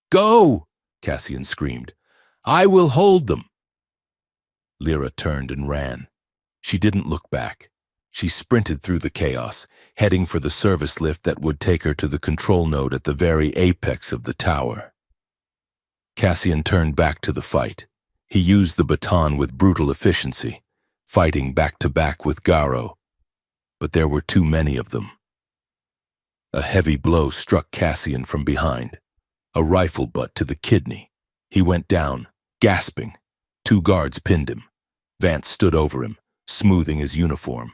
"Go!" Cassian screamed. "I will hold them!" Lyra turned and ran. She didn't look back. She sprinted through the chaos, heading for the service lift that would take her to the control node at the very apex of the tower. Cassian turned back to the fight. He used the baton with brutal efficiency, fighting back-to-back with Garo. But there were too many of them. A heavy blow struck Cassian from behind, a rifle butt to the kidney. He went down, gasping. 2 guards pinned him. Vance stood over him, smoothing his uniform.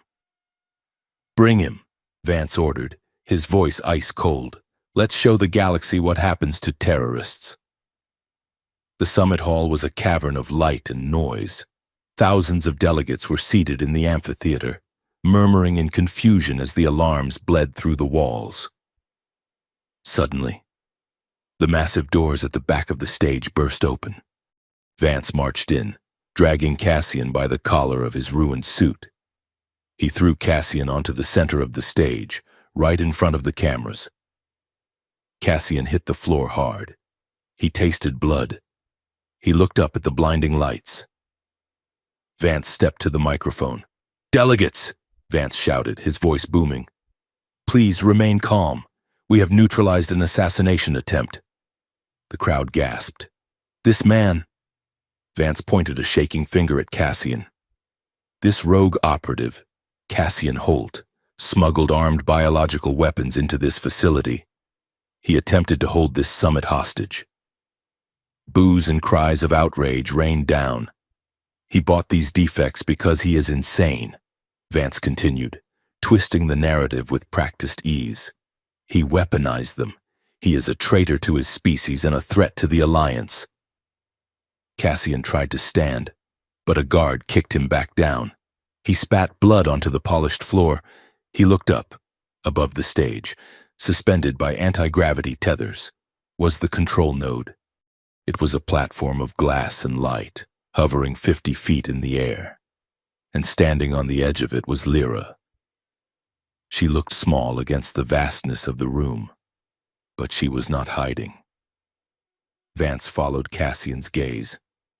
"Bring him," Vance ordered, his voice ice-cold. "Let's show the galaxy what happens to terrorists." The summit hall was a cavern of light and noise. Thousands of delegates were seated in the amphitheater, murmuring in confusion as the alarms bled through the walls. Suddenly, the massive doors at the back of the stage burst open. Vance marched in, dragging Cassian by the collar of his ruined suit. He threw Cassian onto the center of the stage, right in front of the cameras. Cassian hit the floor hard. He tasted blood. He looked up at the blinding lights. Vance stepped to the microphone. "Delegates!" Vance shouted, his voice booming. "Please remain calm. We have neutralized an assassination attempt." The crowd gasped. "This man..." Vance pointed a shaking finger at Cassian. "This rogue operative, Cassian Holt, smuggled armed biological weapons into this facility. He attempted to hold this summit hostage." Boos and cries of outrage rained down. "He bought these defects because he is insane," Vance continued, twisting the narrative with practiced ease. "He weaponized them. He is a traitor to his species and a threat to the Alliance." Cassian tried to stand, but a guard kicked him back down. He spat blood onto the polished floor. He looked up. Above the stage, suspended by anti-gravity tethers, was the control node. It was a platform of glass and light, hovering 50 feet in the air. And standing on the edge of it was Lyra. She looked small against the vastness of the room, but she was not hiding. Vance followed Cassian's gaze.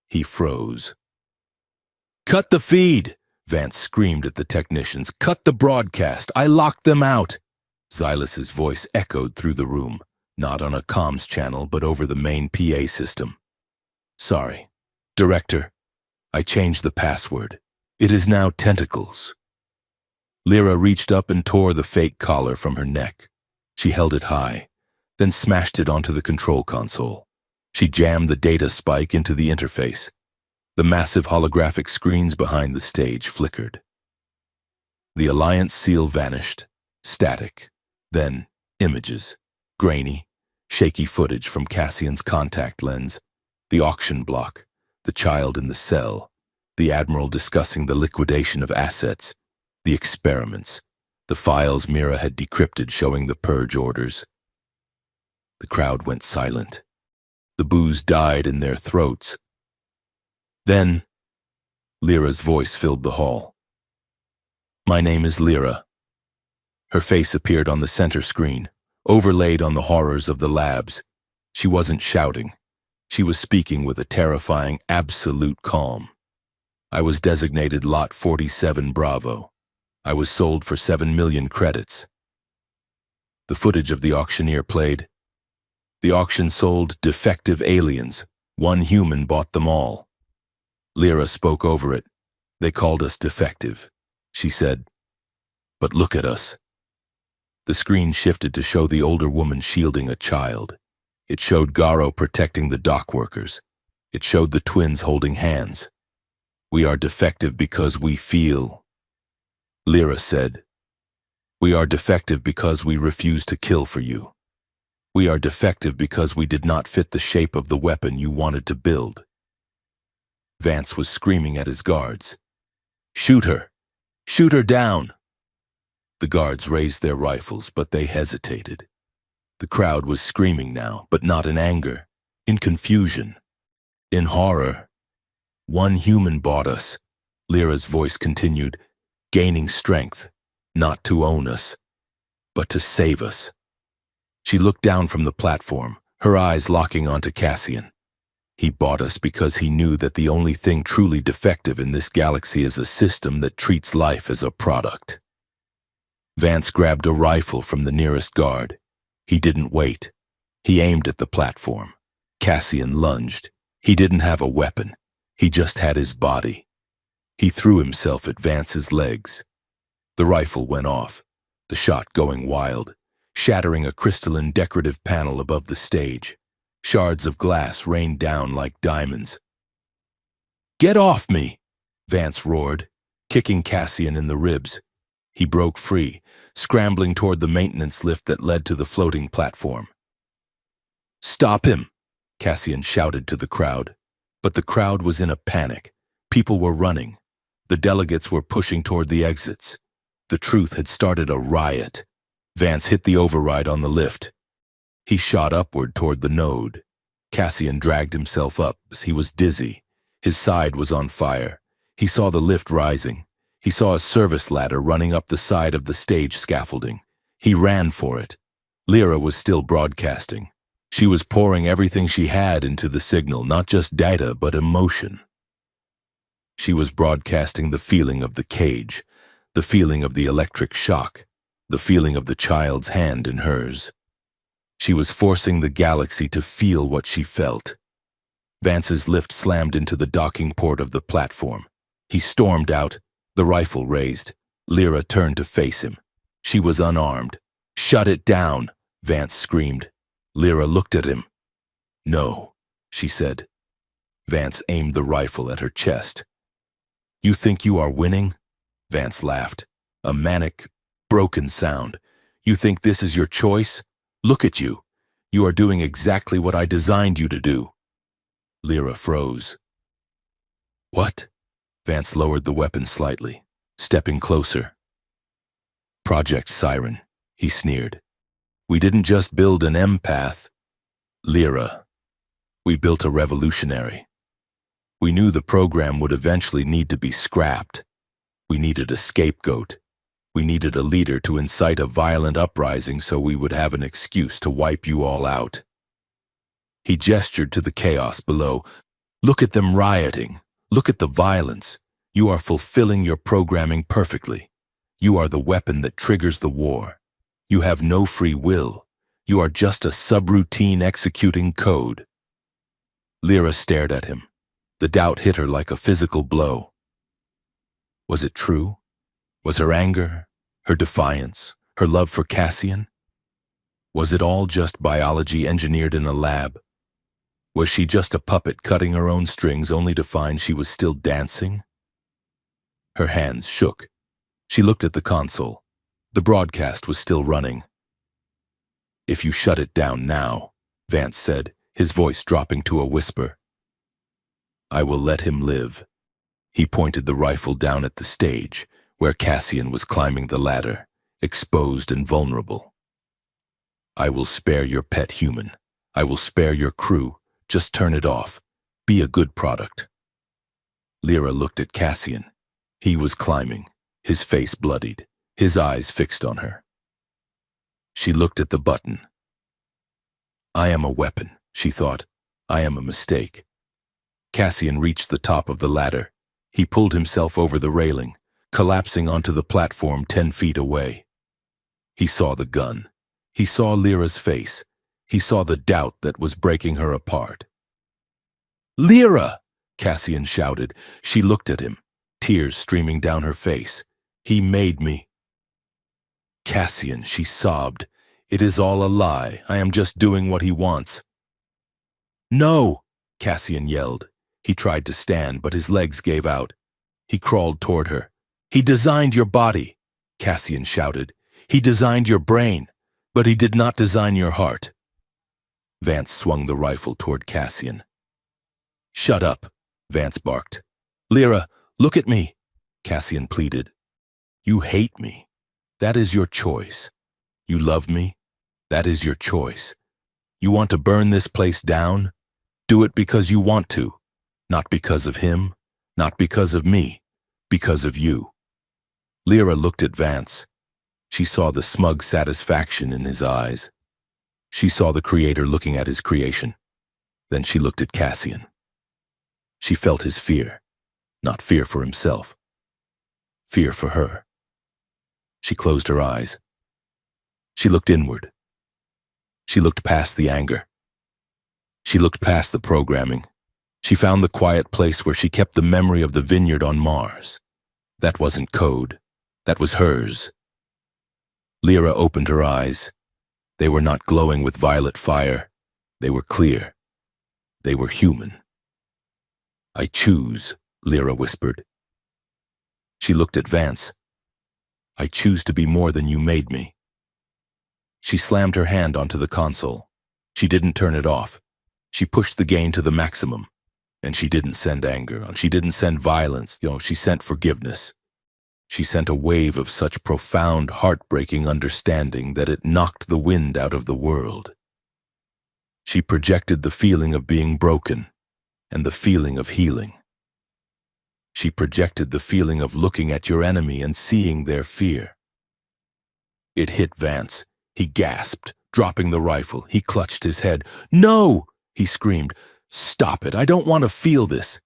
He froze. "Cut the feed!" Vance screamed at the technicians. "Cut the broadcast! I locked them out!" Xylus's voice echoed through the room, not on a comms channel but over the main PA system. "Sorry, Director. I changed the password. It is now Tentacles." Lyra reached up and tore the fake collar from her neck. She held it high, then smashed it onto the control console. She jammed the data spike into the interface. The massive holographic screens behind the stage flickered. The Alliance seal vanished, static. Then, images, grainy, shaky footage from Cassian's contact lens, the auction block, the child in the cell, the Admiral discussing the liquidation of assets, the experiments, the files Mira had decrypted showing the purge orders. The crowd went silent. The boos died in their throats. Then, Lyra's voice filled the hall. "My name is Lyra." Her face appeared on the center screen, overlaid on the horrors of the labs. She wasn't shouting. She was speaking with a terrifying, absolute calm. "I was designated Lot 47 Bravo. I was sold for 7 million credits." The footage of the auctioneer played. "The auction sold defective aliens. 1 human bought them all." Lyra spoke over it. "They called us defective," she said. "But look at us." The screen shifted to show the older woman shielding a child. It showed Garo protecting the dock workers. It showed the twins holding hands. "We are defective because we feel," Lyra said. "We are defective because we refuse to kill for you. We are defective because we did not fit the shape of the weapon you wanted to build." Vance was screaming at his guards. "Shoot her! Shoot her down!" The guards raised their rifles, but they hesitated. The crowd was screaming now, but not in anger, in confusion, in horror. "1 human bought us," Lyra's voice continued, gaining strength, "not to own us, but to save us. She looked down from the platform, her eyes locking onto Cassian. He bought us because he knew that the only thing truly defective in this galaxy is a system that treats life as a product. Vance grabbed a rifle from the nearest guard. He didn't wait. He aimed at the platform. Cassian lunged. He didn't have a weapon. He just had his body. He threw himself at Vance's legs. The rifle went off, the shot going wild, shattering a crystalline decorative panel above the stage. Shards of glass rained down like diamonds. "Get off me!" Vance roared, kicking Cassian in the ribs. He broke free, scrambling toward the maintenance lift that led to the floating platform. "Stop him!" Cassian shouted to the crowd. But the crowd was in a panic. People were running. The delegates were pushing toward the exits. The truth had started a riot. Vance hit the override on the lift. He shot upward toward the node. Cassian dragged himself up as he was dizzy. His side was on fire. He saw the lift rising. He saw a service ladder running up the side of the stage scaffolding. He ran for it. Lyra was still broadcasting. She was pouring everything she had into the signal, not just data, but emotion. She was broadcasting the feeling of the cage, the feeling of the electric shock, the feeling of the child's hand in hers. She was forcing the galaxy to feel what she felt. Vance's lift slammed into the docking port of the platform. He stormed out, the rifle raised. Lyra turned to face him. She was unarmed. "Shut it down," Vance screamed. Lyra looked at him. "No," she said. Vance aimed the rifle at her chest. "You think you are winning?" Vance laughed. A manic, broken sound. "You think this is your choice? Look at you. You are doing exactly what I designed you to do." Lyra froze. "What?" Vance lowered the weapon slightly, stepping closer. "Project Siren," he sneered. "We didn't just build an empath, Lyra. We built a revolutionary. We knew the program would eventually need to be scrapped. We needed a scapegoat. We needed a leader to incite a violent uprising so we would have an excuse to wipe you all out." He gestured to the chaos below. "Look at them rioting. Look at the violence. You are fulfilling your programming perfectly. You are the weapon that triggers the war. You have no free will. You are just a subroutine executing code." Lyra stared at him. The doubt hit her like a physical blow. Was it true? Was her anger, her defiance, her love for Cassian? Was it all just biology engineered in a lab? Was she just a puppet cutting her own strings only to find she was still dancing? Her hands shook. She looked at the console. The broadcast was still running. "If you shut it down now," Vance said, his voice dropping to a whisper, "I will let him live." He pointed the rifle down at the stage, where Cassian was climbing the ladder, exposed and vulnerable. "I will spare your pet human. I will spare your crew. Just turn it off. Be a good product." Lyra looked at Cassian. He was climbing, his face bloodied, his eyes fixed on her. She looked at the button. "I am a weapon," she thought. "I am a mistake." Cassian reached the top of the ladder. He pulled himself over the railing, collapsing onto the platform 10 feet away. He saw the gun. He saw Lyra's face. He saw the doubt that was breaking her apart. "Lyra!" Cassian shouted. She looked at him, tears streaming down her face. "He made me." "Cassian," she sobbed. "It is all a lie. I am just doing what he wants." "No!" Cassian yelled. He tried to stand, but his legs gave out. He crawled toward her. "He designed your body," Cassian shouted. "He designed your brain, but he did not design your heart." Vance swung the rifle toward Cassian. "Shut up," Vance barked. "Lyra, look at me," Cassian pleaded. "You hate me. That is your choice. You love me. That is your choice. You want to burn this place down? Do it because you want to. Not because of him, not because of me, because of you." Lyra looked at Vance. She saw the smug satisfaction in his eyes. She saw the creator looking at his creation. Then she looked at Cassian. She felt his fear, not fear for himself, fear for her. She closed her eyes. She looked inward. She looked past the anger. She looked past the programming. She found the quiet place where she kept the memory of the vineyard on Mars. That wasn't code. That was hers. Lyra opened her eyes. They were not glowing with violet fire. They were clear. They were human. I choose, Lyra whispered. She looked at Vance. I choose to be more than you made me. She slammed her hand onto the console. She didn't turn it off. She pushed the gain to the maximum. And she didn't send anger. She didn't send violence. She sent forgiveness. She sent a wave of such profound, heartbreaking understanding that it knocked the wind out of the world. She projected the feeling of being broken and the feeling of healing. She projected the feeling of looking at your enemy and seeing their fear. It hit Vance. He gasped, dropping the rifle. He clutched his head. "No!" he screamed. "Stop it! I don't want to feel this!"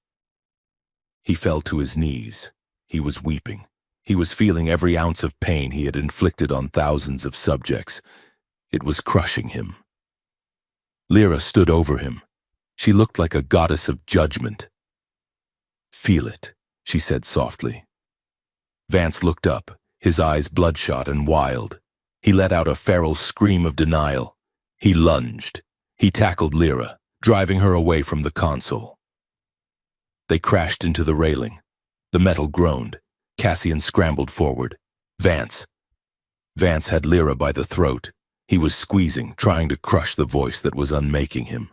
He fell to his knees. He was weeping. He was feeling every ounce of pain he had inflicted on thousands of subjects. It was crushing him. Lyra stood over him. She looked like a goddess of judgment. "Feel it," she said softly. Vance looked up, his eyes bloodshot and wild. He let out a feral scream of denial. He lunged. He tackled Lyra, driving her away from the console. They crashed into the railing. The metal groaned. Cassian scrambled forward. Vance. Vance had Lyra by the throat. He was squeezing, trying to crush the voice that was unmaking him.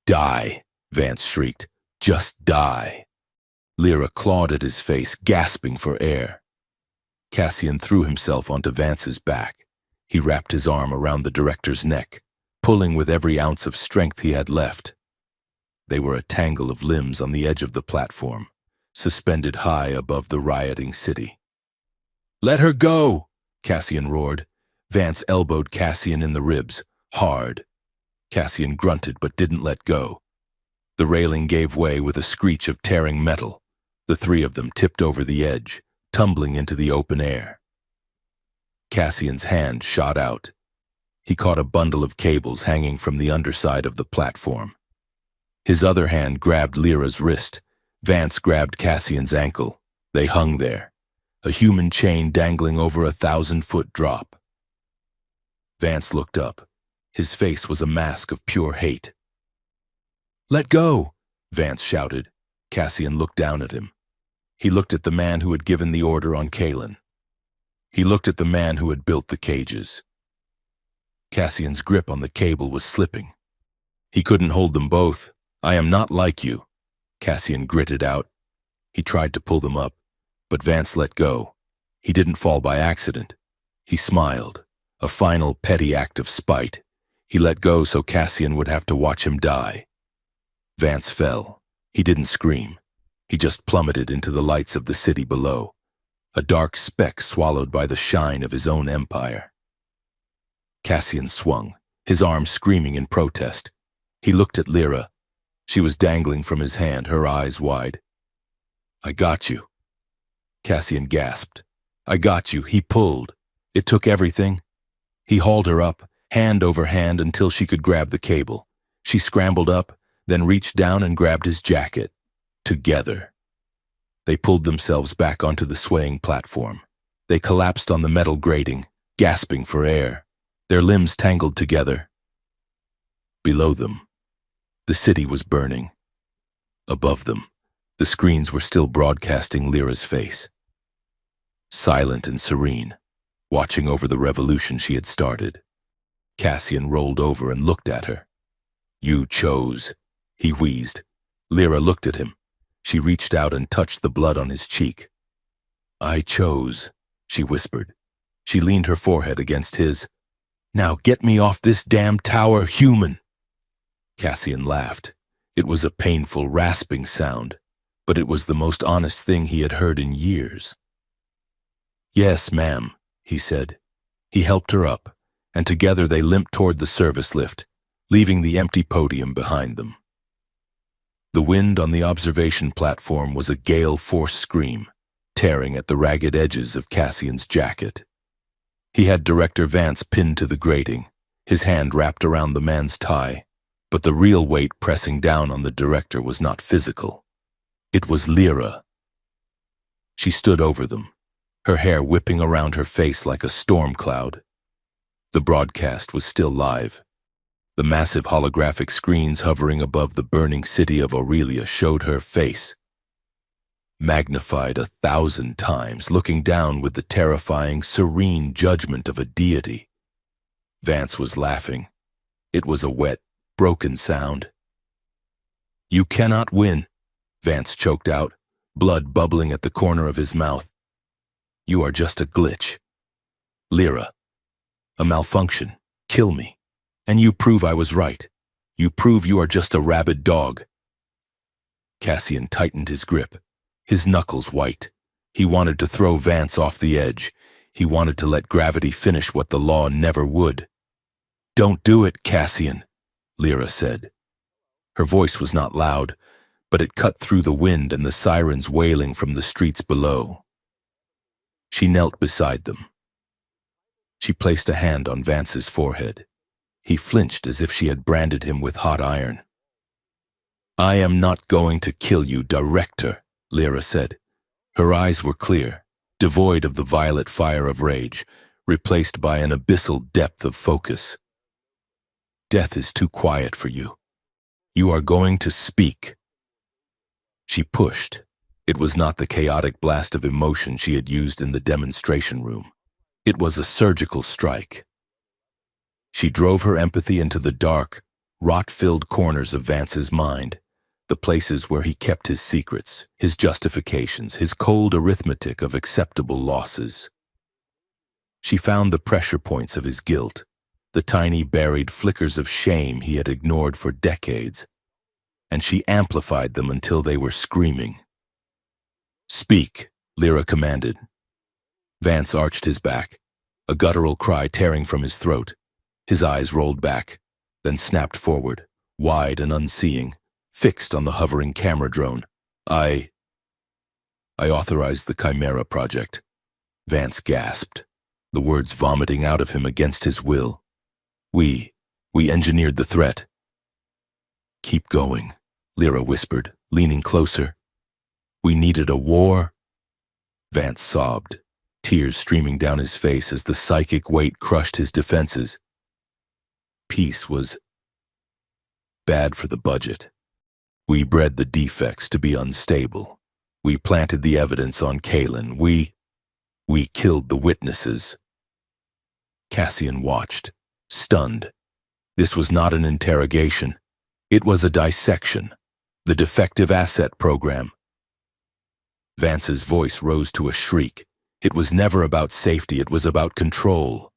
"Die," Vance shrieked. "Just die." Lyra clawed at his face, gasping for air. Cassian threw himself onto Vance's back. He wrapped his arm around the director's neck, pulling with every ounce of strength he had left. They were a tangle of limbs on the edge of the platform, suspended high above the rioting city. "Let her go!" Cassian roared. Vance elbowed Cassian in the ribs, hard. Cassian grunted but didn't let go. The railing gave way with a screech of tearing metal. The three of them tipped over the edge, tumbling into the open air. Cassian's hand shot out. He caught a bundle of cables hanging from the underside of the platform. His other hand grabbed Lyra's wrist. Vance grabbed Cassian's ankle. They hung there, a human chain dangling over a 1,000-foot drop. Vance looked up. His face was a mask of pure hate. "Let go!" Vance shouted. Cassian looked down at him. He looked at the man who had given the order on Kalen. He looked at the man who had built the cages. Cassian's grip on the cable was slipping. He couldn't hold them both. "I am not like you," Cassian gritted out. He tried to pull them up, but Vance let go. He didn't fall by accident. He smiled, a final petty act of spite. He let go so Cassian would have to watch him die. Vance fell. He didn't scream. He just plummeted into the lights of the city below, a dark speck swallowed by the shine of his own empire. Cassian swung, his arm screaming in protest. He looked at Lyra. She was dangling from his hand, her eyes wide. "I got you." Cassian gasped. "I got you." He pulled. It took everything. He hauled her up, hand over hand, until she could grab the cable. She scrambled up, then reached down and grabbed his jacket. Together. They pulled themselves back onto the swaying platform. They collapsed on the metal grating, gasping for air. Their limbs tangled together. Below them, the city was burning. Above them, the screens were still broadcasting Lyra's face. Silent and serene, watching over the revolution she had started. Cassian rolled over and looked at her. "You chose," he wheezed. Lyra looked at him. She reached out and touched the blood on his cheek. "I chose," she whispered. She leaned her forehead against his. "Now get me off this damn tower, human!" Cassian laughed. It was a painful, rasping sound, but it was the most honest thing he had heard in years. "Yes, ma'am," he said. He helped her up, and together they limped toward the service lift, leaving the empty podium behind them. The wind on the observation platform was a gale-force scream, tearing at the ragged edges of Cassian's jacket. He had Director Vance pinned to the grating, his hand wrapped around the man's tie, but the real weight pressing down on the director was not physical. It was Lyra. She stood over them, her hair whipping around her face like a storm cloud. The broadcast was still live. The massive holographic screens hovering above the burning city of Aurelia showed her face, magnified 1,000 times, looking down with the terrifying, serene judgment of a deity. Vance was laughing. It was a wet, broken sound. "You cannot win," Vance choked out, blood bubbling at the corner of his mouth. "You are just a glitch. Lyra, a malfunction. Kill me. And you prove I was right. You prove you are just a rabid dog." Cassian tightened his grip, his knuckles white. He wanted to throw Vance off the edge. He wanted to let gravity finish what the law never would. "Don't do it, Cassian," Lyra said. Her voice was not loud, but it cut through the wind and the sirens wailing from the streets below. She knelt beside them. She placed a hand on Vance's forehead. He flinched as if she had branded him with hot iron. "I am not going to kill you, Director," Lyra said. Her eyes were clear, devoid of the violet fire of rage, replaced by an abyssal depth of focus. "Death is too quiet for you. You are going to speak." She pushed. It was not the chaotic blast of emotion she had used in the demonstration room. It was a surgical strike. She drove her empathy into the dark, rot-filled corners of Vance's mind, the places where he kept his secrets, his justifications, his cold arithmetic of acceptable losses. She found the pressure points of his guilt, the tiny buried flickers of shame he had ignored for decades, and she amplified them until they were screaming. "Speak," Lyra commanded. Vance arched his back, a guttural cry tearing from his throat. His eyes rolled back, then snapped forward, wide and unseeing, fixed on the hovering camera drone. I authorized the Chimera project," Vance gasped, the words vomiting out of him against his will. We engineered the threat." "Keep going," Lyra whispered, leaning closer. "We needed a war." Vance sobbed, tears streaming down his face as the psychic weight crushed his defenses. Peace was bad for the budget. We bred the defects to be unstable. We planted the evidence on Kalen. We killed the witnesses. Cassian watched, stunned. This was not an interrogation. It was a dissection. The Defective Asset Program. Vance's voice rose to a shriek. It was never about safety, it was about control.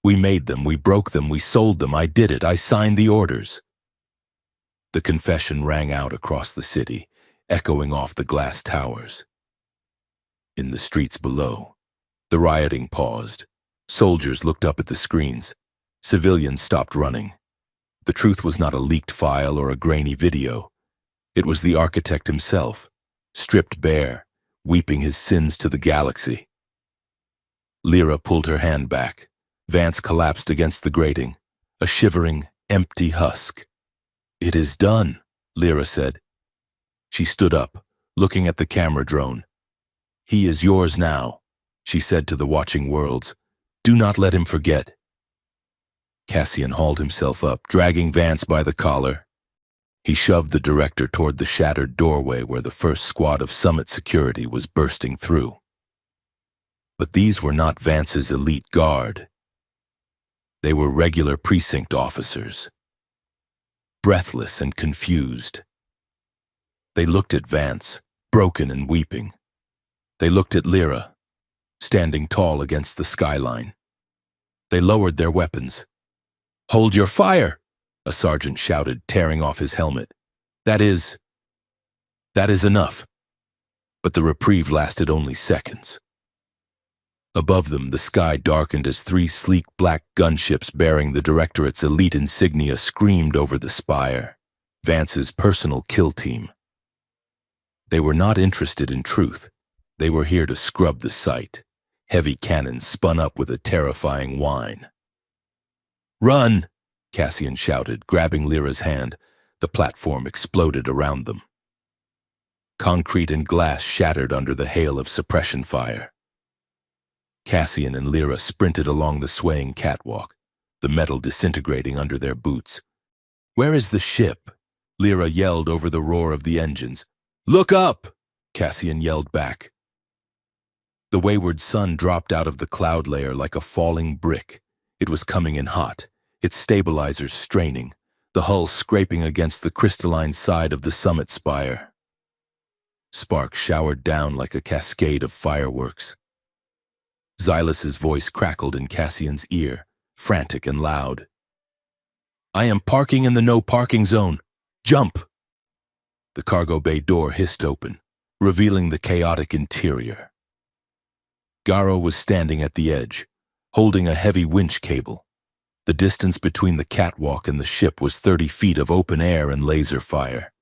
"We made them, we broke them, we sold them, I did it, I signed the orders." The confession rang out across the city, echoing off the glass towers. In the streets below, the rioting paused. Soldiers looked up at the screens. Civilians stopped running. The truth was not a leaked file or a grainy video. It was the architect himself, stripped bare, weeping his sins to the galaxy. Lyra pulled her hand back. Vance collapsed against the grating, a shivering, empty husk. "It is done," Lyra said. She stood up, looking at the camera drone. "He is yours now," she said to the watching worlds. "Do not let him forget." Cassian hauled himself up, dragging Vance by the collar. He shoved the director toward the shattered doorway where the first squad of Summit security was bursting through. But these were not Vance's elite guard. They were regular precinct officers, breathless and confused. They looked at Vance, broken and weeping. They looked at Lyra, standing tall against the skyline. They lowered their weapons. "Hold your fire!" a sergeant shouted, tearing off his helmet. That is enough." But the reprieve lasted only seconds. Above them, the sky darkened as three sleek black gunships bearing the Directorate's elite insignia screamed over the spire, Vance's personal kill team. They were not interested in truth. They were here to scrub the site. Heavy cannons spun up with a terrifying whine. "Run!" Cassian shouted, grabbing Lyra's hand. The platform exploded around them. Concrete and glass shattered under the hail of suppression fire. Cassian and Lyra sprinted along the swaying catwalk, the metal disintegrating under their boots. "Where is the ship?" Lyra yelled over the roar of the engines. "Look up!" Cassian yelled back. The wayward sun dropped out of the cloud layer like a falling brick. It was coming in hot, its stabilizers straining, the hull scraping against the crystalline side of the summit spire. Sparks showered down like a cascade of fireworks. Xylus's voice crackled in Cassian's ear, frantic and loud. "I am parking in the no parking zone. Jump!" The cargo bay door hissed open, revealing the chaotic interior. Garo was standing at the edge, holding a heavy winch cable. The distance between the catwalk and the ship was 30 feet of open air and laser fire.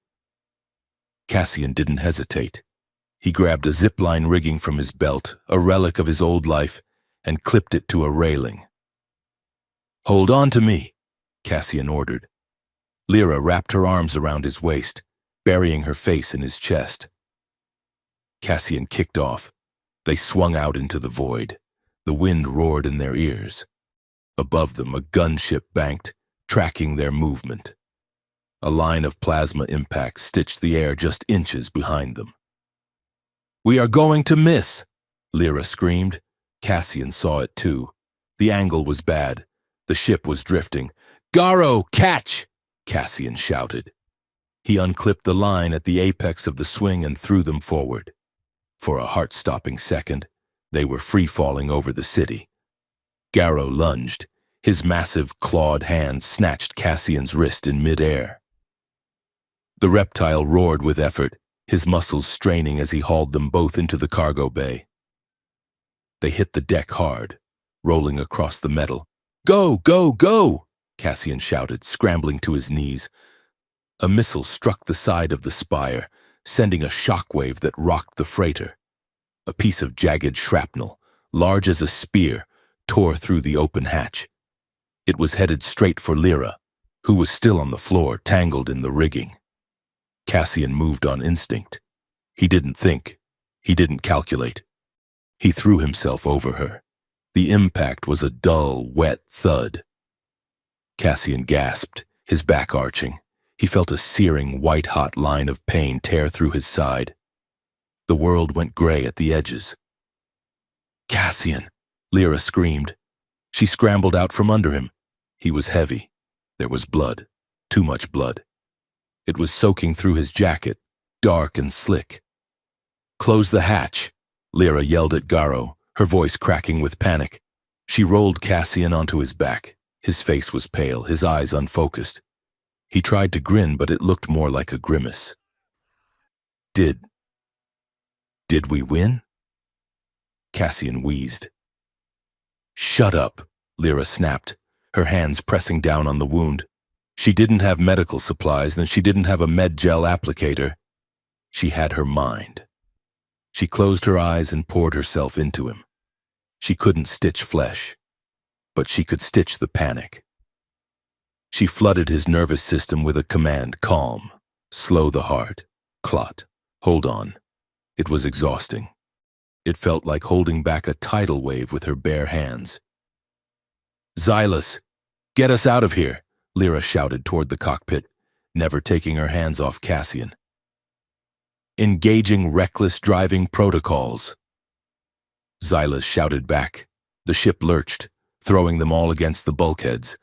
Cassian didn't hesitate. He grabbed a zipline rigging from his belt, a relic of his old life, and clipped it to a railing. "Hold on to me," Cassian ordered. Lyra wrapped her arms around his waist, burying her face in his chest. Cassian kicked off. They swung out into the void. The wind roared in their ears. Above them, a gunship banked, tracking their movement. A line of plasma impacts stitched the air just inches behind them. "We are going to miss!" Lyra screamed. Cassian saw it too. The angle was bad. The ship was drifting. "Garo, catch!" Cassian shouted. He unclipped the line at the apex of the swing and threw them forward. For a heart-stopping second, they were free-falling over the city. Garo lunged. His massive, clawed hand snatched Cassian's wrist in mid-air. The reptile roared with effort, his muscles straining as he hauled them both into the cargo bay. They hit the deck hard, rolling across the metal. "Go, go, go!" Cassian shouted, scrambling to his knees. A missile struck the side of the spire, sending a shockwave that rocked the freighter. A piece of jagged shrapnel, large as a spear, tore through the open hatch. It was headed straight for Lyra, who was still on the floor, tangled in the rigging. Cassian moved on instinct. He didn't think. He didn't calculate. He threw himself over her. The impact was a dull, wet thud. Cassian gasped, his back arching. He felt a searing, white-hot line of pain tear through his side. The world went gray at the edges. "Cassian!" Lyra screamed. She scrambled out from under him. He was heavy. There was blood. Too much blood. It was soaking through his jacket, dark and slick. "Close the hatch!" Lyra yelled at Garo, her voice cracking with panic. She rolled Cassian onto his back. His face was pale, his eyes unfocused. He tried to grin, but it looked more like a grimace. Did we win?" Cassian wheezed. "Shut up," Lyra snapped, her hands pressing down on the wound. She didn't have medical supplies, and she didn't have a med gel applicator. She had her mind. She closed her eyes and poured herself into him. She couldn't stitch flesh, but she could stitch the panic. She flooded his nervous system with a command: calm, slow the heart, clot, hold on. It was exhausting. It felt like holding back a tidal wave with her bare hands. "Xylus, get us out of here!" Lyra shouted toward the cockpit, never taking her hands off Cassian. "Engaging reckless driving protocols." Xylus shouted back. The ship lurched, throwing them all against the bulkheads.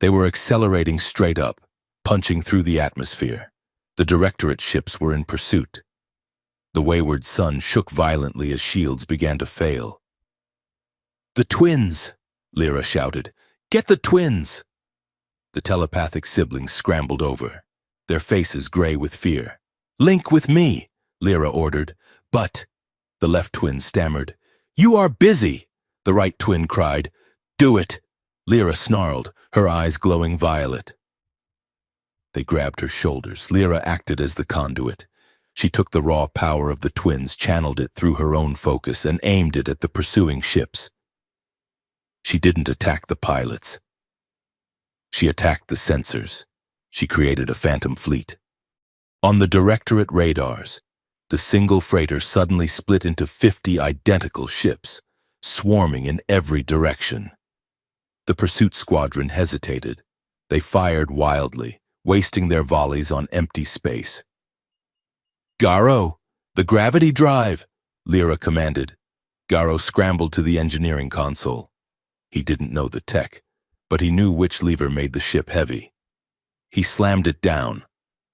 They were accelerating straight up, punching through the atmosphere. The Directorate ships were in pursuit. The wayward sun shook violently as shields began to fail. "The twins!" Lyra shouted. "Get the twins!" The telepathic siblings scrambled over, their faces gray with fear. "Link with me," Lyra ordered. "But," the left twin stammered, "you are busy." The right twin cried, "Do it!" Lyra snarled, her eyes glowing violet. They grabbed her shoulders. Lyra acted as the conduit. She took the raw power of the twins, channeled it through her own focus, and aimed it at the pursuing ships. She didn't attack the pilots. She attacked the sensors. She created a phantom fleet. On the Directorate radars, the single freighter suddenly split into 50 identical ships, swarming in every direction. The pursuit squadron hesitated. They fired wildly, wasting their volleys on empty space. "Garo, the gravity drive!" Lyra commanded. Garo scrambled to the engineering console. He didn't know the tech, but he knew which lever made the ship heavy. He slammed it down.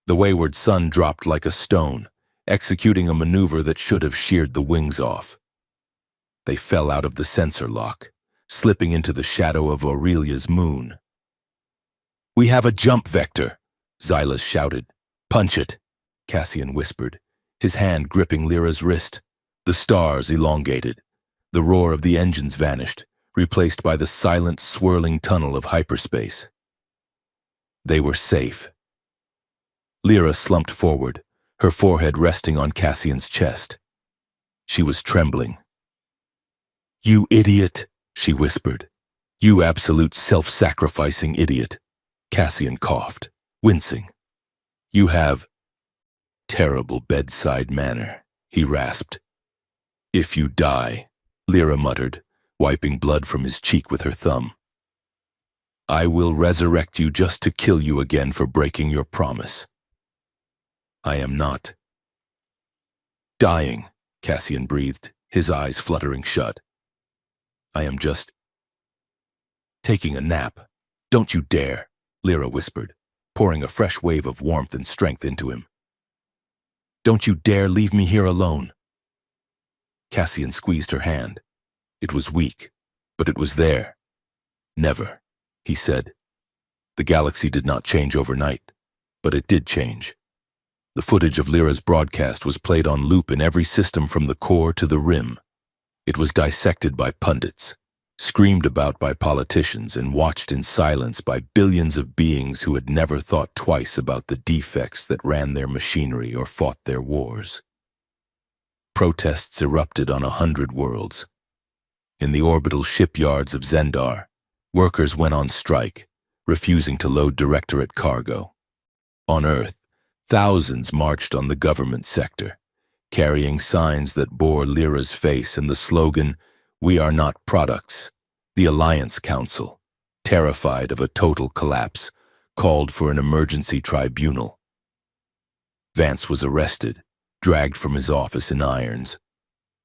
The wayward sun dropped like a stone, executing a maneuver that should have sheared the wings off. They fell out of the sensor lock, slipping into the shadow of Aurelia's moon. "We have a jump vector," Xylas shouted. "Punch it," Cassian whispered, his hand gripping Lyra's wrist. The stars elongated. The roar of the engines vanished, replaced by the silent, swirling tunnel of hyperspace. They were safe. Lyra slumped forward, her forehead resting on Cassian's chest. She was trembling. "You idiot," she whispered. "You absolute self-sacrificing idiot." Cassian coughed, wincing. "You have terrible bedside manner," he rasped. "If you die," Lyra muttered, wiping blood from his cheek with her thumb, "I will resurrect you just to kill you again for breaking your promise." "I am not dying," Cassian breathed, his eyes fluttering shut. "I am just taking a nap." "Don't you dare," Lyra whispered, pouring a fresh wave of warmth and strength into him. "Don't you dare leave me here alone." Cassian squeezed her hand. It was weak, but it was there. "Never," he said. The galaxy did not change overnight, but it did change. The footage of Lyra's broadcast was played on loop in every system from the core to the rim. It was dissected by pundits, screamed about by politicians, and watched in silence by billions of beings who had never thought twice about the defects that ran their machinery or fought their wars. Protests erupted on 100 worlds. In the orbital shipyards of Zendar, workers went on strike, refusing to load Directorate cargo. On Earth, thousands marched on the government sector, carrying signs that bore Lyra's face and the slogan, "We are not products." The Alliance Council, terrified of a total collapse, called for an emergency tribunal. Vance was arrested, dragged from his office in irons,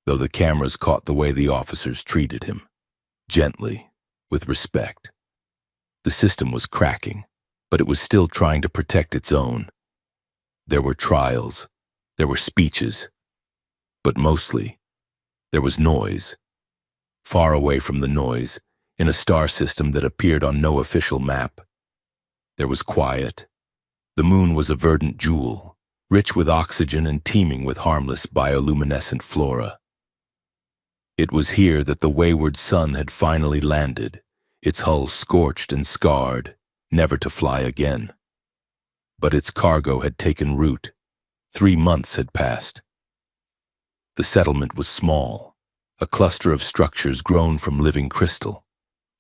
though the cameras caught the way the officers treated him. Gently, with respect. The system was cracking, but it was still trying to protect its own. There were trials, there were speeches, but mostly, there was noise. Far away from the noise, in a star system that appeared on no official map, there was quiet. The moon was a verdant jewel, rich with oxygen and teeming with harmless bioluminescent flora. It was here that the wayward sun had finally landed, its hull scorched and scarred, never to fly again. But its cargo had taken root. 3 months had passed. The settlement was small, a cluster of structures grown from living crystal,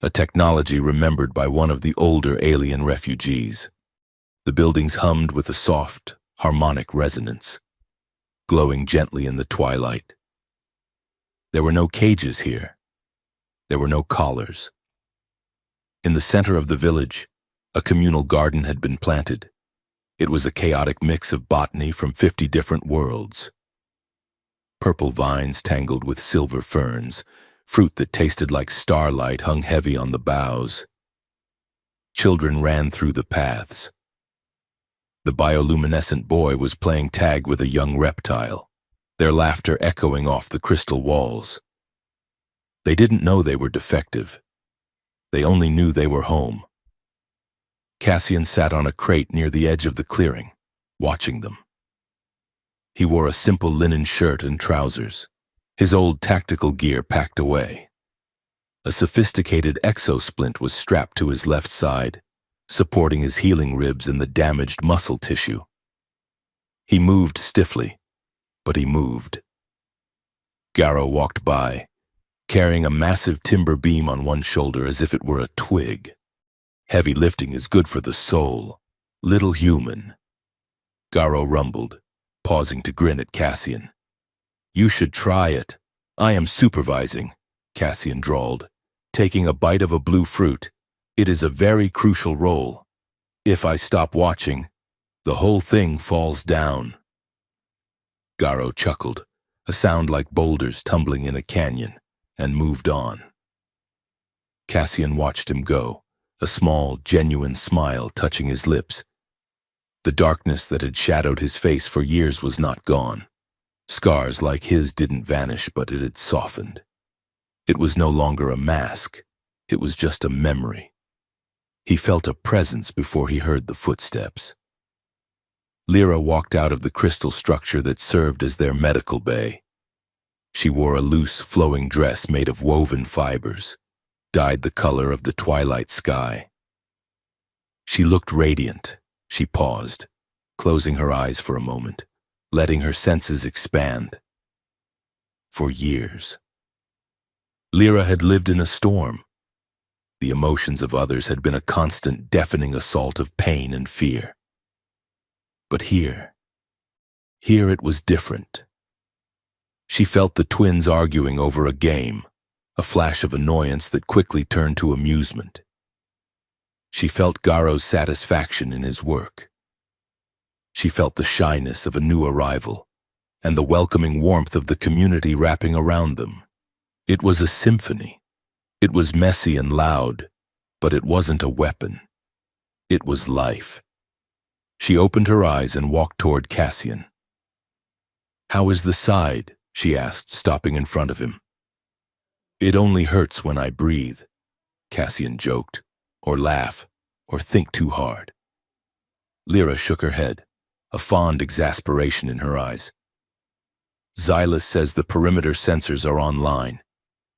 a technology remembered by one of the older alien refugees. The buildings hummed with a soft, harmonic resonance, glowing gently in the twilight. There were no cages here. There were no collars. In the center of the village, a communal garden had been planted. It was a chaotic mix of botany from 50 different worlds. Purple vines tangled with silver ferns, fruit that tasted like starlight hung heavy on the boughs. Children ran through the paths. The bioluminescent boy was playing tag with a young reptile, their laughter echoing off the crystal walls. They didn't know they were defective. They only knew they were home. Cassian sat on a crate near the edge of the clearing, watching them. He wore a simple linen shirt and trousers, his old tactical gear packed away. A sophisticated exosplint was strapped to his left side, supporting his healing ribs and the damaged muscle tissue. He moved stiffly, but he moved. Garrow walked by, carrying a massive timber beam on one shoulder as if it were a twig. Heavy lifting is good for the soul. Little human. Garrow rumbled, pausing to grin at Cassian. You should try it. I am supervising, Cassian drawled, taking a bite of a blue fruit. It is a very crucial role. If I stop watching, the whole thing falls down. Garrow chuckled, a sound like boulders tumbling in a canyon, and moved on. Cassian watched him go, a small, genuine smile touching his lips. The darkness that had shadowed his face for years was not gone. Scars like his didn't vanish, but it had softened. It was no longer a mask. It was just a memory. He felt a presence before he heard the footsteps. Lyra walked out of the crystal structure that served as their medical bay. She wore a loose, flowing dress made of woven fibers, dyed the color of the twilight sky. She looked radiant. She paused, closing her eyes for a moment, letting her senses expand. For years, Lyra had lived in a storm. The emotions of others had been a constant, deafening assault of pain and fear. But here it was different. She felt the twins arguing over a game, a flash of annoyance that quickly turned to amusement. She felt Garrow's satisfaction in his work. She felt the shyness of a new arrival, and the welcoming warmth of the community wrapping around them. It was a symphony. It was messy and loud, but it wasn't a weapon. It was life. She opened her eyes and walked toward Cassian. "How is the side?" she asked, stopping in front of him. "It only hurts when I breathe," Cassian joked, or laugh, or think too hard. Lyra shook her head, a fond exasperation in her eyes. "Xylus says the perimeter sensors are online.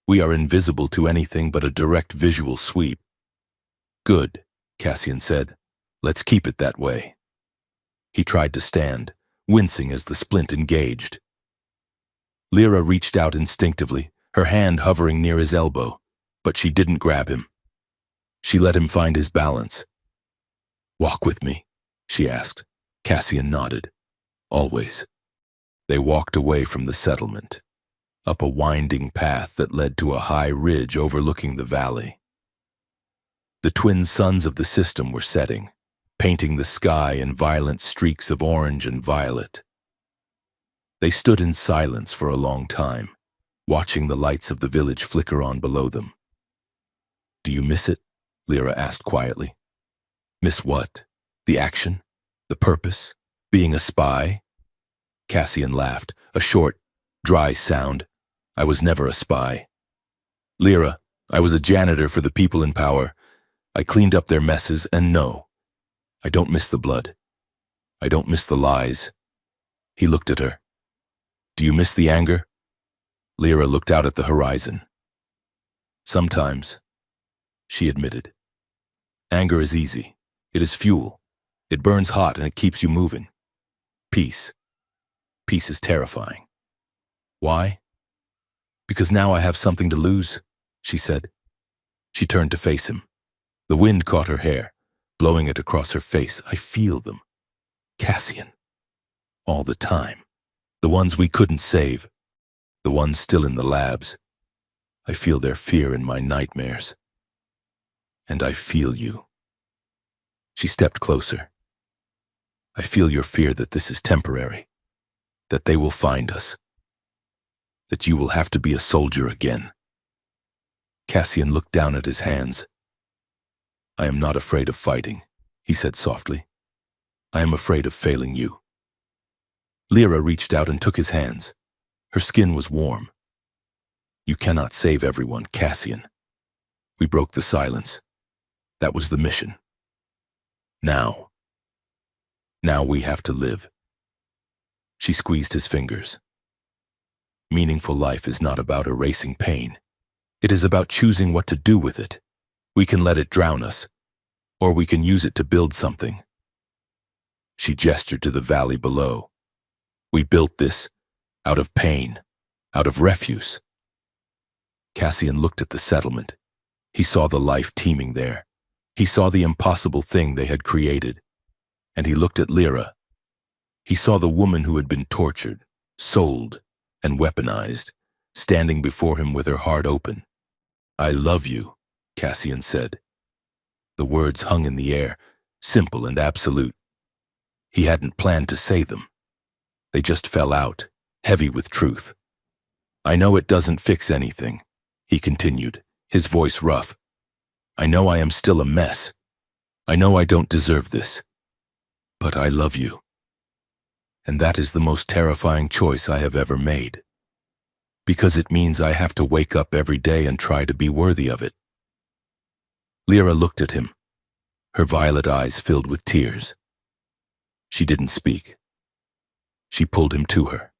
We are invisible to anything but a direct visual sweep." "Good," Cassian said. "Let's keep it that way." He tried to stand, wincing as the splint engaged. Lyra reached out instinctively, her hand hovering near his elbow, but she didn't grab him. She let him find his balance. "Walk with me," she asked. Cassian nodded. "Always." They walked away from the settlement, up a winding path that led to a high ridge overlooking the valley. The twin suns of the system were setting, painting the sky in violent streaks of orange and violet. They stood in silence for a long time, watching the lights of the village flicker on below them. "Do you miss it?" Lyra asked quietly. "Miss what? The action? The purpose? Being a spy?" Cassian laughed, a short, dry sound. "I was never a spy. Lyra, I was a janitor for the people in power. I cleaned up their messes, and no, I don't miss the blood. I don't miss the lies." He looked at her. "Do you miss the anger?" Lyra looked out at the horizon. "Sometimes," she admitted. "Anger is easy. It is fuel. It burns hot and it keeps you moving. Peace. Peace is terrifying. Why? Because now I have something to lose," she said. She turned to face him. The wind caught her hair, blowing it across her face. "I feel them. Cassian. All the time. The ones we couldn't save. The ones still in the labs. I feel their fear in my nightmares. And I feel you." She stepped closer. "I feel your fear that this is temporary, that they will find us, that you will have to be a soldier again." Cassian looked down at his hands. "I am not afraid of fighting," he said softly. "I am afraid of failing you." Lyra reached out and took his hands. Her skin was warm. "You cannot save everyone, Cassian." We broke the silence. That was the mission. Now we have to live. She squeezed his fingers. "Meaningful life is not about erasing pain. It is about choosing what to do with it. We can let it drown us, or we can use it to build something. She gestured to the valley below. We built this out of pain, out of refuse. Cassian looked at the settlement. He saw the life teeming there. He saw the impossible thing they had created. And he looked at Lyra. He saw the woman who had been tortured, sold, and weaponized, standing before him with her heart open. I love you, Cassian said. The words hung in the air, simple and absolute. He hadn't planned to say them. They just fell out, heavy with truth. I know it doesn't fix anything, he continued, his voice rough. I know I am still a mess. I know I don't deserve this. But I love you. And that is the most terrifying choice I have ever made. Because it means I have to wake up every day and try to be worthy of it. Lyra looked at him, her violet eyes filled with tears. She didn't speak. She pulled him to her.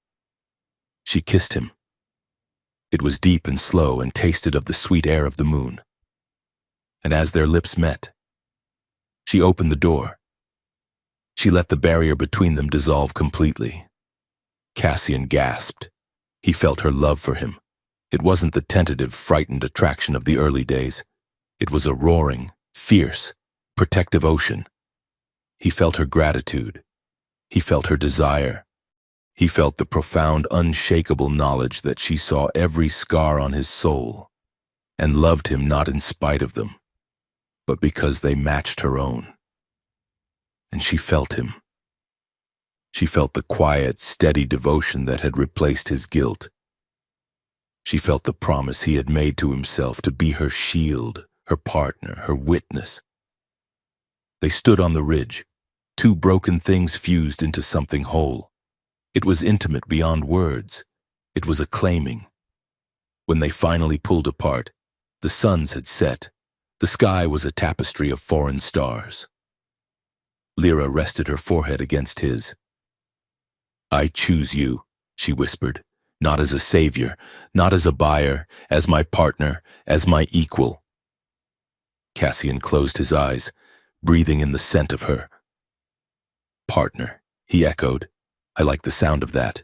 She kissed him. It was deep and slow and tasted of the sweet air of the moon. And as their lips met, she opened the door. She let the barrier between them dissolve completely. Cassian gasped. He felt her love for him. It wasn't the tentative, frightened attraction of the early days. It was a roaring, fierce, protective ocean. He felt her gratitude. He felt her desire. He felt the profound, unshakable knowledge that she saw every scar on his soul and loved him not in spite of them, but because they matched her own. And she felt him. She felt the quiet, steady devotion that had replaced his guilt. She felt the promise he had made to himself to be her shield, her partner, her witness. They stood on the ridge, two broken things fused into something whole. It was intimate beyond words. It was acclaiming. When they finally pulled apart, the suns had set. The sky was a tapestry of foreign stars. Lyra rested her forehead against his. I choose you, she whispered, not as a savior, not as a buyer, as my partner, as my equal. Cassian closed his eyes, breathing in the scent of her. Partner, he echoed. I like the sound of that.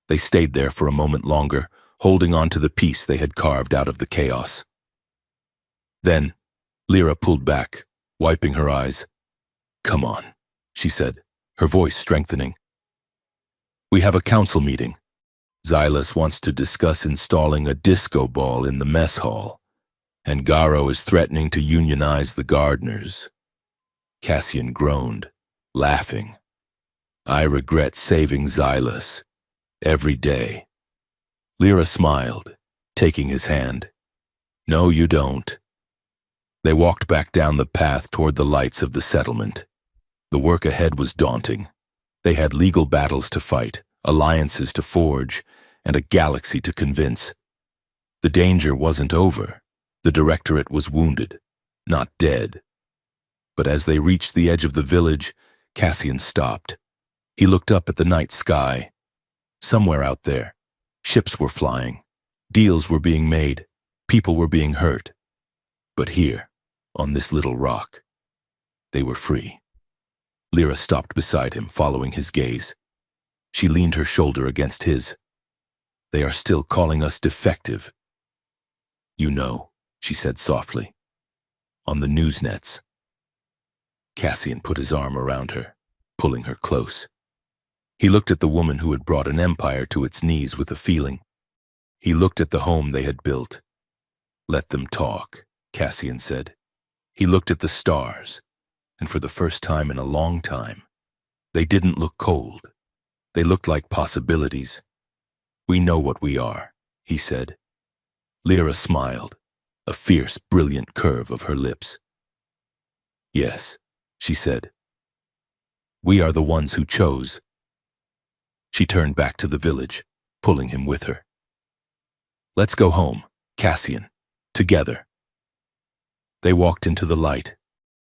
They stayed there for a moment longer, holding on to the peace they had carved out of the chaos. Then, Lyra pulled back, wiping her eyes. Come on, she said, her voice strengthening. We have a council meeting. Xylus wants to discuss installing a disco ball in the mess hall, and Garo is threatening to unionize the gardeners. Cassian groaned, laughing. I regret saving Xylus every day. Lyra smiled, taking his hand. No, you don't. They walked back down the path toward the lights of the settlement. The work ahead was daunting. They had legal battles to fight, alliances to forge, and a galaxy to convince. The danger wasn't over. The Directorate was wounded, not dead. But as they reached the edge of the village, Cassian stopped. He looked up at the night sky. Somewhere out there, ships were flying, deals were being made, people were being hurt. But here, on this little rock, they were free. Lyra stopped beside him, following his gaze. She leaned her shoulder against his. They are still calling us defective. You know, she said softly. On the news nets. Cassian put his arm around her, pulling her close. He looked at the woman who had brought an empire to its knees with a feeling. He looked at the home they had built. Let them talk, Cassian said. He looked at the stars, and for the first time in a long time, they didn't look cold. They looked like possibilities. We know what we are, he said. Lyra smiled, a fierce, brilliant curve of her lips. Yes, she said. We are the ones who chose. She turned back to the village, pulling him with her. Let's go home, Cassian, together. They walked into the light.